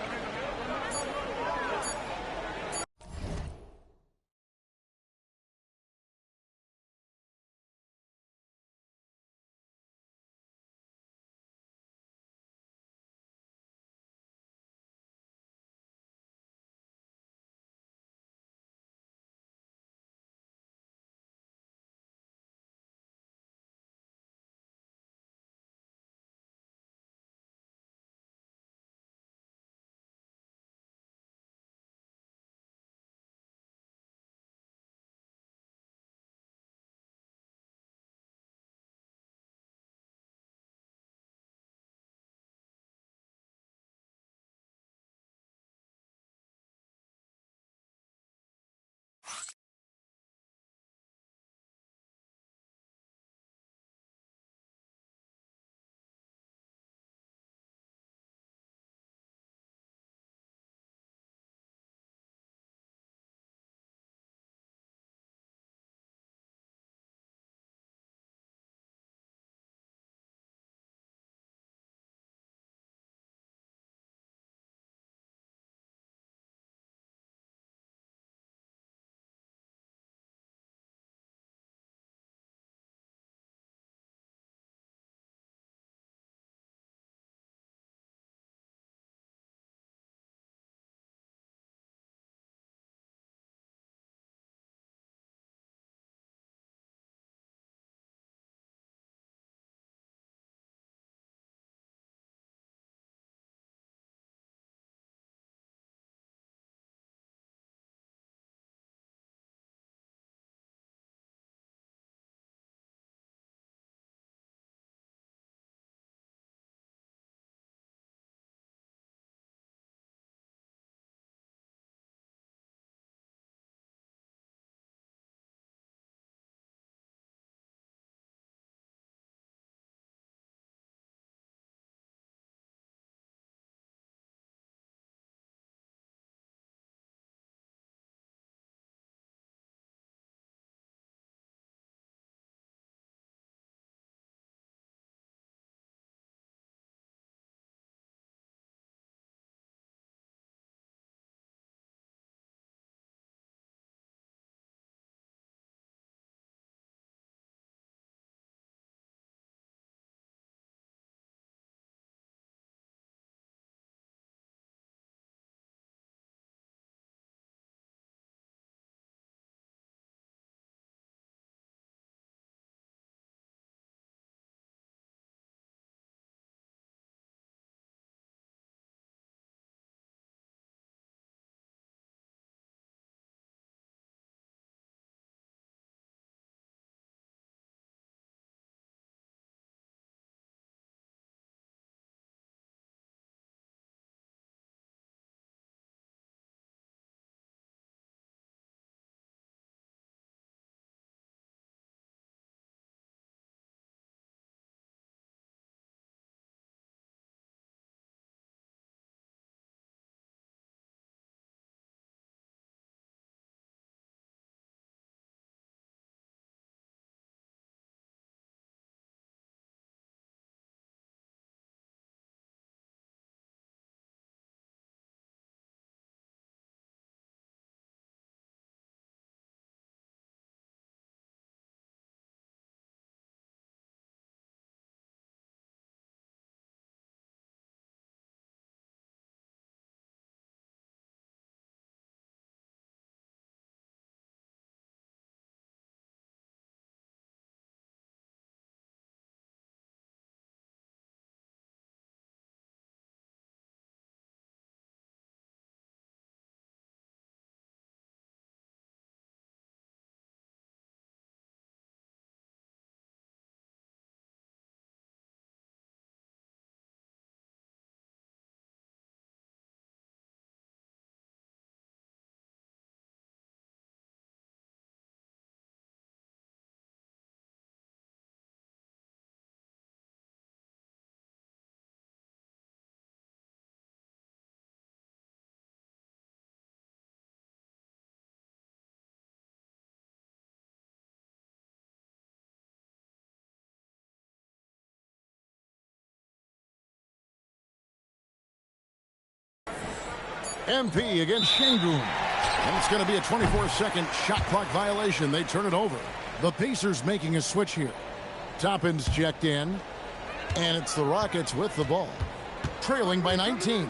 MP against Şengün. And it's going to be a 24-second shot clock violation. They turn it over. The Pacers making a switch here. Toppin's checked in. And it's the Rockets with the ball, trailing by 19.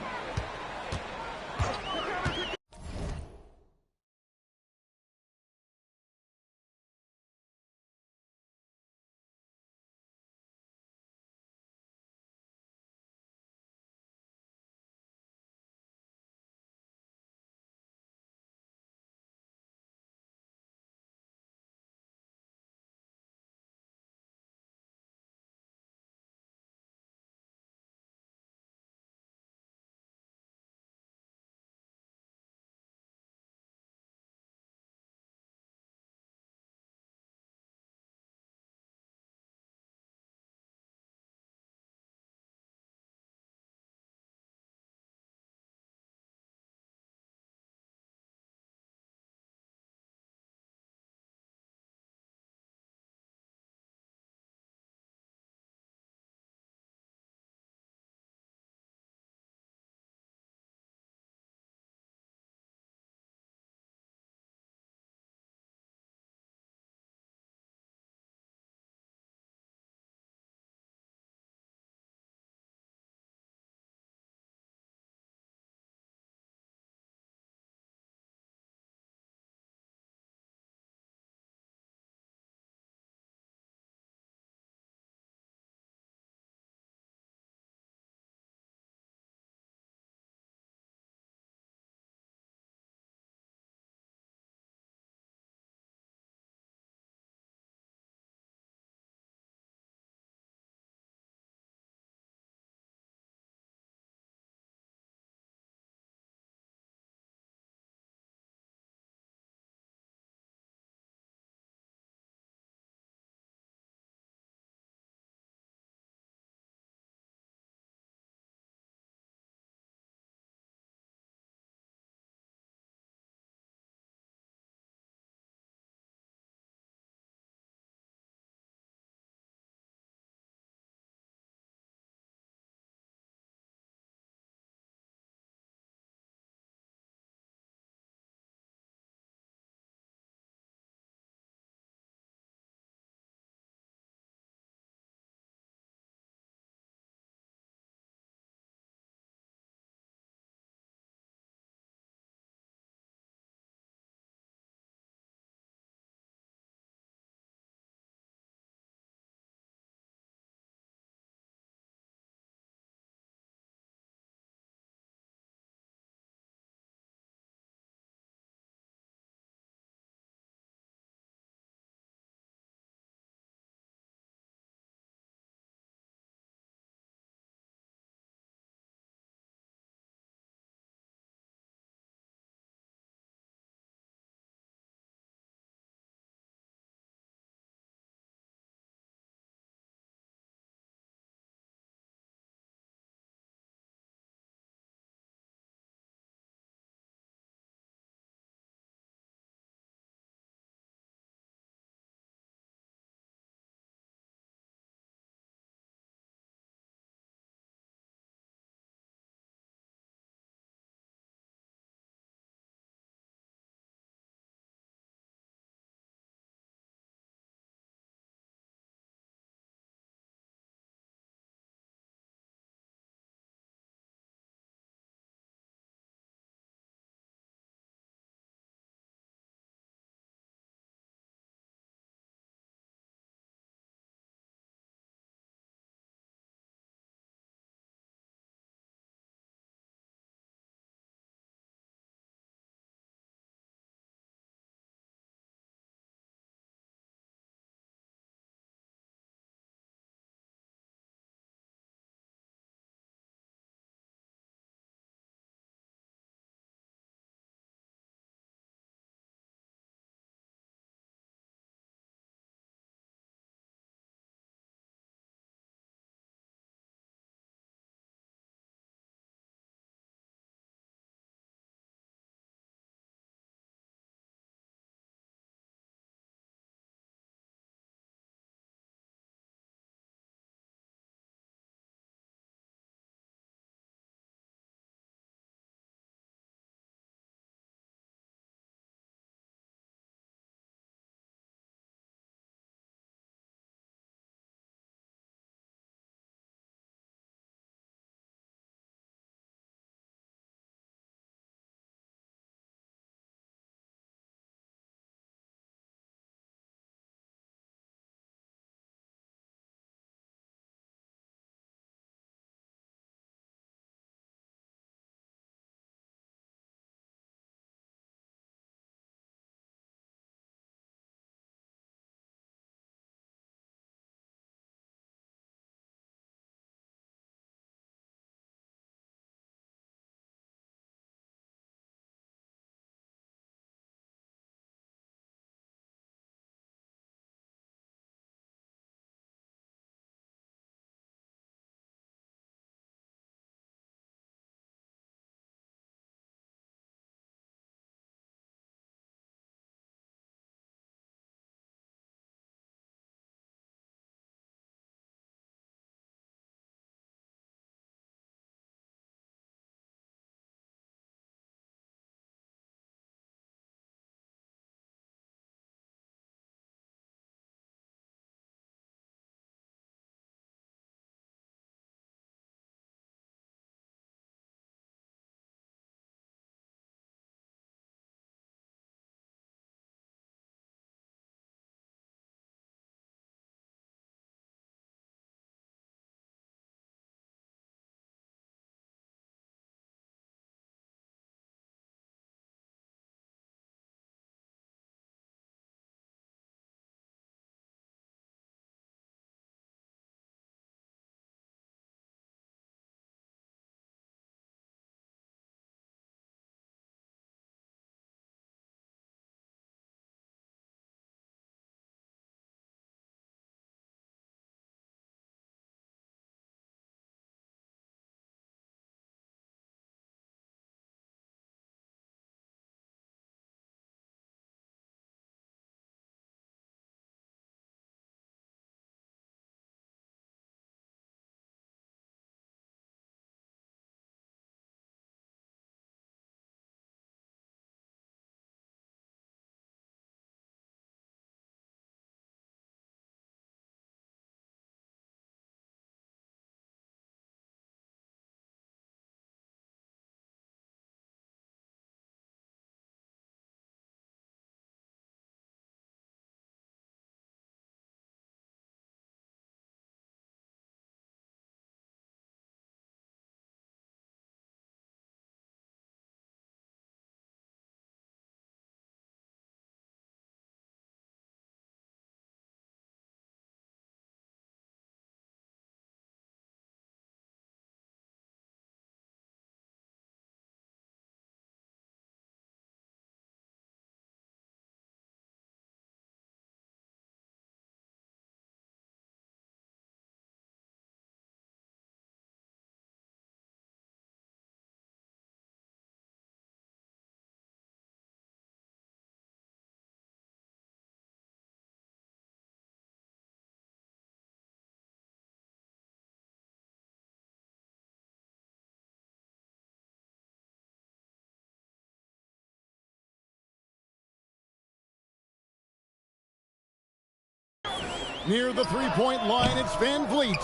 Near the three-point line, it's Van Vliet.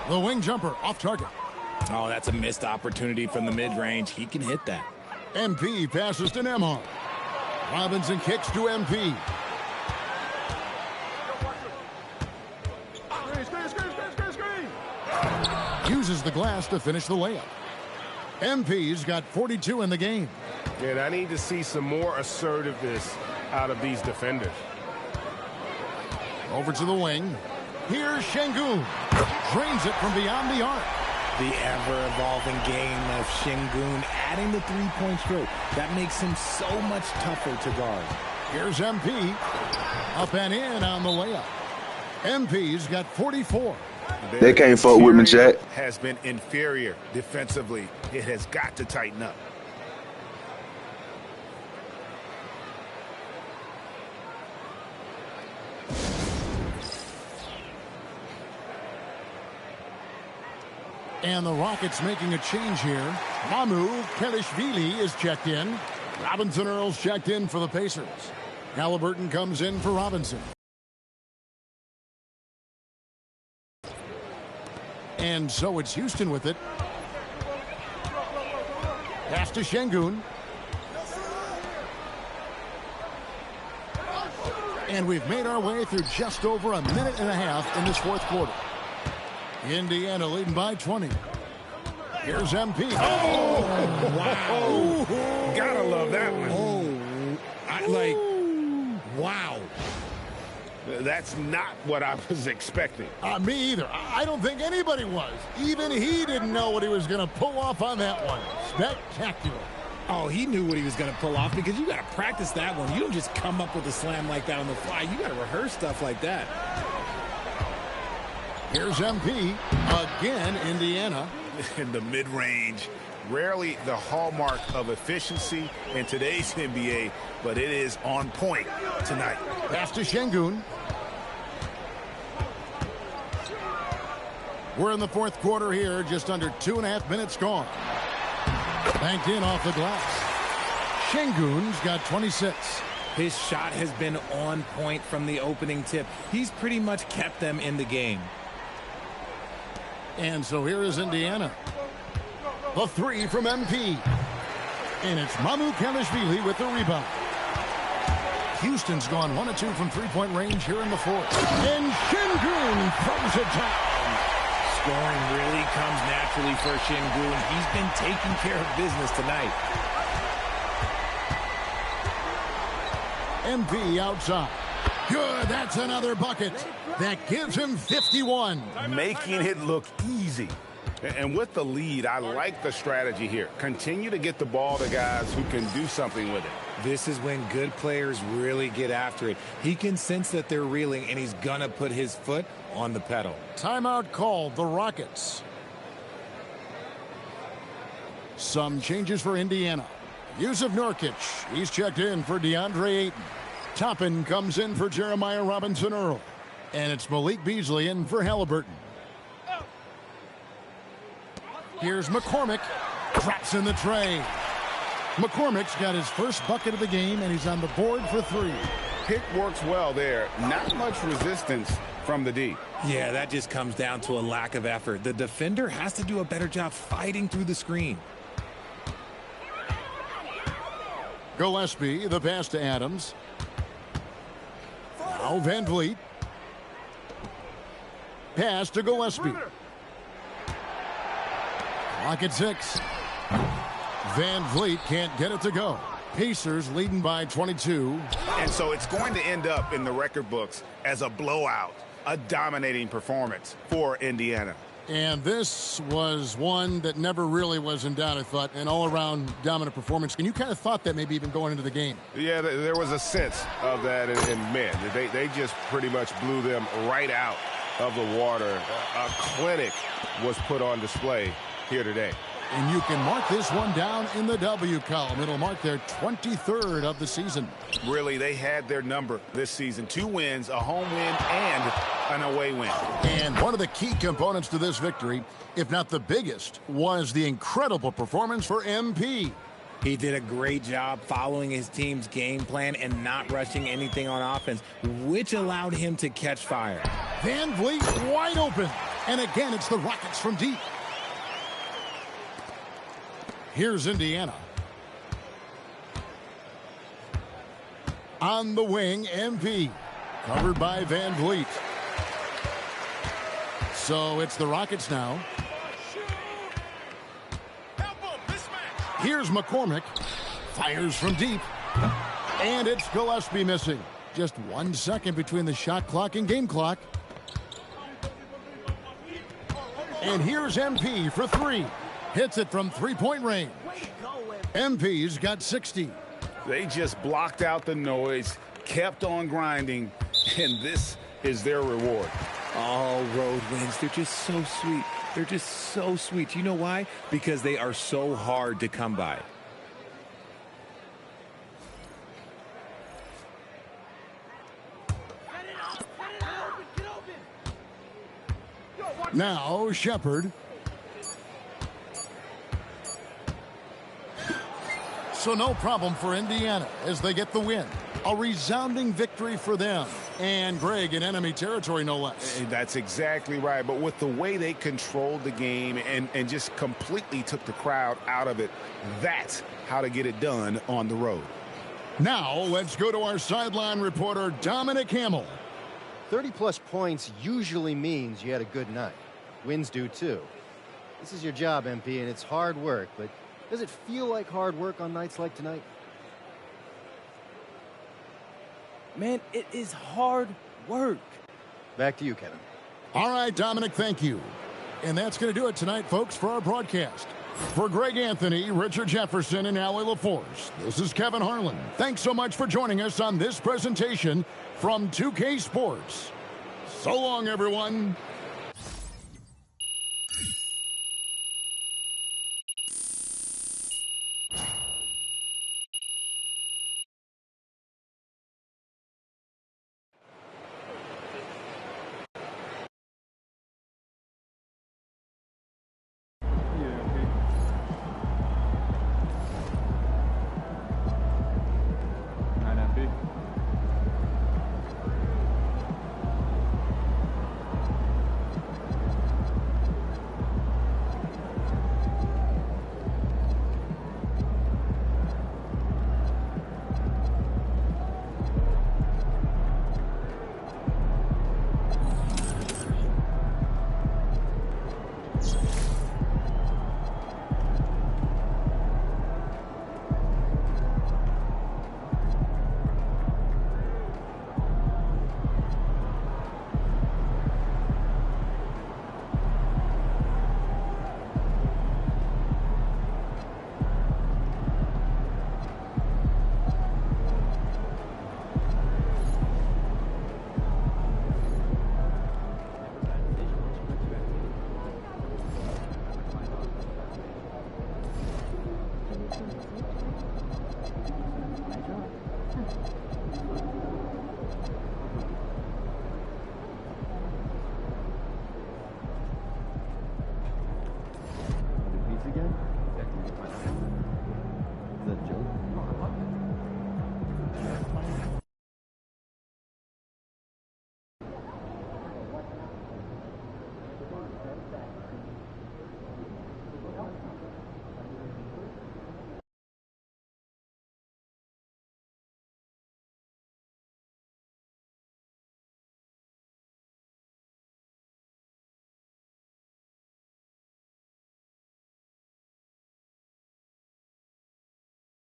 The wing jumper off target. Oh, that's a missed opportunity from the mid-range. He can hit that. MP passes to Nembhard. Robinson kicks to MP. Uses the glass to finish the layup. MP's got 42 in the game. And I need to see some more assertiveness out of these defenders. Over to the wing. Here's Şengün. Drains it from beyond the arc. The ever-evolving game of Şengün adding the three-point stroke. That makes him so much tougher to guard. Here's MP. Up and in on the layup. MP's got 44. They can't fuck with me, Jack. Has been inferior defensively. It has got to tighten up. And the Rockets making a change here. Mamu Kelishvili is checked in. Robinson Earls checked in for the Pacers. Halliburton comes in for Robinson. And so it's Houston with it. Pass to Şengün. And we've made our way through just over a minute and a half in this fourth quarter. Indiana leading by 20. Here's MP. Oh, wow. Gotta love that one. Wow. That's not what I was expecting. Me either. I don't think anybody was. Even he didn't know what he was going to pull off on that one. Spectacular. Oh, he knew what he was going to pull off because you got to practice that one. You don't just come up with a slam like that on the fly. You got to rehearse stuff like that. Here's MP. Again, Indiana. In the mid-range. Rarely the hallmark of efficiency in today's NBA, but it is on point tonight. Pass to Şengün. We're in the fourth quarter here, just under 2.5 minutes gone. Banked in off the glass. Şengün's got 26. His shot has been on point from the opening tip. He's pretty much kept them in the game. And so here is Indiana. The three from MP. And it's Mamu Kelishvili with the rebound. Houston's gone 1 of 2 from three-point range here in the fourth. And Şengün throws it down. Scoring really comes naturally for Şengün. He's been taking care of business tonight. MP outside. Good, that's another bucket. That gives him 51. Making it look easy. And with the lead, I like the strategy here. Continue to get the ball to guys who can do something with it. This is when good players really get after it. He can sense that they're reeling, and he's going to put his foot on the pedal. Timeout called, the Rockets. Some changes for Indiana. Yusuf Nurkic, he's checked in for DeAndre Ayton. Toppin comes in for Jeremiah Robinson Earl. And it's Malik Beasley in for Halliburton. Here's McCormick. Drops in the tray. McCormick's got his first bucket of the game, and he's on the board for 3. Pick works well there. Not much resistance from the D. Yeah, that just comes down to a lack of effort. The defender has to do a better job fighting through the screen. Gillespie, the pass to Adams. Now Van Vliet. Pass to Gillespie. Clock at 6. Van Vliet can't get it to go. Pacers leading by 22. And so it's going to end up in the record books as a blowout, a dominating performance for Indiana. And this was one that never really was in doubt, I thought, an all-around dominant performance. And you kind of thought that maybe even going into the game. Yeah, there was a sense of that in men. They just pretty much blew them right out of the water. A clinic was put on display here today. And you can mark this one down in the W column. It'll mark their 23rd of the season. Really, they had their number this season. 2 wins, a home win, and an away win. And one of the key components to this victory, if not the biggest, was the incredible performance for MP. He did a great job following his team's game plan and not rushing anything on offense, which allowed him to catch fire. Van Vliet wide open. And again, it's the Rockets from deep. Here's Indiana. On the wing, MP. Covered by Van Vliet. So it's the Rockets now. Here's McCormick. Fires from deep. And it's Gillespie missing. Just 1 second between the shot clock and game clock. And here's MP for three. Hits it from three-point range. MP's got 60. They just blocked out the noise, kept on grinding, and this is their reward. All road wins. They're just so sweet. They're just so sweet. You know why? Because they are so hard to come by. Now Shepard. So no problem for Indiana as they get the win. A resounding victory for them. And Greg in enemy territory, no less. That's exactly right. But with the way they controlled the game and just completely took the crowd out of it, that's how to get it done on the road. Now let's go to our sideline reporter, Dominic Hamill. 30-plus points usually means you had a good night. Wins do, too. This is your job, MP, and it's hard work, but does it feel like hard work on nights like tonight? Man, it is hard work. Back to you, Kevin. All right, Dominic, thank you. And that's going to do it tonight, folks, for our broadcast. For Greg Anthony, Richard Jefferson, and Allie LaForce, this is Kevin Harlan. Thanks so much for joining us on this presentation from 2K Sports. So long, everyone.